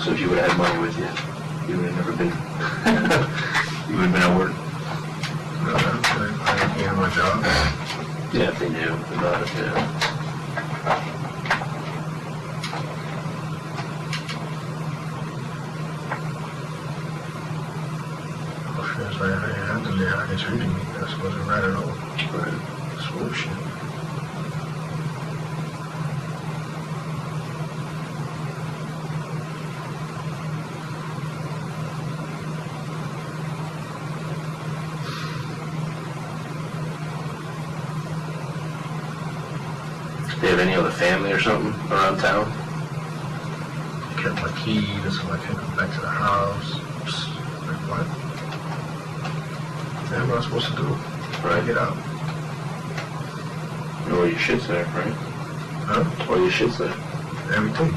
L: So if you would have had money with you, you would have never been, you would have been at work.
J: No, I didn't get my job.
L: Yeah, if they knew about it, yeah.
J: Feels like I didn't have to live how they treated me. That wasn't right at all.
L: Right.
J: It's bullshit.
L: Do you have any other family or something around town?
J: Kept my keys, so I can't go back to the house. Like, what? What am I supposed to do?
L: Right.
J: Get out.
L: All your shit's there, right?
J: Huh?
L: All your shit's there.
J: Everything.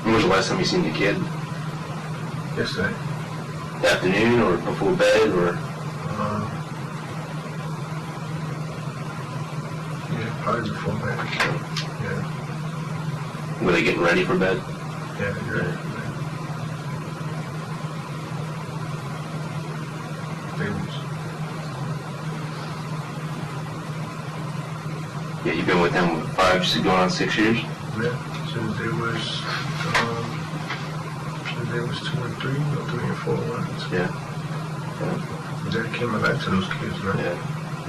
L: When was the last time you seen the kid?
J: Yesterday.
L: Afternoon or before bed or?
J: Yeah, probably before bed. Yeah.
L: Were they getting ready for bed?
J: Yeah, yeah.
L: Yeah, you've been with them 5, going on 6 years?
J: Yeah, since they was 2 and 3, or 3 and 4 ones.
L: Yeah.
J: Dedicate my life to those kids, man.
L: Yeah.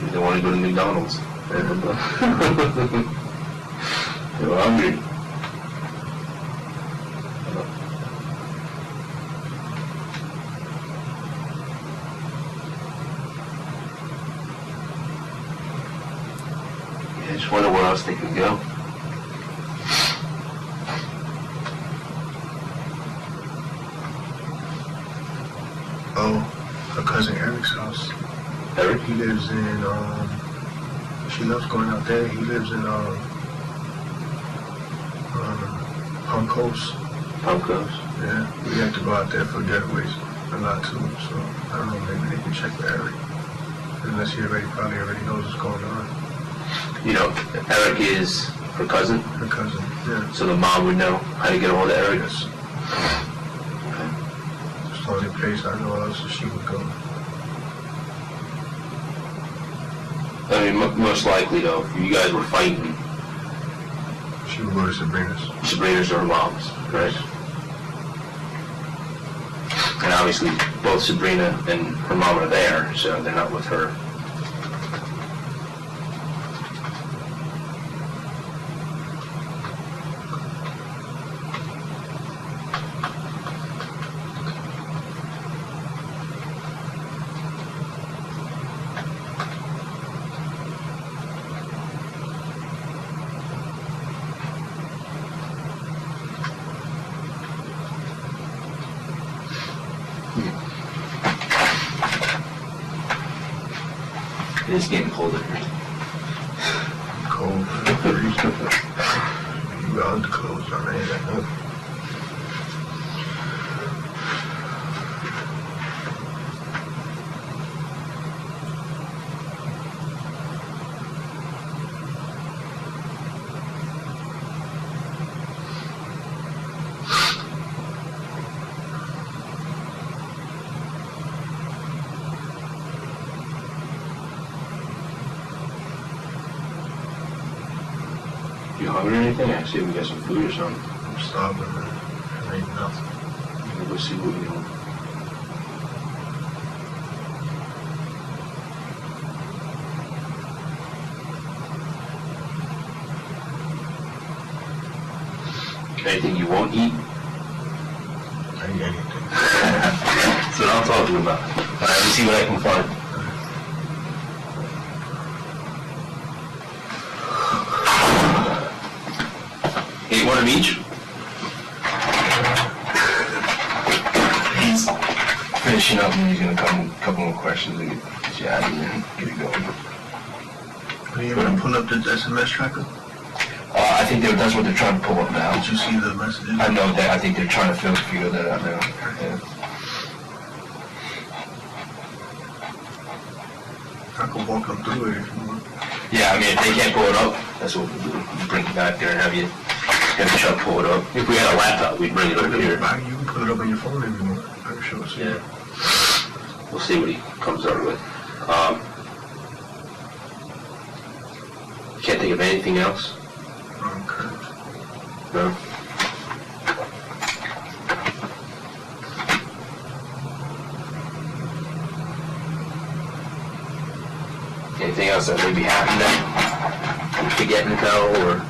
L: You don't want to go to McDonald's. You're hungry. I just wonder where else they could go.
J: Oh, her cousin Eric's house.
L: Eric?
J: He lives in, she loves going out there. He lives in, Palm Coast.
L: Palm Coast?
J: Yeah, we have to go out there for getaways a lot too, so I don't know, maybe they can check with Eric. Unless he probably already knows what's going on.
L: You know, Eric is her cousin?
J: Her cousin, yeah.
L: So the mom would know how to get a hold of Eric?
J: Yes. It's the only place I know of, so she would go.
L: I mean, most likely though, if you guys were fighting,
J: she would go to Sabrina's.
L: Sabrina's or her mom's, right? And obviously, both Sabrina and her mom are there, so they're not with her. It's getting colder here.
J: Cold, freezing. You got the clothes on, ain't that nothing?
L: You hungry or anything? I see we got some food or something.
J: I'm starving, man. I ain't nothing.
L: We'll go see what we want. Anything you won't eat?
J: I eat anything.
L: That's what I'm talking about. All right, let me see what I can find. Eat one of each? He's finishing up and he's going to come a couple more questions to get you out of here and get it going.
J: Are you able to pull up the SMS tracker?
L: I think that's what they're trying to pull up now.
J: Did you see the messages?
L: I know that. I think they're trying to figure that out now. Yeah.
J: I can walk them through it if you want.
L: Yeah, I mean, if they can't pull it up, that's what we'll do. We'll bring it back there and have Chuck pull it up. If we had a laptop, we'd bring it over here.
J: You can pull it up on your phone if you want. I can show it to you.
L: Yeah. We'll see what he comes up with. Can't think of anything else?
J: Okay.
L: No? Anything else that may be happening that I'm forgetting to tell, or?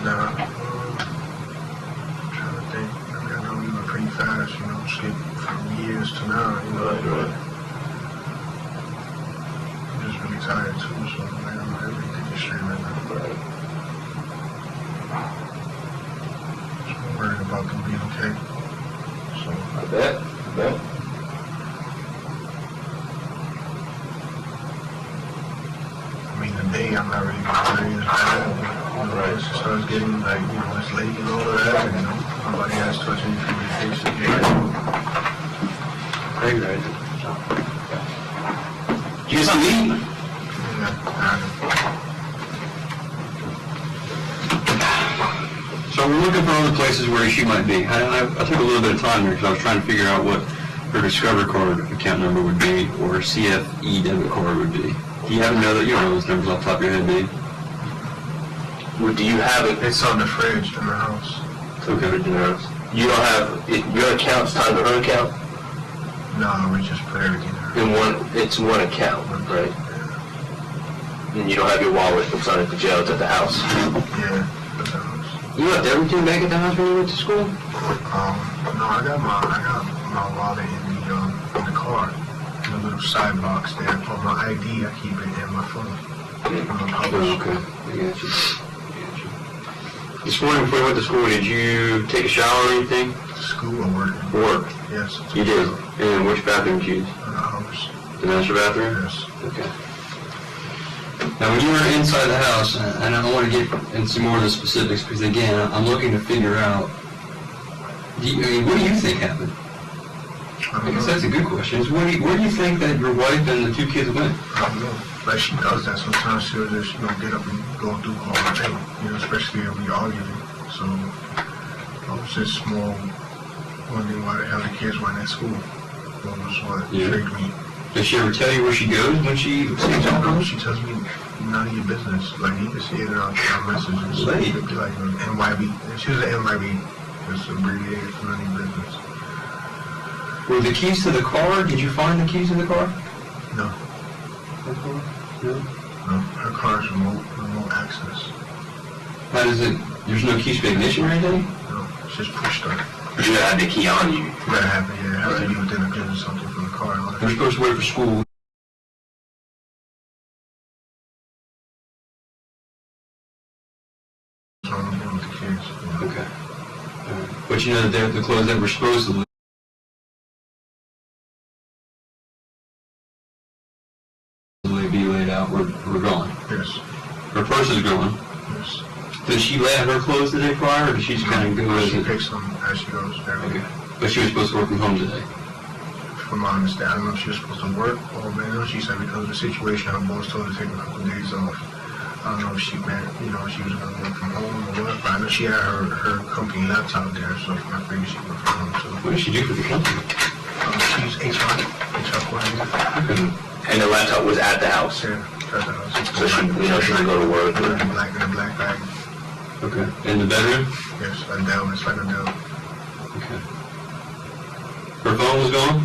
J: Nah. I'm trying to think. I mean, I know we were pretty fast, you know, skip from years to now, you know.
L: Right.
J: I'm just really tired too, so man, I'm not really thinking straight right now.
L: Right.
J: So I'm worried about them being okay. So,
L: I bet.
J: I mean, today I'm not really worried about that. You know,
L: Right.
J: it starts getting like, you know, it's late and all of that, and, you know, nobody has touched any communication yet.
L: Very right. Do you get something to eat?
K: So we're looking for other places where she might be. I took a little bit of time there because I was trying to figure out what her Discover card account number would be or CFE debit card would be. Do you happen to know that? You don't know those numbers off the top of your head, do you?
L: Do you have it?
J: It's on the fridge in the house.
L: Okay. You don't have your account's tied to her account.
J: No, we just put everything there.
L: In one, it's one account, right? And you don't have your wallet that's on at the jail. It's at the house.
J: Yeah, at the house.
L: You left everything back at the house when you went to school?
J: No, I got my wallet in the car, in the little side box there. On my ID, I keep it in my phone.
K: Okay, I got you. This morning before you went to school, did you take a shower or anything?
J: School or work?
K: Work.
J: Yes.
K: You did. And which bathroom did you use?
J: Ours.
K: The master bathroom?
J: Yes.
K: Okay. Now, when you were inside the house, and I don't want to get into more of the specifics because, again, I'm looking to figure out, what do you think happened? I guess that's a good question. Is where do you think that your wife and the two kids went?
J: I don't know. Like, she does that sometimes. She'll just, get up and go through all the day, especially if we arguing. So, I was just more wondering why the hell the kids weren't at school. That was what intrigued me.
K: Does she ever tell you where she goes when she stays at home?
J: She tells me none of your business. Like, you can see it in our messages.
K: Lady.
J: Like, NYB. She was an NYB. It's abbreviated for none of your business.
K: Were the keys to the car? Did you find the keys to the car?
J: No.
K: No.
J: No. Her car is remote access.
K: How does it? There's no keys for ignition or anything?
J: No. It's just push start.
L: You gotta have the key on you.
J: You gotta have it. Yeah, it has to be within a good or something from the car. And all that.
K: They're supposed to wait for school.
J: So I'm dealing with the kids.
K: Okay. All right. But you know that the clothes that were supposedly be laid out were gone.
J: Yes.
K: Her purse is gone.
J: Yes.
K: Did she lay out her clothes the day prior, or did she just kind of go as
J: She
K: it?
J: picks them as she goes there.
K: Okay. But she was supposed to work from home today.
J: From my understanding, I don't know if she was supposed to work or man. She said because of the situation, her boss told her to take a couple of days off. I don't know if she meant, she was going to work from home or what, but I know she had her company laptop there, so I figured she worked from home too.
K: What does she do for the company?
J: She's HR coordinator.
L: And the laptop was at the house.
J: Yeah, at the house.
L: So she didn't go to work.
J: In a black bag.
K: Okay. In the bedroom?
J: Yes, a Dell. It's like a Dell.
K: Okay. Her phone was gone?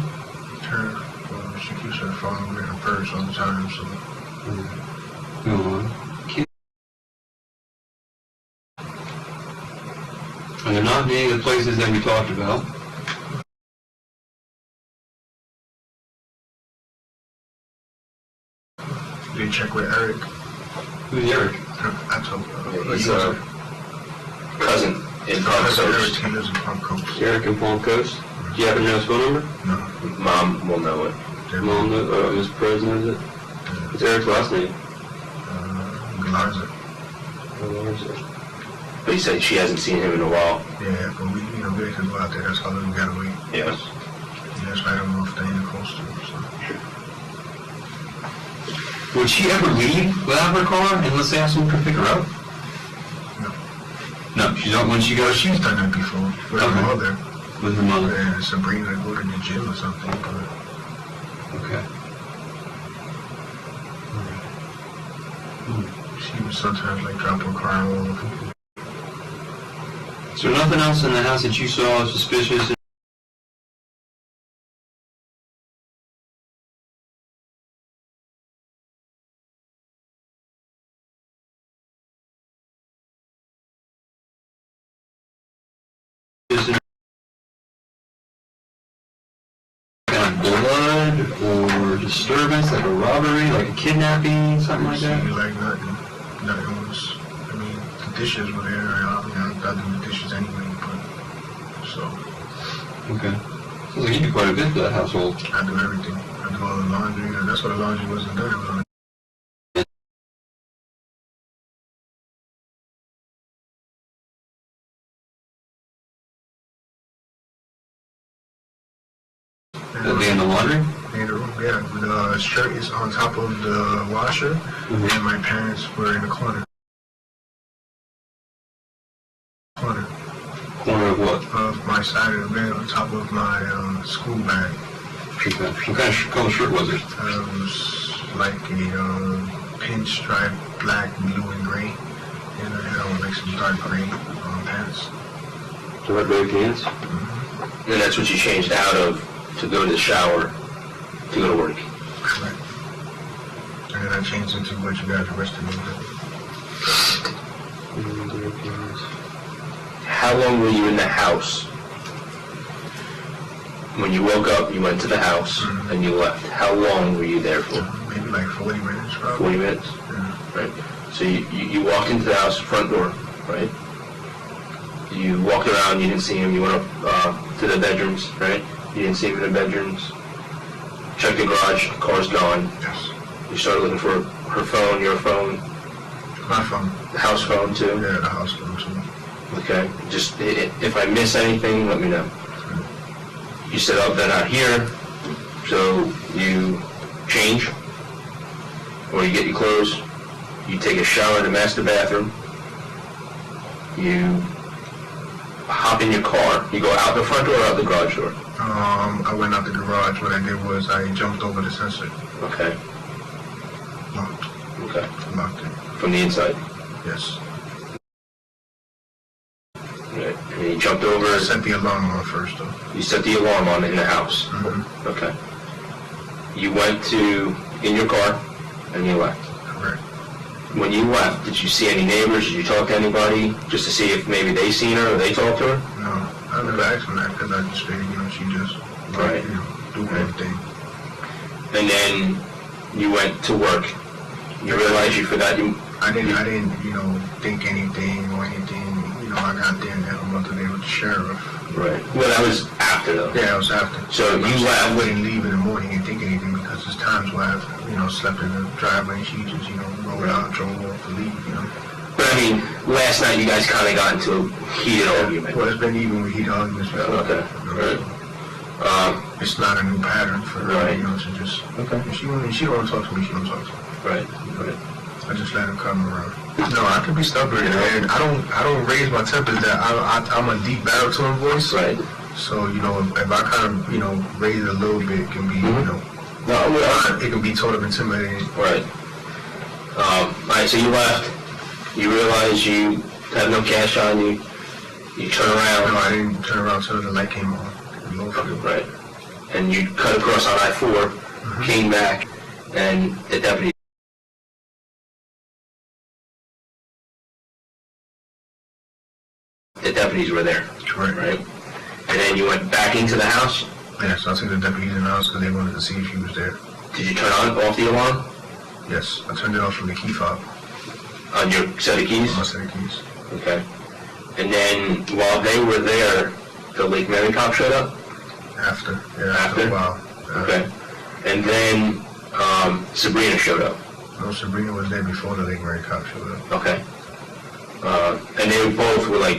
J: She keeps her phone in her purse all the time, so.
K: Go on. And they're not being the places that we talked about.
J: Did you check with Eric?
K: Who's Eric?
J: I told her.
L: He's a cousin in Palm
J: Eric,
L: Coast.
J: he lives in Palm Coast.
K: Eric in Palm Coast? Do you happen to know his phone number?
J: No.
L: Mom will know it.
K: Mom knows, Ms. Perez knows it? What's Eric's last name?
J: Galarza.
L: But he said she hasn't seen him in a while.
J: Yeah, but we can go out there. That's how long we gotta wait.
L: Yes.
J: Yeah, that's right on off the intercoast too, so.
K: Would she ever leave without her car unless they ask someone to pick her up? No, she's not when she goes.
J: She's done that before with her mother.
K: With her mother.
J: Yeah, Sabrina go to the gym or something. But
K: Okay.
J: she would sometimes like drop her car off.
K: So nothing else in the house that you saw suspicious? Kind of blood or disturbance, like a robbery, like a kidnapping, something like that?
J: Like nothing. Nothing was. I mean, the dishes were there. I do the dishes anyway, but so.
K: Okay. Sounds like you do quite a bit for that household.
J: I do everything. I do all the laundry. That's why the laundry wasn't done. It was on the
K: They in the laundry?
J: in the room. Yeah, the shirt is on top of the washer, and my parents were in the corner.
K: Corner of what?
J: Of my side of the bed, on top of my school bag.
K: Okay. What kind of color shirt was it?
J: It was like a pinstripe, black, blue, and gray. and I had on like some dark gray pants.
L: Dark gray pants? And that's what you changed out of to go to the shower to go to work?
J: Correct. And then I changed into what you guys arrested me with.
L: How long were you in the house? When you woke up, you went to the house and you left. How long were you there for?
J: Maybe like 40 minutes, probably.
L: 40 minutes?
J: Yeah.
L: Right. So you walked into the house, front door, right? You walked around, you didn't see him, you went up to the bedrooms, right? You didn't see him in the bedrooms. Checked the garage, car's gone.
J: Yes.
L: You started looking for her phone, your phone,
J: My phone.
L: the house phone too?
J: Yeah, the house phone too.
L: Okay. Just, if I miss anything, let me know. You said, oh, they're not here, so you change, or you get your clothes, you take a shower in the master bathroom, you hop in your car, you go out the front door or out the garage door?
J: I went out the garage. What I did was I jumped over the sensor.
L: Okay.
J: Locked.
L: Okay.
J: Locked it.
L: From the inside?
J: Yes.
L: Right. And you jumped over.
J: I set the alarm on first, though.
L: You set the alarm on in the house?
J: Mm-hmm.
L: Okay. You went in your car and you left?
J: Correct.
L: When you left, did you see any neighbors? Did you talk to anybody just to see if maybe they seen her or they talked to her?
J: No, I never asked him that because I just figured, she just,
L: Right.
J: do her thing.
L: And then you went to work. You realized you forgot
J: I didn't, think anything or anything. I got there and had a month there with the sheriff.
L: Right. Well, that was after, though.
J: Yeah, it was after.
L: So you left.
J: I wouldn't leave in the morning and think anything because there's times where I've, slept in the driveway and she just, rolled out, drove off to leave,
L: But I mean, last night you guys kind of got into a heated argument.
J: Well, it's been even with heat arguments before.
L: Okay. Right.
J: It's not a new pattern for her,
L: Right.
J: to just,
L: Okay.
J: if she don't want to talk to me, she don't talk to me.
L: Right. Right.
J: I just let her come around. No, I can be stubborn, and I don't raise my temper. That I'm a deep baritone voice.
L: Right.
J: So if I kind of raise it a little bit, it can be it can be sort of intimidating.
L: Right. All right. So you left. You realized you have no cash on you. You turn around.
J: No, I didn't turn around until the light came on.
L: Right. And you cut across on I-4, came back, and the deputies were there.
J: Correct.
L: Right. And then you went back into the house.
J: Yeah, so I took the deputies in the house because they wanted to see if she was there.
L: Did you turn off the alarm?
J: Yes, I turned it off from the key fob.
L: On your set of keys?
J: On my set of keys.
L: Okay. And then while they were there, the Lake Mary cop showed up?
J: After a while.
L: Okay. And then Sabrina showed up?
J: No, Sabrina was there before the Lake Mary cop showed up.
L: Okay. And they both were like,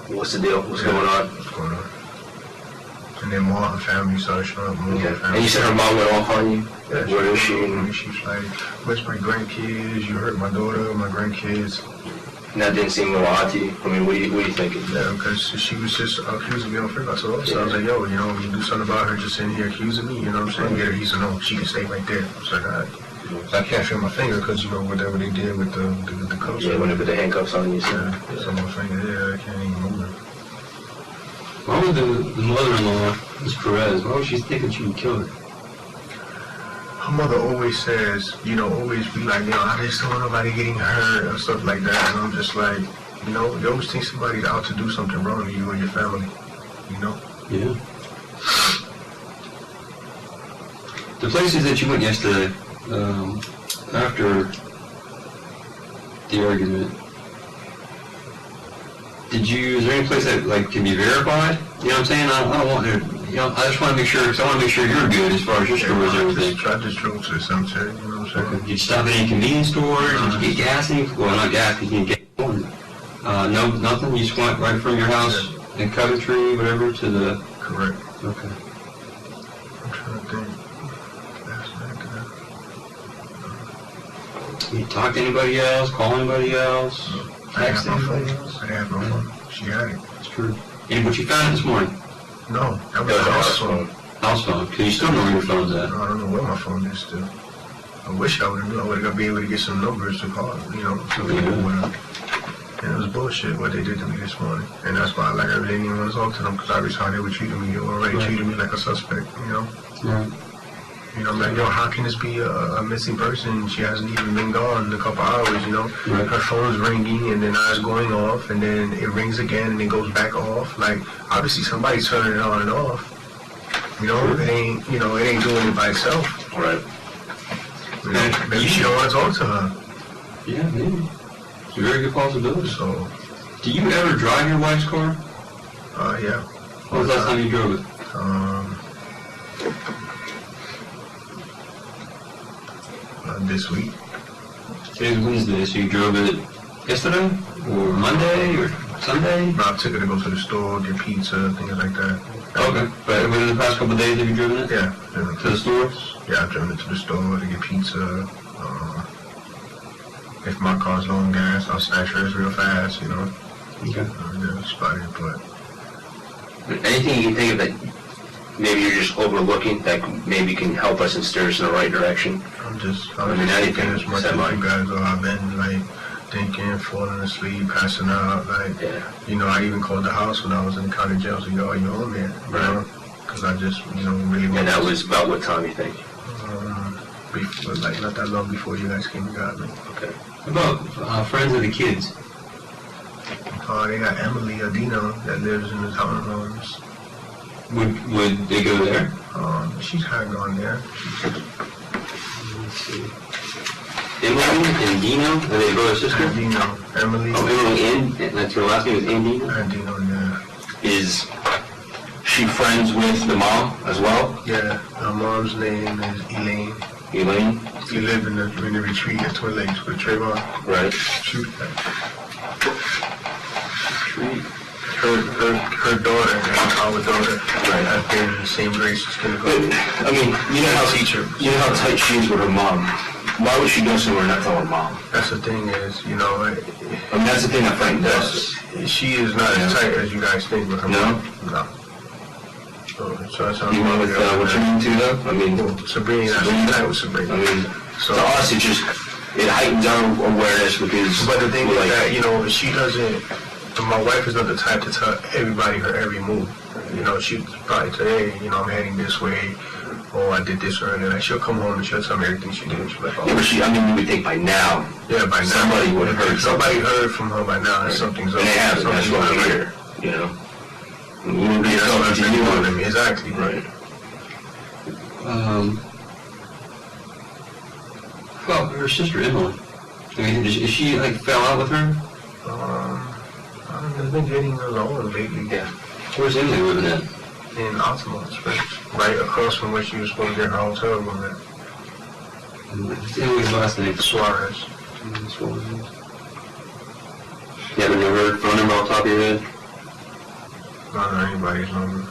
L: what's the deal? What's going on?
J: What's going on? And then more of the family started showing up.
L: Okay. And you said her mom went off on you?
J: Yeah,
L: Where is she?
J: She's like, where's my grandkids? You hurt my daughter, my grandkids.
L: And that didn't seem a little odd to you? I mean, what are you thinking?
J: Yeah, because she was just accusing me on Facebook. So I was like, yo, you do something about her just sitting here accusing me, you know what I'm saying? He said, no, she can stay right there. I was like, all right. So I can't feel my finger because, whatever they did with the cuffs.
L: Yeah, when they put the handcuffs on you.
J: Yeah, so my finger, I can't even move it.
K: Why would the mother-in-law, Ms. Perez, why would she think that you would kill her?
J: Her mother always says, always be like, I just don't want nobody getting hurt or stuff like that. And I'm just like, you always think somebody's out to do something wrong to you or your family,
K: Yeah. The places that you went yesterday, after the argument, is there any place that, can be verified? You know what I'm saying? I don't want to, I just want to make sure, because I want to make sure you're good as far as your stories and everything.
J: I just drove to the cemetery, you know what I'm saying?
K: Did you stop at any convenience stores? Did you get gas? Well, not gas, because you can get one. No, nothing? You just went right from your house in Coventry, whatever, to the...
J: Correct.
K: Okay.
J: I'm trying to think.
K: You talk to anybody else? Call anybody else?
J: I
K: Text
J: have my
K: anybody
J: phone.
K: else?
J: I have my phone. She had it.
K: That's true. And what you found this morning?
J: No, that was
L: That was
J: the
L: a
J: house phone.
K: House phone. Because you still know where your phone's at.
J: I don't know where my phone is still. I wish I would have known. I would have been able to get some numbers to call, so we knew what And it was bullshit what they did to me this morning. And that's why, like, I really didn't even want to talk to them, because obviously how they were treating me. They were already treating me like a suspect, you know?
K: Right.
J: You know, I'm like, yo, how can this be a missing person? She hasn't even been gone in a couple hours, you know?
K: Right.
J: Her phone's ringing, and then it's going off, and then it rings again, and it goes back off. Like, obviously somebody's turning it on and off. You know, it ain't doing it by itself.
K: Right.
J: You know, maybe she don't want to talk to her.
K: Yeah, maybe. It's a very good possibility.
J: So,
K: Do you ever drive your wife's car?
J: yeah.
K: When was the last time you drove it?
J: This week.
K: Today's Wednesday, so you drove it yesterday? Or Monday? Or Sunday?
J: I took it to go to the store, get pizza, things like that.
K: Okay. But within the past couple of days, have you driven it?
J: Yeah.
K: To the store?
J: Yeah, I've driven it to the store to get pizza. If my car's low on gas, I'll snatch hers real fast, you know.
K: Okay.
J: That's about it, but...
L: Anything you can think of that maybe you're just overlooking that maybe can help us and steer us in the right direction?
J: I'm just
L: anything
J: thinking as much as you guys are. I've been, like, thinking, falling asleep, passing out, like, you know, I even called the house when I was in the county jail, so, yo, are you home there?
L: Right.
J: Because I just, you know, really
L: And that was about what time you think?
J: before, like, not that long before you guys came and got me.
L: Okay.
K: What about friends of the kids?
J: They got Emily Adino that lives in the townhomes.
K: Would they go there?
J: She's kind of gone there.
K: Let's see. Emily and Dino? Are they brother and sister?
J: Adino. Emily.
K: Oh, Emily and that's her last name is Andino?
J: Adino, yeah.
L: Is she friends with the mom as well?
J: Yeah, her mom's name is Elaine.
L: Elaine?
J: We live in the retreat at Twin Lakes with Trayvon.
L: Right.
J: Shoot.
L: Retreat.
J: Her daughter and our daughter have been in the same grade since kindergarten.
L: But, I mean, you know how tight she is with her mom. Why would she go somewhere and not tell her mom?
J: That's the thing is, you know,
L: I mean, that's the thing that Frank does.
J: she is not as tight as you guys think with her mom. No. So that's how
L: You went with what you mean too, though? I mean,
J: Sabrina. That was Sabrina.
L: I mean,
J: So
L: to us, it heightens our awareness because.
J: But the thing is
L: like,
J: that, you know, she doesn't, my wife is not the type to tell everybody her every move. You know, she'd probably say, hey, you know, I'm heading this way, or I did this earlier. Like, she'll come home and she'll tell me everything she did. She's like, oh.
L: Yeah, but you would think by now.
J: Yeah, by now.
L: Somebody would have heard
J: Somebody
L: something.
J: heard from her by now that something's up.
L: And they haven't, that's why we're here, you know? We would be talking to you on it.
J: Exactly.
L: Right.
K: Well, her sister Emily. I mean, is she like fell out with her?
J: I've been getting along lately.
L: Yeah.
K: Where's Emily living at?
J: In Altamont Springs, right across from where she was supposed to get her hotel room at.
K: What's Emily's last name?
J: Suarez.
K: You haven't heard her phone number off the top of your head?
J: Not anybody's number.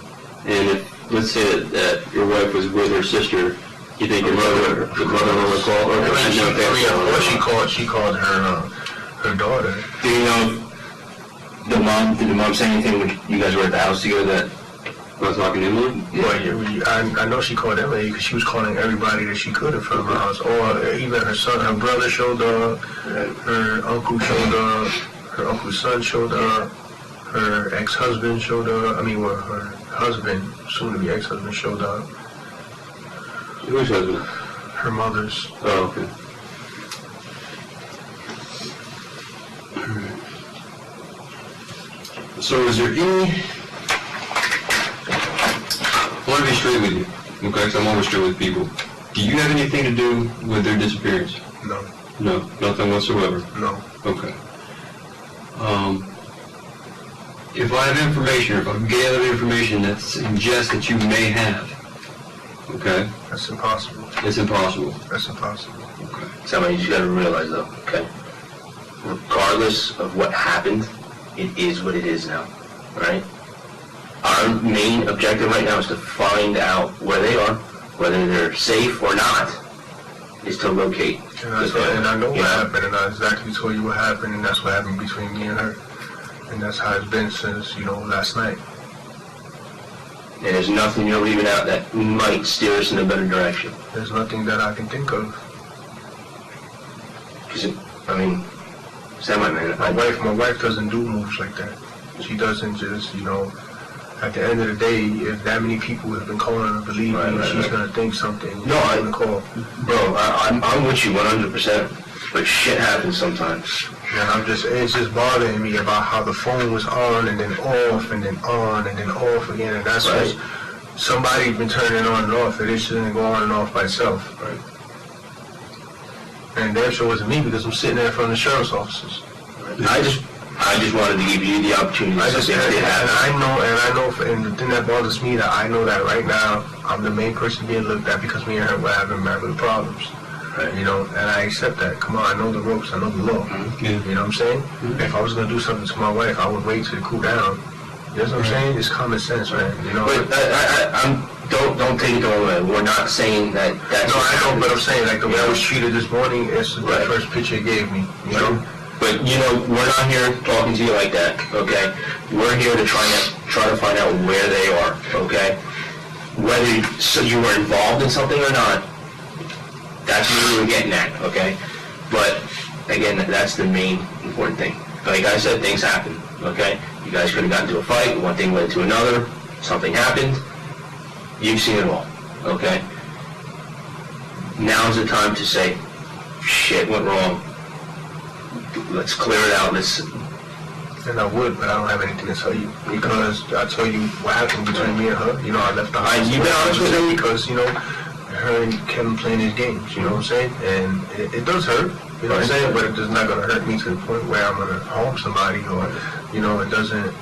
K: And if, let's say that your wife was with her sister, you think your mother-in-law would call? Or
J: She
K: she
J: called her daughter.
L: Do you know did the mom say anything when you guys were at the house together that
K: was talking to Emily?
J: Well, I know she called Emily because she was calling everybody that she could in front of her house. Or even her son, her brother showed up, her uncle showed up, her uncle's son showed up, her ex-husband showed up. I mean, well, her husband, soon-to-be ex-husband, showed up.
K: Whose husband?
J: Her mother's.
K: Oh, okay. So is there any... I want to be straight with you, okay, because I'm always straight with people. Do you have anything to do with their disappearance?
J: No.
K: No, nothing whatsoever?
J: No.
K: Okay. If I have information, or if I can gather information that suggests that you may have, okay?
J: That's impossible.
K: It's impossible.
J: That's impossible.
K: Okay.
L: somebody you gotta realize though, okay? Regardless of what happened, it is what it is now, right? Our main objective right now is to find out where they are, whether they're safe or not, is to locate.
J: And I know what happened, and I exactly told you what happened, and that's what happened between me and her. And that's how it's been since, last night.
L: And there's nothing you're leaving out that might steer us in a better direction.
J: There's nothing that I can think of.
L: Because, I mean, Semi-man.
J: My wife doesn't do moves like that. She doesn't just, at the end of the day, if that many people have been calling her, believe me, she's going to think something.
L: No,
J: going to call.
L: Bro, I'm with you 100%, but shit happens sometimes.
J: And it's just bothering me about how the phone was on and then off and then on and then off again. And that's
L: right.
J: what somebody's been turning it on and off. It shouldn't go on and off by itself.
L: Right.
J: And damn sure wasn't me because I'm sitting there in front of the sheriff's offices.
L: I just wanted to give you the opportunity to say it happened.
J: And the thing that bothers me, that I know that right now, I'm the main person being looked at because me and her were having marital problems.
L: Right.
J: And I accept that. Come on, I know the ropes, I know the law.
L: Yeah.
J: You know what I'm saying? If I was going to do something to my wife, I would wait till it cool down. You know what I'm saying? It's common sense, man.
L: But don't take it the wrong way. We're not saying that that's...
J: No, I know, but I'm saying, like, the way I was treated this morning, it's the first picture it gave me, you know?
L: But, we're not here talking to you like that, okay? We're here to try to find out where they are, okay? Whether you were involved in something or not, that's what we were getting at, okay? But, again, that's the main important thing. Like I said, things happen, okay? You guys could have gotten into a fight, one thing led to another, something happened, you've seen it all, okay? Now's the time to say, shit went wrong, let's clear it out,
J: And I would, but I don't have anything to tell you, because I tell you what happened between me and her. I left the house.
L: You've been honest with me?
J: Because, her and Kevin playing his games, you know what I'm saying? And it does hurt, you know what I'm saying? But it's not going to hurt me to the point where I'm going to harm somebody or, it doesn't,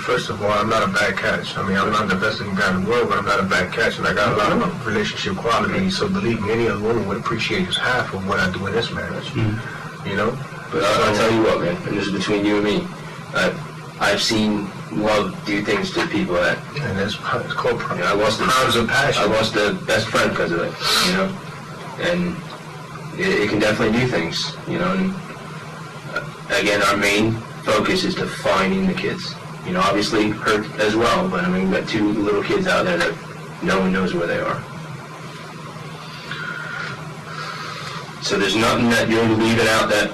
J: first of all, I'm not a bad catch. I mean, I'm not the best looking guy in the world, but I'm not a bad catch, and I got a lot of relationship qualities. So believe me, any other woman would appreciate just half of what I do in this marriage,
L: But I'll tell you what, man, and this is between you and me, I've seen love do things to people that...
J: And it's called
L: I lost
J: crimes of passion.
L: I lost a best friend because of it, And it can definitely do things, And again, our main focus is to finding the kids. Obviously hurt as well, but I mean, we've got 2 little kids out there that no one knows where they are. So there's nothing that you're leaving out that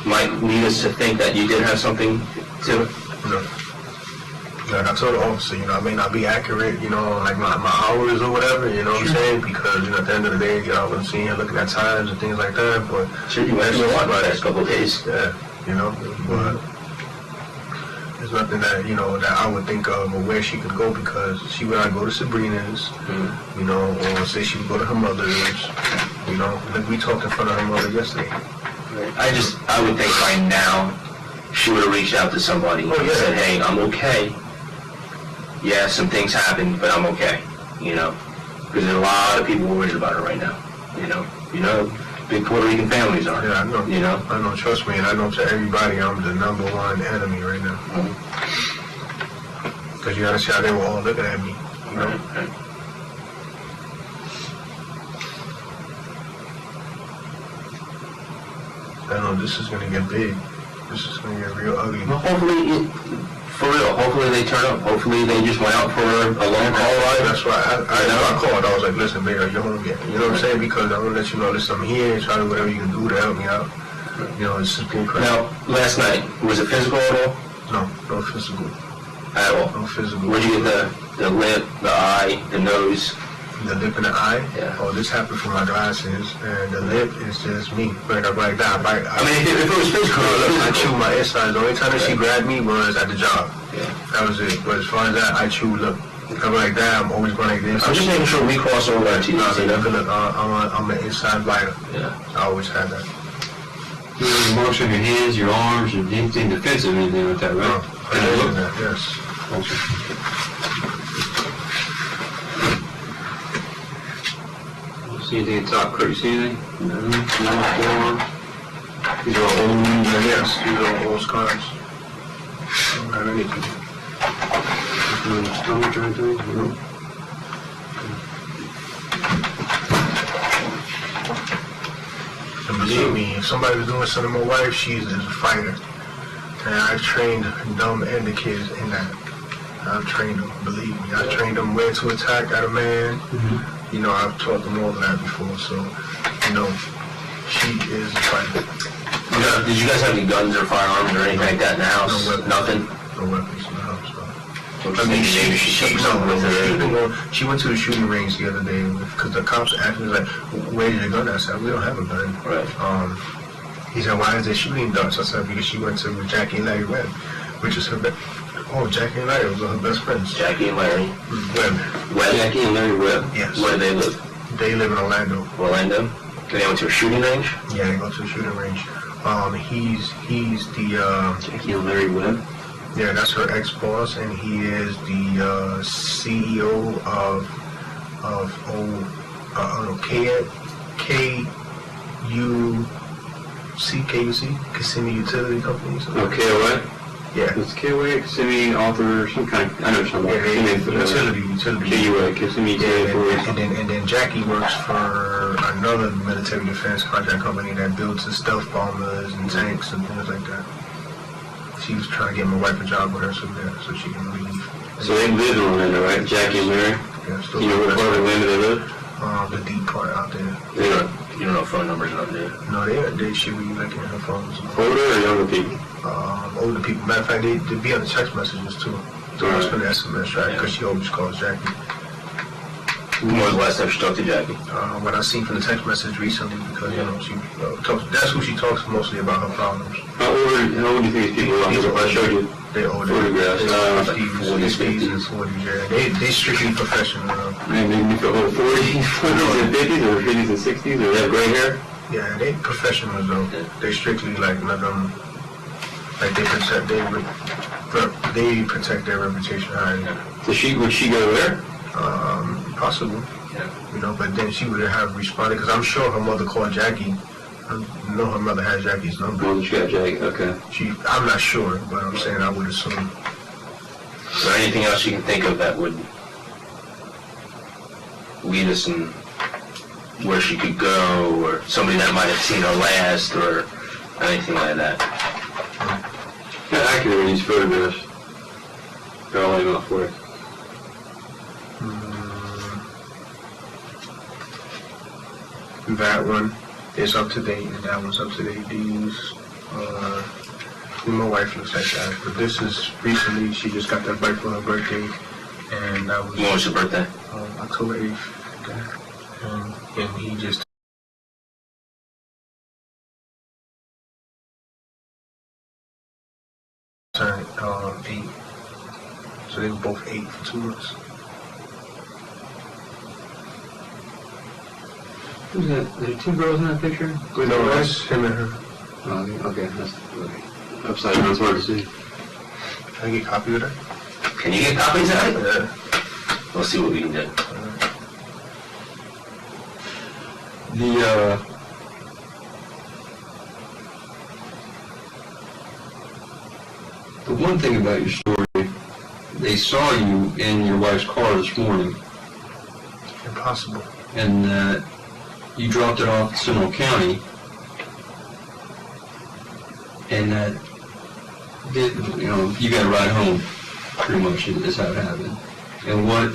L: might lead us to think that you did have something to...
J: No. Like I told the officer, I may not be accurate, like my hours or whatever, you know what I'm saying? Because, at the end of the day, I wasn't seeing her looking at times and things like that, but...
L: Sure, you went through a lot the last couple of days.
J: Yeah, but there's nothing that, that I would think of or where she could go, because she would not go to Sabrina's, or say she would go to her mother's, like we talked in front of her mother yesterday.
L: I would think by now, she would have reached out to somebody and said, hey, I'm okay. Yeah, some things happened, but I'm okay, Because there's a lot of people worried about her right now, big Puerto Rican families are.
J: Yeah, I know. I know, trust me, and I know to everybody I'm the #1 enemy right now. Because you gotta see how they were all looking at me,
L: Right.
J: I know this is gonna get big. This is gonna get real ugly.
L: Well, hopefully they turn up. Hopefully they just went out for a long call ride.
J: That's why I called. I was like, listen, babe, are you home yet? You know what I'm saying? Because I want to let you know, listen, I'm here. Try to do whatever you can do to help me out. It's simple.
L: Now, last night, was it physical at all?
J: No physical.
L: At all?
J: No physical.
L: Where'd you get the lip, the eye, the nose?
J: The lip and the eye?
L: Yeah.
J: Oh, this happened from my glasses, and the lip is just me. Like that.
L: I mean, if it was physical,
J: I chew my insides. The only time that she grabbed me was at the job.
L: Yeah.
J: That was it. But as far as that, I chew lip. I'm like that. I'm always going like this.
L: I'm just making sure we cross over our T's.
J: I'm an inside biter.
L: Yeah.
J: I always had that.
K: You marks on your hands, your arms, or anything defensive, anything like that, right?
J: Yes.
K: Okay. See anything at the top, Kurt? You see anything? No.
J: These are all old, yes, these are all old scars. I don't have anything.
K: Nothing on the stomach or anything? No.
J: And believe me, if somebody was doing something to my wife, she's a fighter. And I've trained them and the kids in that. I've trained them, believe me. I've trained them where to attack at a man. I've taught them all of that before. So, She is a fighter.
L: Yeah. Did you guys have any guns or firearms or anything like that in the house?
J: No weapons.
L: Nothing?
J: No weapons in the house, no.
L: I mean, maybe she took something with her.
J: She went to the shooting range the other day because the cops asked me, like, where did the gun? I said, we don't have a gun.
L: Right.
J: He said, why is there shooting darts? I said, because she went to Jackie and Larry Webb, which is her Jackie and Larry was her best friends.
L: Jackie and Larry?
J: Webb.
L: Jackie and Larry Webb?
J: Yes.
L: Where do they live?
J: They live in Orlando.
L: Orlando? They went to a shooting range?
J: Yeah, they go to the shooting range. He's the,
L: Jackie and Larry Webb?
J: yeah, that's her ex-boss, and he is the CEO of KUC, Kissimmee Utility Company. So.
K: Okay, what?
J: Yeah.
K: It's KOA, Kissimmee, author, some kind of, I know something about
J: Utility.
K: KUA, Kissimmee Utility.
J: And then Jackie works for another military defense contract company that builds the stealth bombers and tanks and things like that. She was trying to get my wife a job with her so she can leave.
K: So they live in Orlando, right? Jackie and Larry?
J: Yeah, still
K: You know what part of Orlando they live?
J: the deep part out there.
L: You don't know phone numbers on there?
J: No, they should be looking at her phones.
K: Older or younger people?
J: Older people. Matter of fact, they be on the text messages too. So I was going to SMS, right? Because she always calls Jackie.
L: When was the last time she talked to Jackie?
J: What I seen from the text message recently, because you know she talks. That's who she talks mostly about her problems.
K: How old do you think these people are? I showed you
J: They're older.
K: photographs.
J: They're 50s and 40s. Yeah, they strictly professional.
K: Man, maybe you feel old 40s, 40s and 50s, or 50s and 60s, or they have gray hair?
J: Yeah, they professionals though. They strictly like let them. Like they protect their reputation highly.
K: So would she go there?
J: Possible. Yeah. You know, but then she would have responded because I'm sure her mother called Jackie. I know her mother has Jackie's number.
K: Well, she got Jackie. Okay.
J: I'm not sure, but I'm saying I would assume.
L: Is there anything else you can think of that would lead us in where she could go, or somebody that might have seen her last, or anything like that?
K: How accurate are these photographs? They're all email for it.
J: That one is up to date, and that one's up to date. These, my wife looks like that, but this is recently. She just got that bike for her birthday, and that was.
L: When was her birthday?
J: October 8th. And he just. Turned 8. So they were both 8 for 2 months.
K: Who's that? There are two girls in that picture?
J: No, that's him and her.
K: Oh, okay. That's upside down. It's hard to see.
J: Can I get a copy of that?
L: Can you get copies of it?
J: Yeah.
L: We'll see what we can do.
K: The one thing about your story, they saw you in your wife's car this morning,
J: Impossible.
K: and that you dropped it off in Seminole County, and that you got to ride home. Pretty much is how it happened. And what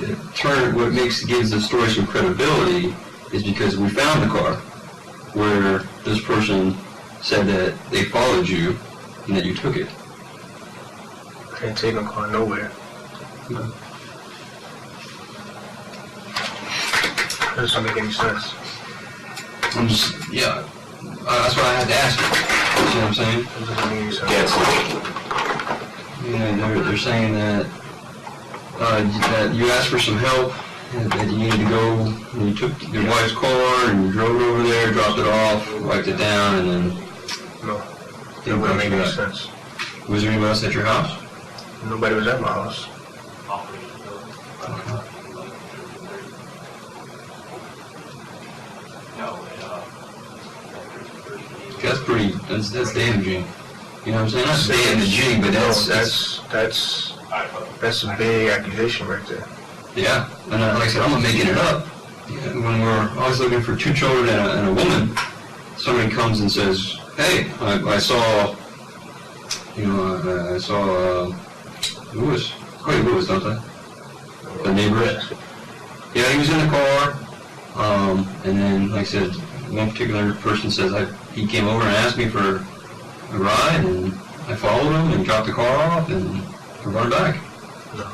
K: gives the story some credibility is because we found the car where this person said that they followed you and that you took it.
J: Can't take no car nowhere.
K: No.
J: That doesn't make any sense.
K: I'm just, that's what I had to ask you. You see what I'm saying?
J: That doesn't make any sense.
K: Yeah, they're saying that you asked for some help, and that you needed to go, and you took your wife's car, and you drove it over there, dropped it off, wiped it down, and then...
J: No. That wouldn't make any sense.
K: Was there anybody else at your house?
J: Nobody was at my house.
K: That's damaging. You know what I'm saying? Not damaging, but
J: that's a big accusation right there.
K: Yeah, and like I said, I'm not making it up. When we're always looking for two children and a woman, somebody comes and says, "Hey, I saw Lewis, don't I? The neighbor. Yeah, he was in the car. And then, like I said, one particular person says he came over and asked me for a ride, and I followed him and dropped the car off and brought it back.
J: No,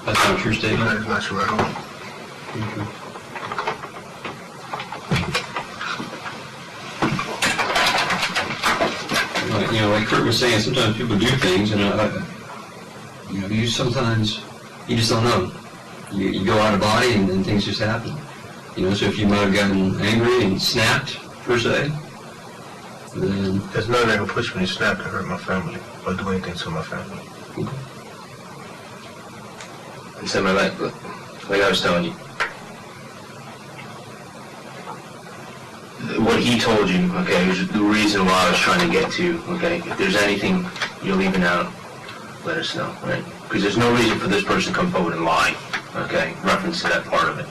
K: That's not a true statement?
J: that is not true at all.
K: Like Kurt was saying, sometimes people do things, and you sometimes, you just don't know. You go out of body, and then things just happen. So if you might have gotten angry and snapped, per se, then...
J: There's nothing that can push me to snap to hurt my family or do anything to my family.
L: And so like I was telling you, what he told you, okay, was the reason why I was trying to get to, okay, if there's anything you're leaving out, let us know, right? Because there's no reason for this person to come forward and lie, okay, reference to that part of it,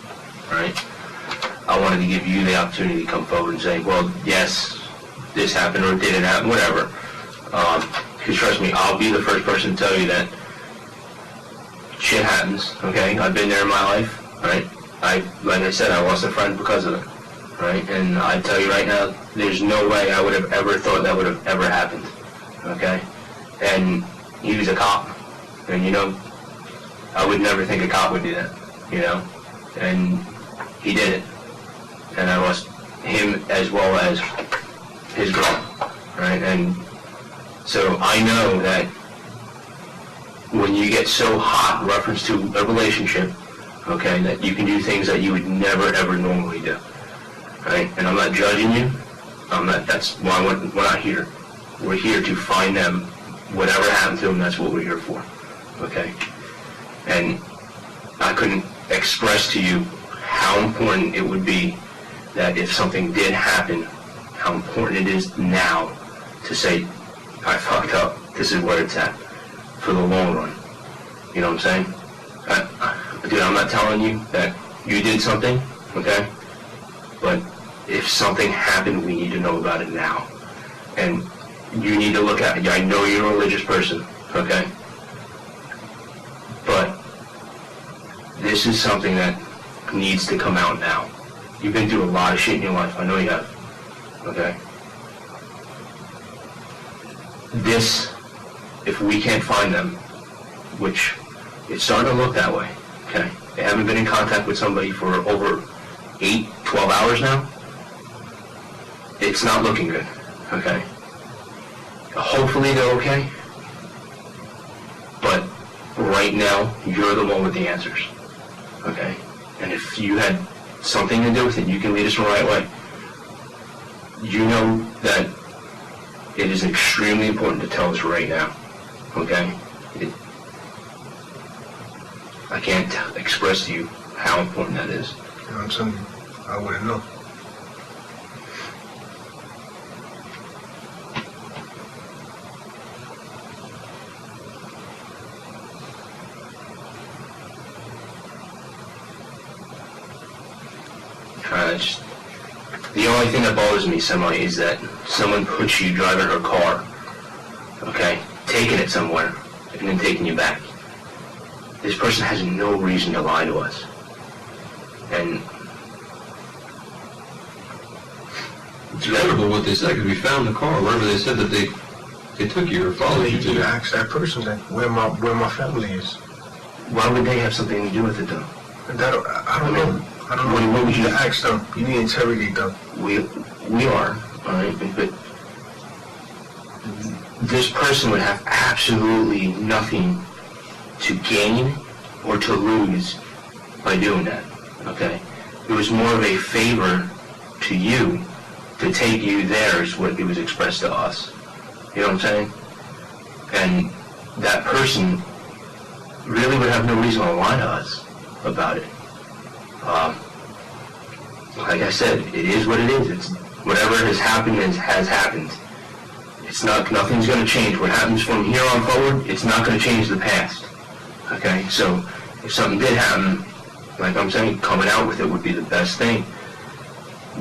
L: right? I wanted to give you the opportunity to come forward and say, well, yes, this happened or it didn't happen, whatever. Because trust me, I'll be the first person to tell you that shit happens, okay? I've been there in my life, right? Like I said, I lost a friend because of it, right? And I tell you right now, there's no way I would have ever thought that would have ever happened, okay? And he was a cop, and I would never think a cop would do that, and he did it. And I lost him as well as his girl, right? And so I know that when you get so hot in reference to a relationship, okay, that you can do things that you would never ever normally do, right? And I'm not judging you. That's why we're not here. We're here to find them. Whatever happened to them, that's what we're here for, okay? And I couldn't express to you how important it would be that if something did happen, how important it is now to say, I fucked up, this is what it's at, for the long run. You know what I'm saying? Dude, I'm not telling you that you did something, okay? But if something happened, we need to know about it now. And you need to look at it. I know you're a religious person, okay? But this is something that needs to come out now. You've been through a lot of shit in your life. I know you have. Okay? This, if we can't find them, which it's starting to look that way, okay? They haven't been in contact with somebody for over 8, 12 hours now. It's not looking good, okay? Hopefully they're okay. But right now, you're the one with the answers, okay? And if you had something to do with it, you can lead us in the right way. You know that it is extremely important to tell us right now, okay? I can't express to you how important that is.
J: You know what I'm saying? I wouldn't know.
L: The only thing that bothers me semi is that someone puts you driving her car, okay, taking it somewhere, and then taking you back. This person has no reason to lie to us. And
K: It's terrible what they said, because we found the car wherever they said that they took you or followed you
J: You need to
K: to.
J: ask that person that where my family is.
L: why would they have something to do with it, though?
J: I don't know. I don't know.
L: What would
J: You
L: you
J: need to ask them. You need to interrogate them.
L: We are, all right, but this person would have absolutely nothing to gain or to lose by doing that, okay? It was more of a favor to you to take you there is what it was expressed to us. You know what I'm saying? And that person really would have no reason to lie to us about it. Like I said, it is what it is. It's whatever has happened has happened. It's not, nothing's going to change. What happens from here on forward, it's not going to change the past. Okay, so if something did happen, like I'm saying, coming out with it would be the best thing.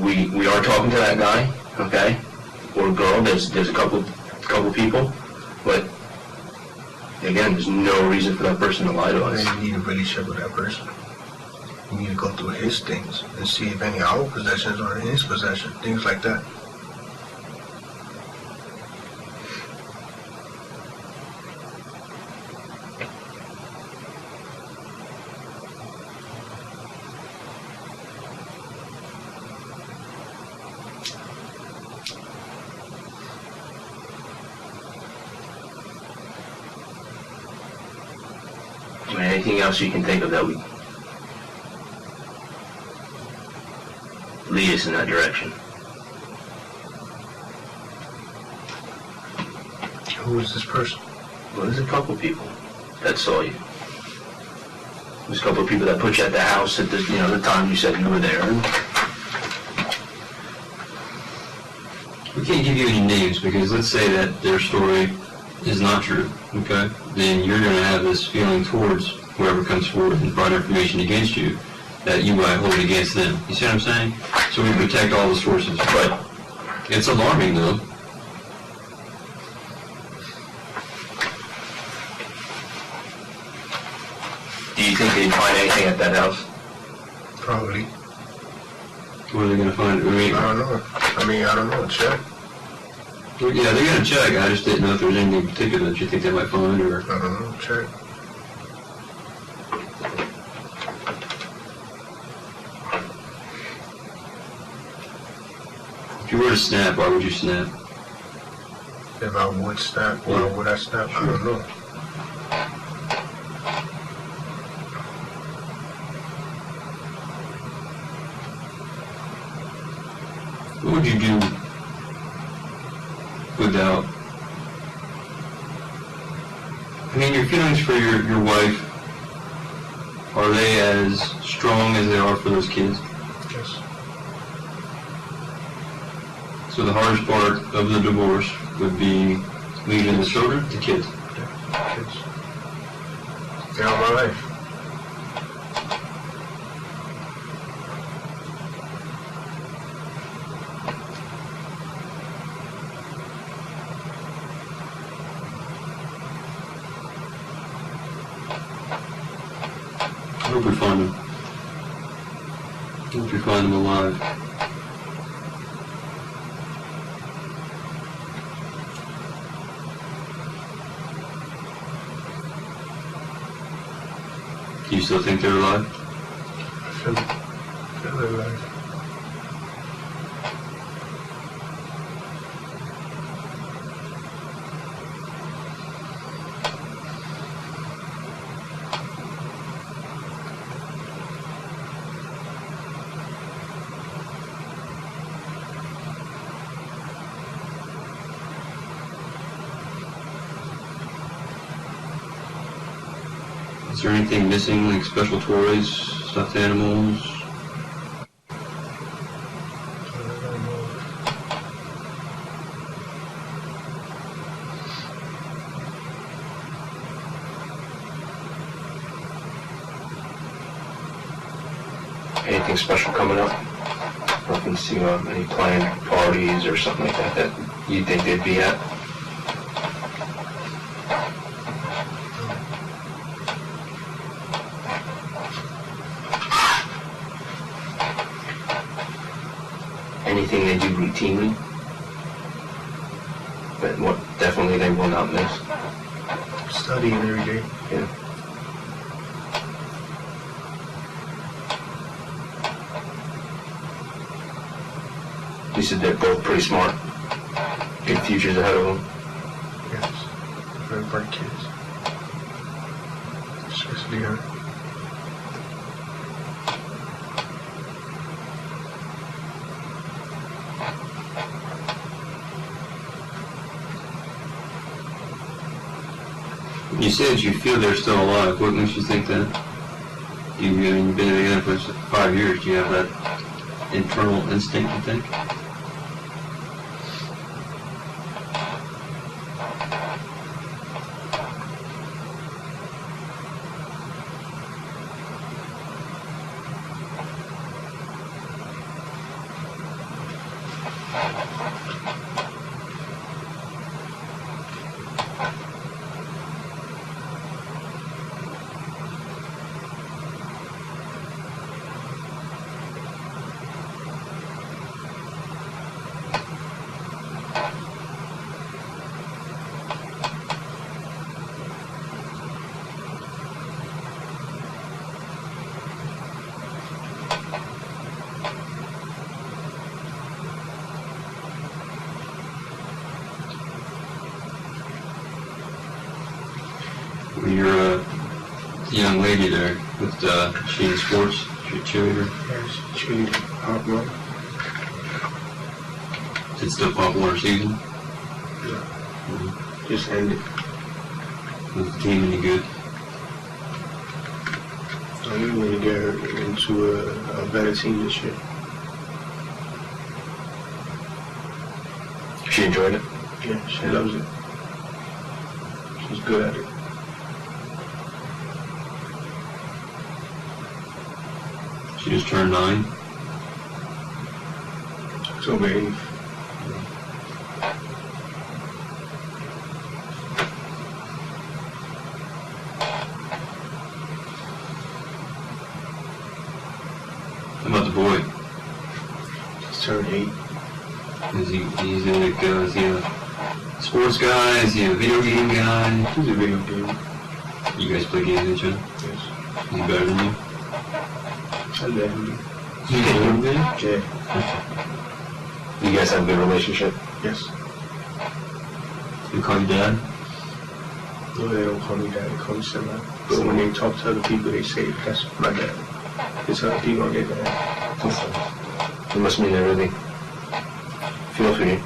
L: We are talking to that guy, okay, or girl. There's a couple people, but again, there's no reason for that person to lie to us.
J: You need to really check with that person. You need to go through his things and see if any of our possessions are in his possession, things like that.
L: Anything else you can think of that would lead us in that direction?
J: Who is this person?
L: Well, there's a couple people that saw you. There's a couple of people that put you at the house at the time you said you were there.
K: We can't give you any names because let's say that their story is not true, okay? Then you're going to have this feeling towards whoever comes forward and brought information against you that you might hold against them. You see what I'm saying? So we protect all the sources. But it's alarming, though.
L: Do you think they'd find anything at that house?
J: Probably.
K: What are they going to find?
J: I don't know. Check.
K: Well, yeah, they're going to check. I just didn't know if there was anything in particular that you think they might find, or...
J: I don't know. Check.
K: If you were to snap, why would you snap?
J: If I would snap, why would I snap? I don't know.
K: What would you do without... I mean, your feelings for your wife, are they as strong as they are for those kids?
J: Yes.
K: So the hardest part of the divorce would be leaving the children, the kids.
J: Yeah, kids. They're all my life.
K: I hope we find them. I hope we find them alive. Do you still think they're alive?
J: I feel they're alive.
K: Is there anything missing, like special toys, stuffed animals?
L: Anything special coming up? Reference to any planned parties or something like that that you think they'd be at? Anything they do routinely, but what definitely they will not miss.
J: Studying every day.
L: Yeah. You said they're both pretty smart, good futures ahead of them.
J: Yes. Very bright kids. Especially her.
K: You said you feel they're still alive. What makes you think that? You've been together for 5 years. Do you have that internal instinct, you think? young lady there with she in sports, she a cheerleader.
J: Yes, cheerleader, hot run.
K: Is it still popular season?
J: Yeah. Just ended.
K: Was the team any good?
J: We need to get her into a better team this year.
L: She enjoyed it?
J: Yeah, she loves it. She's good at it.
K: She just turned 9.
J: October 8th.
K: How about the boy?
J: Just turned 8.
K: Is he a sports guy? Is he a video game guy?
J: He's a video game.
K: You guys play games, don't you?
J: Yes.
K: He's better than you?
J: I let him be.
K: You better than me?
J: Yeah.
L: You guys have a good relationship?
J: Yes.
K: You call you dad?
J: No, they don't call me dad, they call me semi. But when they talk to other people, they say that's my dad. It's other people on their dad.
L: It must mean everything. Feel for you.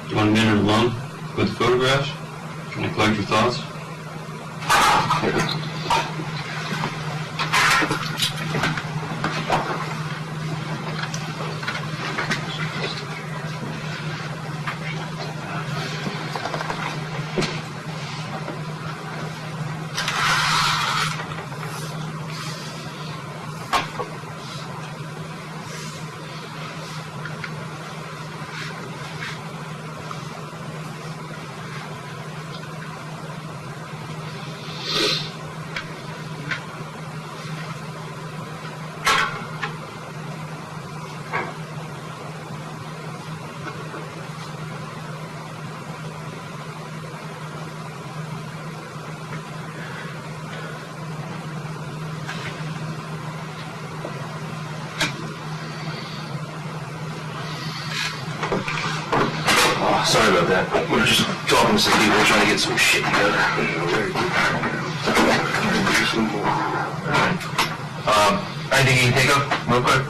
K: You want a minute alone with the photographs? Can I collect your thoughts?
L: Sorry about that. We're just talking to some people, trying to get some shit together. Anything you can think of, real quick?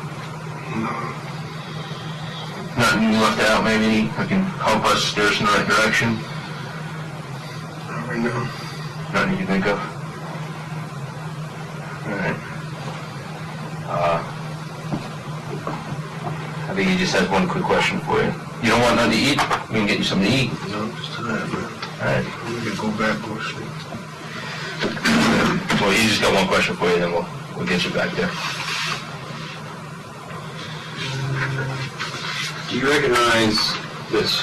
L: Nothing you left out, maybe, that can help us steer us in the right direction?
J: Not right now.
L: Nothing you can think of? Alright. I think he just has one quick question for you. You don't want nothing to eat? We can get you something to eat.
J: No, just tonight, man.
L: Alright.
J: I'm gonna go back, go to sleep.
L: Well, he just got one question for you, then we'll get you back there.
K: Do you recognize this?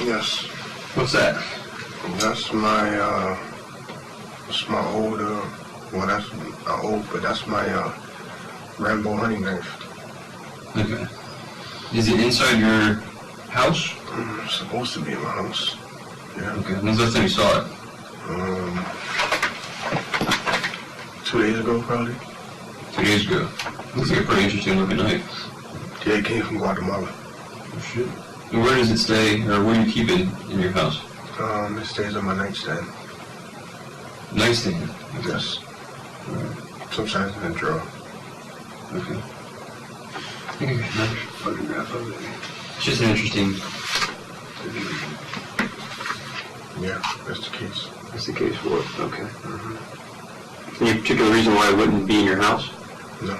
J: Yes.
K: What's that?
J: That's my old, well, that's not old, but that's my, Rambo hunting knife.
K: Okay. Is it inside your house?
J: It's supposed to be in my house. Yeah.
K: Okay. When's the last time you saw it?
J: 2 days ago, probably.
K: 2 days ago. Looks like a pretty interesting looking knife.
J: Yeah, it came from Guatemala.
K: Oh, shit. And where does it stay, or where do you keep it in your house?
J: It stays on my nightstand.
K: Nightstand? Okay.
J: Yes. Sometimes in a drawer.
K: Okay.
J: Photograph of it.
K: It's just an interesting...
J: Yeah, that's the case.
K: That's the case for it. Okay. Any particular reason why it wouldn't be in your house?
J: No,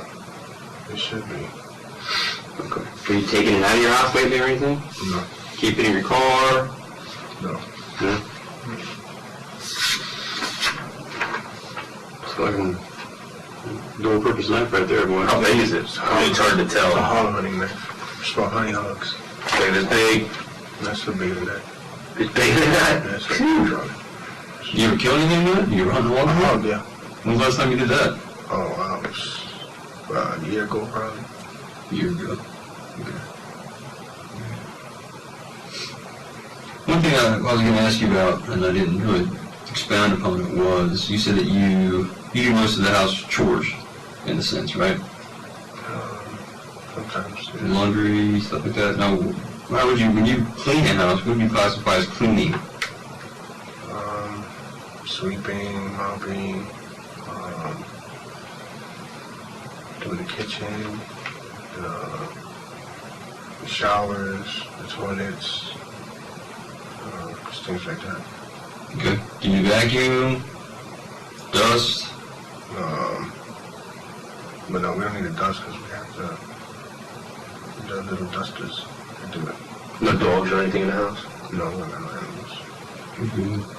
J: it should be.
K: Okay. Have you taken it out of your house lately or anything?
J: No.
K: Keep it in your car?
J: No.
K: No? It's like a dual-purpose knife right there, boy.
L: How big is it? It's hard to
J: It's a
L: tell.
J: hollow hunting knife. It's for honey hogs.
L: Like this big.
J: That's the bigger than that.
L: It's bigger than that.
J: That's what I'm trying.
K: You ever kill anything with it? You ever hunt a
J: A
K: water hog?
J: hog, yeah.
K: When's the last time you did that?
J: Oh, a year ago, probably.
K: A year ago. Okay. One thing I was going to ask you about, and I didn't really expound upon it, was you said that you do most of the house chores, in a sense, right?
J: Sometimes. Yeah.
K: Laundry, stuff like that. Now, how would you, when you clean a house, what would you classify as cleaning?
J: Sweeping, mopping, doing the kitchen, the showers, the toilets, just things like that.
K: Okay. Do you vacuum? Dust?
J: But no, we don't need a dust because we have the little dusters that do it.
L: No dogs or anything in the house?
J: No, we don't have no animals.
K: Mm-hmm.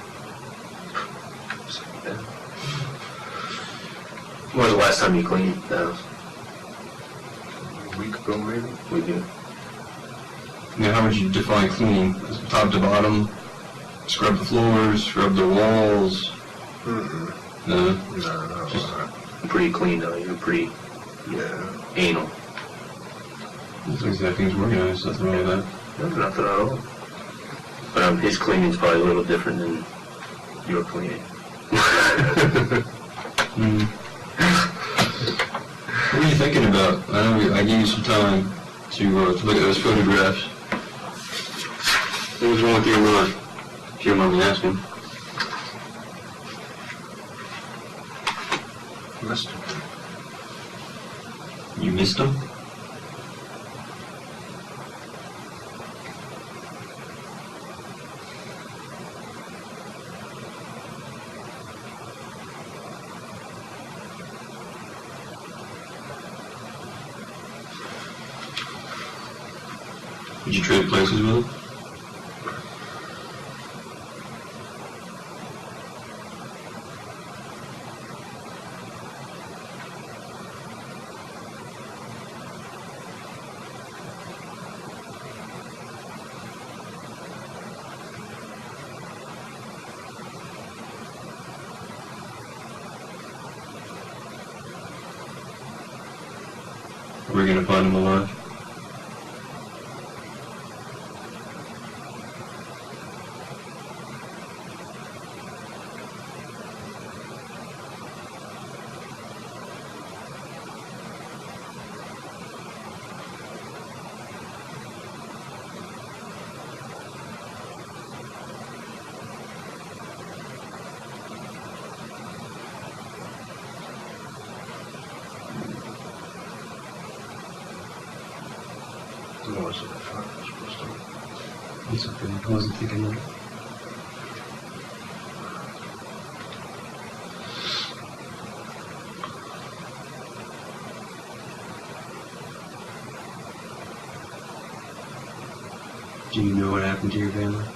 L: When was the last time you cleaned the house?
J: A week ago, maybe.
L: We do.
K: Now, how would you define cleaning? Top to bottom? Scrub the floors? Scrub the walls?
J: Mm-mm.
K: No?
J: No.
K: Just
L: Pretty clean though. You're pretty anal.
K: as long as that thing's organized, nothing wrong with that.
L: No, nothing at all. But his cleaning's probably a little different than your cleaning.
K: What are you thinking about? I know I gave you some time to look at those photographs. What was wrong with your mind? If you don't mind me asking.
J: Missed it.
K: You missed them? Did you trade places with him? Are we going to find him alive?
J: No, it's supposed to.
K: It's okay. I wasn't thinking that. Do you know what happened to your family?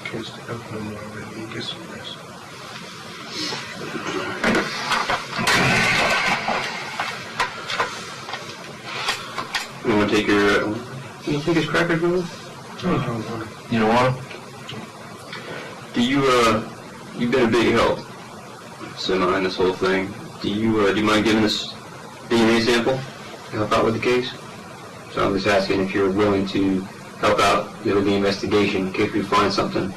J: Can't stay up no more, really. Get some rest.
K: You want to take your, you take his crackers with us?
L: You don't want him?
K: Do you, you've been a big help, in this whole thing. Do you mind giving us DNA sample to help out with the case? So I'm just asking if you're willing to help out with the investigation in case we find something.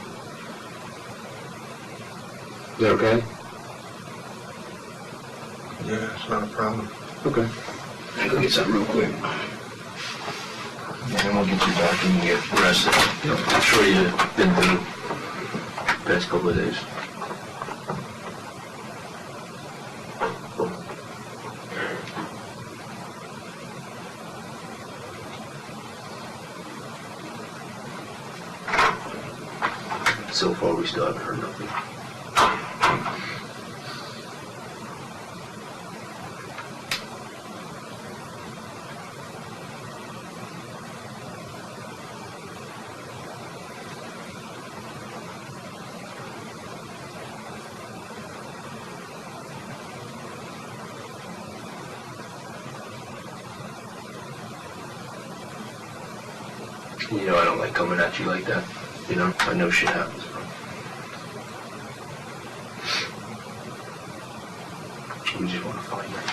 K: Is that okay?
J: Yeah, it's not a problem.
K: Okay.
L: I'll go get something real quick.
J: And then we'll get you back and you get rested.
L: I'm sure you've been through the past couple of days. So far, we still haven't heard nothing. You know I don't like coming at you like that. You know, I know shit happens. We just want to find her.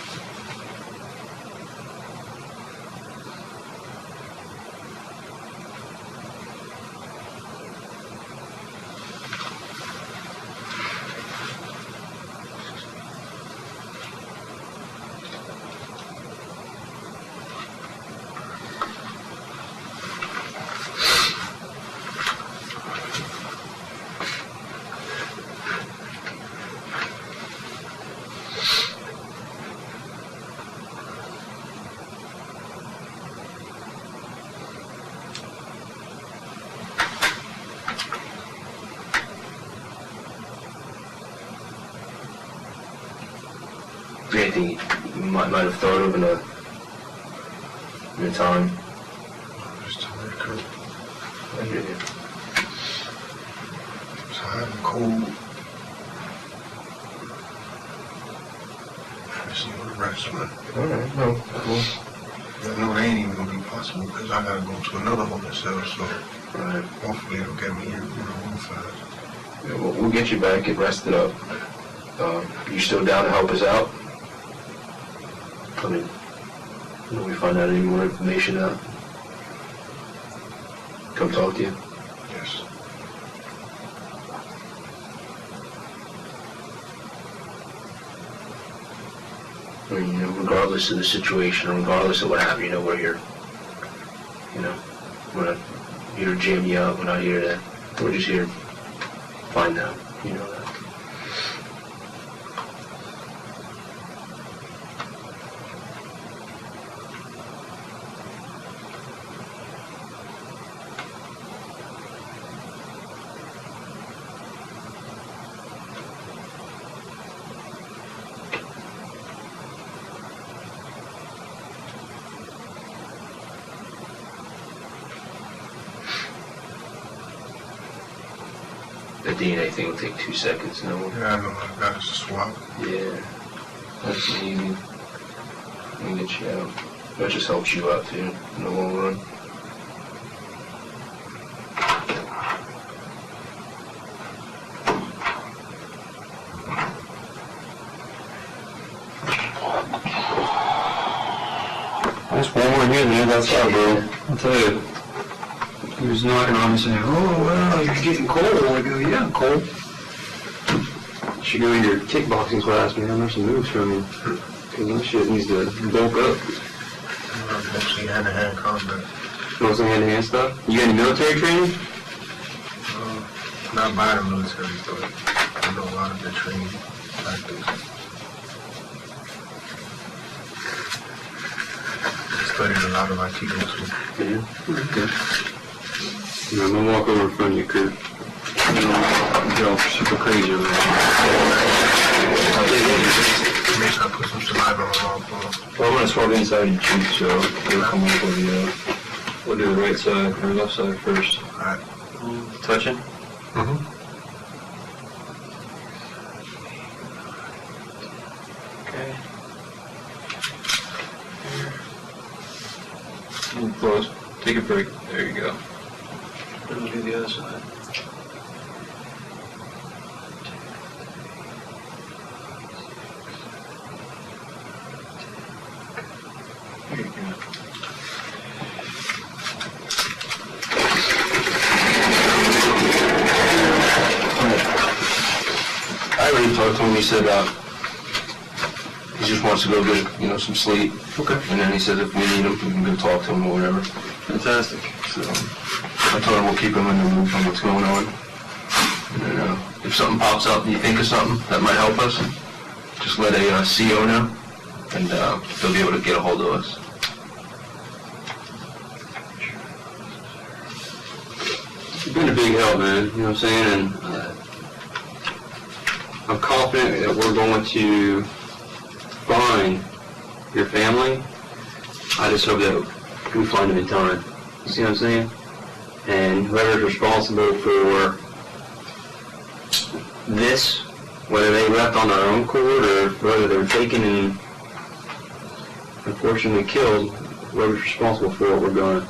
L: Anything you might have thought of in a time?
J: Just tell me to come.
L: I hear you.
J: So I'm cold. I just need to rest, man.
L: Alright, no, cool.
J: I know it ain't even gonna be possible because I gotta go to another homeless cell, so
L: Right.
J: hopefully it'll get me here, real fast.
L: Yeah, we'll get you back, get rested up. You still down to help us out? I mean, when we find out any more information out, come talk to you.
J: Yes.
L: I mean, you know, regardless of the situation, regardless of what happened, you know, we're here. You know, we're not here to jam you up, we're not here to, we're just here to find out, you know that. The DNA thing will take 2 seconds, no?
J: Yeah, I know. I got us a swap.
L: Yeah, that's easy. We can get you out. That just helps you out too, in the long run.
K: That's one more here, man. That's all, bro. I'll tell you. He was knocking on me saying, "Oh, well, you're getting cold." I go, "Yeah, I'm cold." You should go into your kickboxing class, man. Learn some moves from you. Because that shit needs to bulk up.
J: Mostly hand-to-hand combat.
K: Mostly hand-to-hand stuff. You got any military training?
J: Not by the military, but I know a lot of the training tactics. Studied a lot of Aikido too.
K: Yeah. Okay. I'm gonna walk over in front of you, Kurt. You're all super crazy over there.
J: Make sure I put some saliva on my mouth.
K: Well, I'm gonna swab inside your cheek, so it'll come over the, we'll do the right side, or left side first.
J: Alright.
K: Touching?
J: Mm-hmm.
K: Okay. Move close. Take a break. There you go. Then we'll do the other side. There you go.
L: I already talked to him, he said, he just wants to go get, you know, some sleep.
K: Okay.
L: And then he said if we need him, we can go talk to him or whatever.
K: Fantastic.
L: So, I told him we'll keep him in the loop on what's going on. And then, if something pops up and you think of something that might help us, just let a CO know, and they'll be able to get a hold of us.
K: You've been a big help, man. You know what I'm saying? And I'm confident that we're going to find your family. I just hope that we find them in time. You see what I'm saying? And whoever's responsible for this, whether they left on their own accord or whether they were taken and unfortunately killed, whoever's responsible for it, we're going to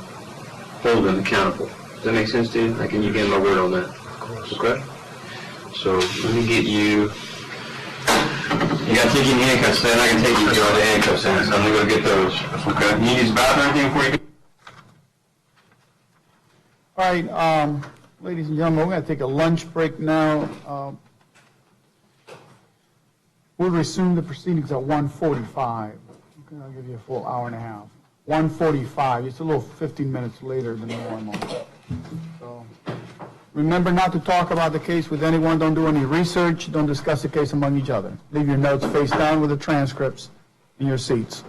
L: hold them accountable. Does that make sense to you? I can you get my word on that? Of course. Okay. So let me get you. You got to take your handcuffs, then I can take you to all the handcuffs in. So I'm gonna go get those. Okay. You need to use the bathroom or anything before you.
G: All right, ladies and gentlemen, we're going to take a lunch break now. We'll resume the proceedings at 1:45. Okay, I'll give you a full hour and a half. 1:45, it's a little 15 minutes later than normal. So, remember not to talk about the case with anyone, don't do any research, don't discuss the case among each other. Leave your notes face down with the transcripts in your seats.